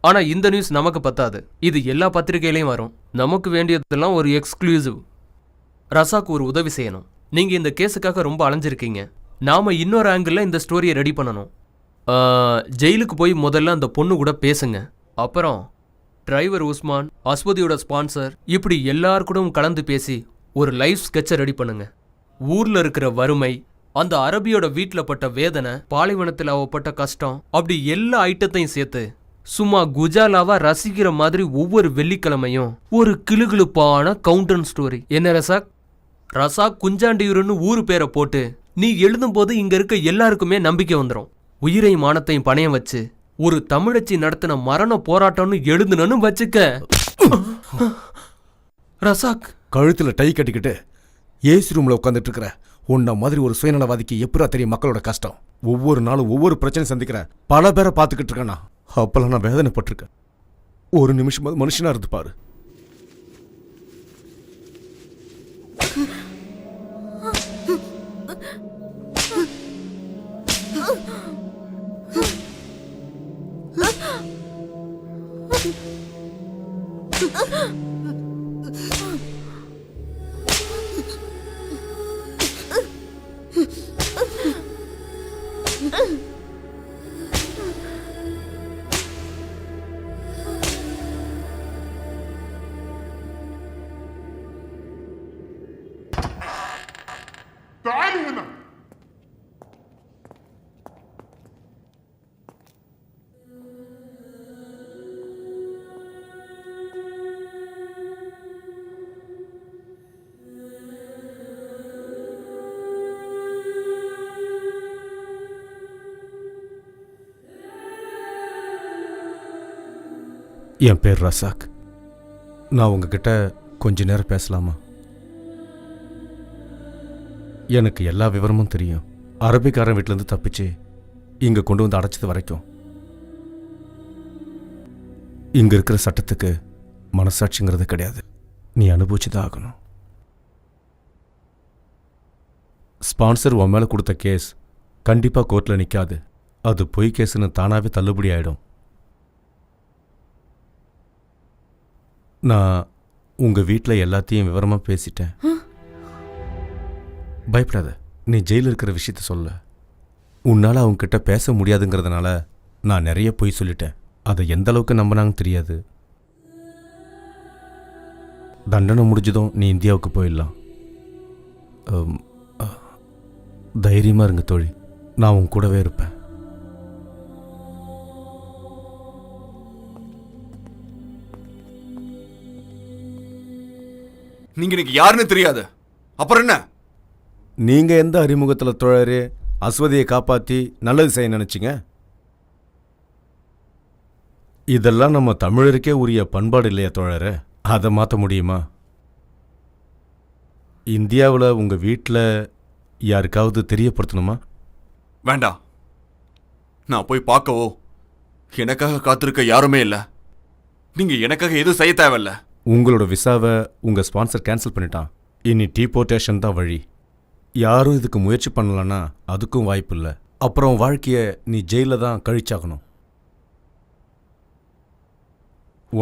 [SPEAKER 12] ஆனால் இந்த நியூஸ் நமக்கு பத்தாது. இது எல்லா பத்திரிகையிலையும் வரும். நமக்கு வேண்டியதெல்லாம் ஒரு எக்ஸ்க்ளூசிவ். ரசாக்கு ஒரு உதவி செய்யணும். நீங்கள் இந்த கேஸுக்காக ரொம்ப அலைஞ்சிருக்கீங்க. நாம் இன்னொரு ஆங்கிளில் இந்த ஸ்டோரியை ரெடி பண்ணணும். ஜெயிலுக்கு போய் முதல்ல அந்த பொண்ணு கூட பேசுங்க. அப்புறம் டிரைவர் உஸ்மான், அஸ்வதியோட ஸ்பான்சர், இப்படி எல்லார் கூடவும் கலந்து பேசி ஒரு லைஃப் ஸ்கெட்சை ரெடி பண்ணுங்க. ஊரில் இருக்கிற வறுமை, அந்த அரபியோட வீட்டில் பட்ட வேதனை, பாலைவனத்தில் அவப்பட்ட கஷ்டம், அப்படி எல்லா ஐட்டத்தையும் சேர்த்து சும்மா குஜாலாவா ரசிக்கிற மாதிரி ஒவ்வொரு வெள்ளிக்கிழமையும் ஒரு கிளுகிளுப்பான கவுண்டன் ஸ்டோரி. என்ன ரசாக்? ரசாக் குஞ்சாண்டியூருன்னு ஊரு பேரை போட்டு நீ எழுதும் போது இங்க இருக்க எல்லாருக்குமே நம்பிக்கை வந்துடும். உயிரையும் மானத்தையும் பணையம் வச்சு ஒரு தமிழச்சி நடத்தின மரண போராட்டம்னு எழுதுனு வச்சுக்க. ரசாக்,
[SPEAKER 4] கழுத்துல டை கட்டிக்கிட்டு ஏசி ரூம்ல உட்காந்துட்டு இருக்கிற உன்ன மாதிரி ஒரு சுயநலவாதிக்கு எப்படா தெரியும் மக்களோட கஷ்டம்? ஒவ்வொரு நாளும் ஒவ்வொரு பிரச்சனை சந்திக்கிற பல பேரை பார்த்துக்கிட்டு இருக்கேன்னா அப்பெல்லாம் நான் வேதனைப்பட்டிருக்கேன். ஒரு நிமிஷம் மனுஷனா இருந்து பாரு.
[SPEAKER 7] تعالي هنا.
[SPEAKER 4] என் பேர் ரசாக். நான் உங்ககிட்ட கொஞ்ச நேரம் பேசலாமா? எனக்கு எல்லா விவரமும் தெரியும். அரபிக்காரன் வீட்டிலேருந்து தப்பிச்சு இங்கே கொண்டு வந்து அடைச்சது வரைக்கும் இங்கே இருக்கிற சட்டத்துக்கு மனசாட்சிங்கிறது கிடையாது. நீ அனுபவிச்சுதான் ஆகணும். ஸ்பான்சர் உன் மேலே கொடுத்த கேஸ் கண்டிப்பாக கோர்ட்டில் நிற்காது. அது பொய் கேஸுன்னு தானாகவே தள்ளுபடி ஆகிடும். நான் உங்கள் வீட்டில் எல்லாத்தையும் விவரமாக பேசிட்டேன். பயப்படாத. நீ ஜெயிலில் இருக்கிற விஷயத்த சொல்ல. உன்னால் அவங்கக்கிட்ட பேச முடியாதுங்கிறதுனால நான் நிறைய பொய் சொல்லிட்டேன். அதை எந்த அளவுக்கு நம்பினாங்கன்னு தெரியாது. தண்டனை முடிஞ்சதும் நீ இந்தியாவுக்கு போயிடலாம். தைரியமாக இருங்க தோழி. நான் உன் கூடவே இருப்பேன்.
[SPEAKER 20] நீங்க எனக்கு யாருன்னு தெரியாது. அப்புறம் என்ன?
[SPEAKER 4] நீங்க எந்த அறிமுகத்தில் தோழரே அஸ்வதியை காப்பாற்றி நல்லது செய்ய நினைச்சிங்க? இதெல்லாம் நம்ம தமிழருக்கே உரிய பண்பாடு இல்லையா தோழரே? அதை மாற்ற முடியுமா? இந்தியாவில் உங்கள் வீட்டில் யாருக்காவது தெரியப்படுத்தணுமா?
[SPEAKER 20] வேண்டாம். நான் போய் பார்க்கவோ எனக்காக காத்திருக்க யாருமே இல்லை. நீங்க எனக்காக எதுவும் செய்ய தேவையில்ல.
[SPEAKER 4] உங்களோட விசாவை உங்கள் ஸ்பான்சர் கேன்சல் பண்ணிட்டான். இனி டீபோர்ட்டேஷன் தான் வழி. யாரும் இதுக்கு முயற்சி பண்ணலன்னா அதுக்கும் வாய்ப்பு இல்லை. அப்புறம் வாழ்க்கையை நீ ஜெயிலில் தான் கழிச்சாகணும்.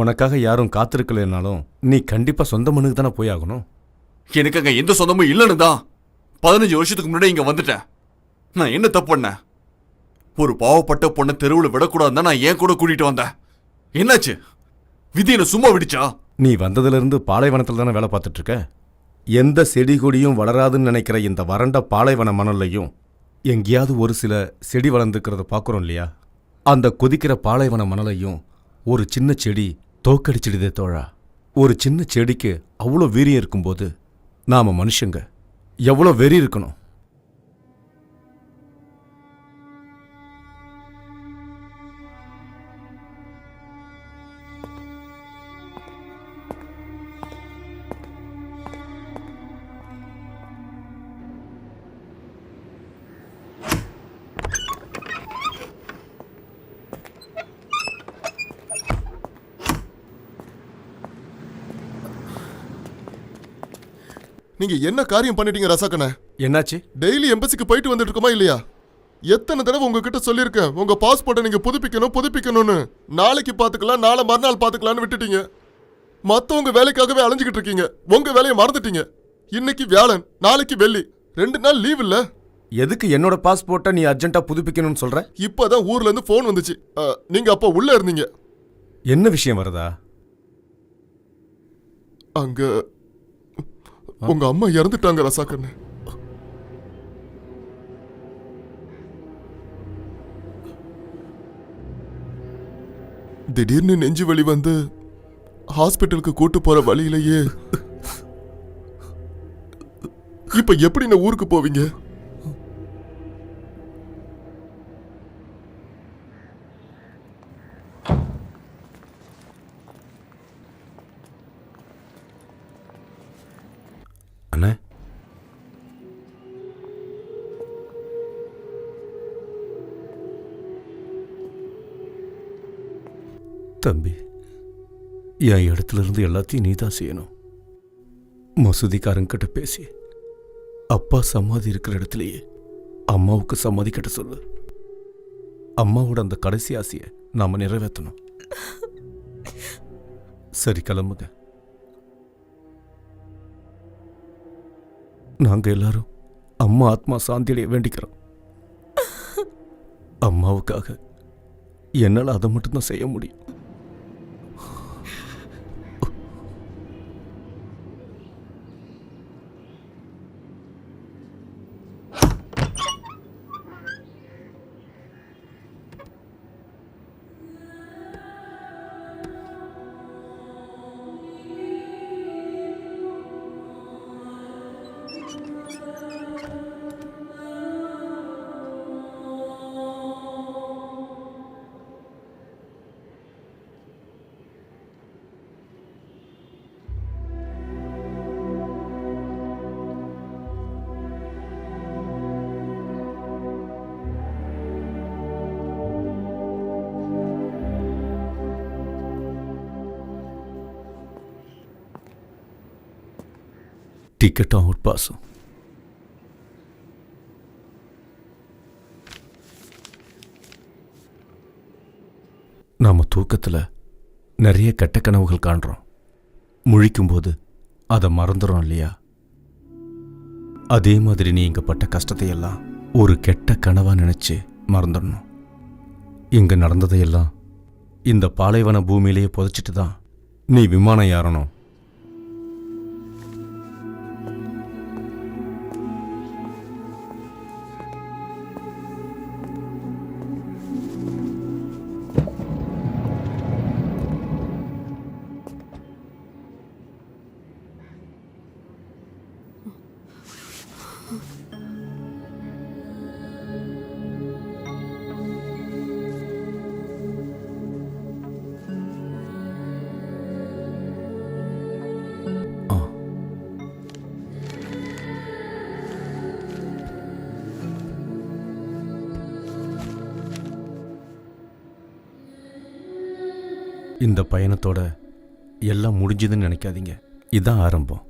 [SPEAKER 4] உனக்காக யாரும் காத்திருக்கலைனாலும் நீ கண்டிப்பாக சொந்த மண்ணுக்கு தானே போய் ஆகணும்.
[SPEAKER 20] எனக்கு அங்கே எந்த சொந்தமும் இல்லைன்னு தான் 15 வருஷத்துக்கு முன்னாடி இங்கே வந்துட்டேன். நான் என்ன தப்பு பண்ணேன்? ஒரு பாவப்பட்ட பொண்ணை தெருவில் விடக்கூடாதுன்னு தான் நான் ஏன் கூட கூட்டிகிட்டு வந்தேன். என்னாச்சு? விதி என்ன சும்மா விடுச்சா?
[SPEAKER 4] நீ வந்ததுலேருந்து பாலைவனத்தில் தானே வேலை பார்த்துட்ருக்க. எந்த செடி கொடியும் வளராதுன்னு நினைக்கிற இந்த வறண்ட பாலைவன மணல்லையும் எங்கேயாவது ஒரு சில செடி வளர்ந்துக்கிறத பார்க்குறோம் இல்லையா? அந்த கொதிக்கிற பாலைவன மணலையும் ஒரு சின்ன செடி தோக்கடிச்சிடுதே தோழா. ஒரு சின்ன செடிக்கு அவ்வளோ வீரியம் இருக்கும்போது நாம் மனுஷங்க எவ்வளோ வெறி இருக்கணும்.
[SPEAKER 7] நீங்க என்ன காரியம் பண்ணிட்டீங்க ரசாக்கண்ணே?
[SPEAKER 4] என்னாச்சு?
[SPEAKER 7] டெய்லி எம்பசிக்கு போயிட்டு வந்துட்டு இருக்கோமா இல்லையா? எத்தனை தடவை உங்ககிட்ட சொல்லியிருக்கேன் உங்க பாஸ்போர்ட்டை நீங்க புதுப்பிக்கணும்னு. நாளைக்கு பாத்துக்கலாம், நாளை மறுநாள் பாத்துக்கலாம்னு விட்டுட்டீங்க. மத்தவங்க வேலைக்காகவே அலைஞ்சுக்கிட்டு இருக்கீங்க. உங்க வேலையை மறந்துட்டீங்க. இன்னைக்கு வியாழன், நாளைக்கு வெள்ளி, 2 நாள் லீவ் இல்ல.
[SPEAKER 4] எதுக்கு என்னோட பாஸ்போர்ட்டை நீ அர்ஜென்ட்டா புதுப்பிக்கணும்னு சொல்ற?
[SPEAKER 7] இப்பதான் ஊர்ல இருந்து போன் வந்துச்சு. நீங்க அப்ப உள்ள இருந்தீங்க.
[SPEAKER 4] என்ன விஷயம் வருதா?
[SPEAKER 7] அங்க உங்க அம்மா இறந்துட்டாங்க ரசாக்கண்ணே. திடீர்னு நெஞ்சு வலி வந்து ஹாஸ்பிட்டலுக்கு கூட்டு போற வழியிலேயே இப்ப எப்படி நான் ஊருக்கு போவீங்க?
[SPEAKER 4] அண்ணே, தம்பி, என் இடத்துல இருந்து எல்லாத்தையும் நீ தான் செய்யணும். மசூதிக்காரங்கிட்ட பேசி அப்பா சமாதி இருக்கிற இடத்துலயே அம்மாவுக்கு சமாதி கட்ட சொல்லு. அம்மாவோட அந்த கடைசி ஆசையை நாம நிறைவேற்றணும். சரி, கிளம்புங்க. நாங்க எல்லாரும் அம்மா ஆத்மா சாந்தியடைய வேண்டிக்கிறோம். அம்மாவுக்காக என்னால் அதை மட்டும்தான் செய்ய முடியும். டிக்கெட்டும் அவுட் பாஸும். நாம தூக்கத்தில் நிறைய கெட்ட கனவுகள் காண்றோம். முழிக்கும்போது அதை மறந்துடும் இல்லையா? அதே மாதிரி நீ இங்கே பட்ட கஷ்டத்தையெல்லாம் ஒரு கெட்ட கனவா நினைச்சு மறந்துடணும். இங்கே நடந்ததையெல்லாம் இந்த பாலைவன பூமியிலேயே புதைச்சிட்டு தான் நீ விமானம் ஏறணும். இந்த பயணத்தோட எல்லாம் முடிஞ்சதுன்னு நினைக்காதீங்க. இதுதான் ஆரம்பம்.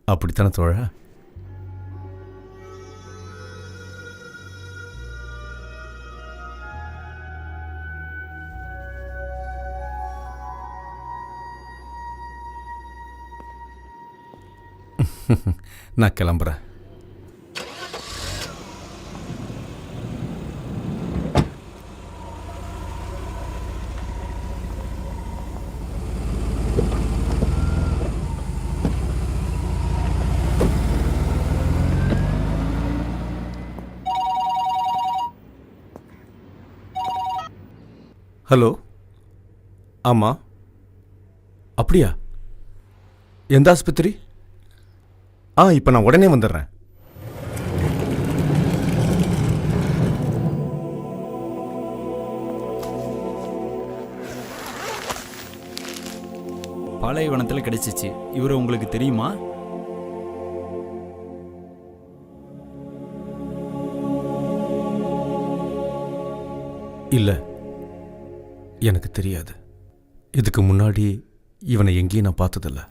[SPEAKER 4] அப்படித்தானே தோழா? நான் கிளம்புறேன். ஹலோ, ஆமாம். அப்படியா? எந்த ஆஸ்பத்திரி? இப்போ நான் உடனே வந்துடுறேன்.
[SPEAKER 6] பாலைவனத்தில் கிடைச்சிச்சு. இவரு உங்களுக்கு தெரியுமா?
[SPEAKER 4] இல்லை, எனக்கு தெரியாது. இதுக்கு முன்னாடி இவனை எங்கேயும் நான் பார்த்ததில்லை.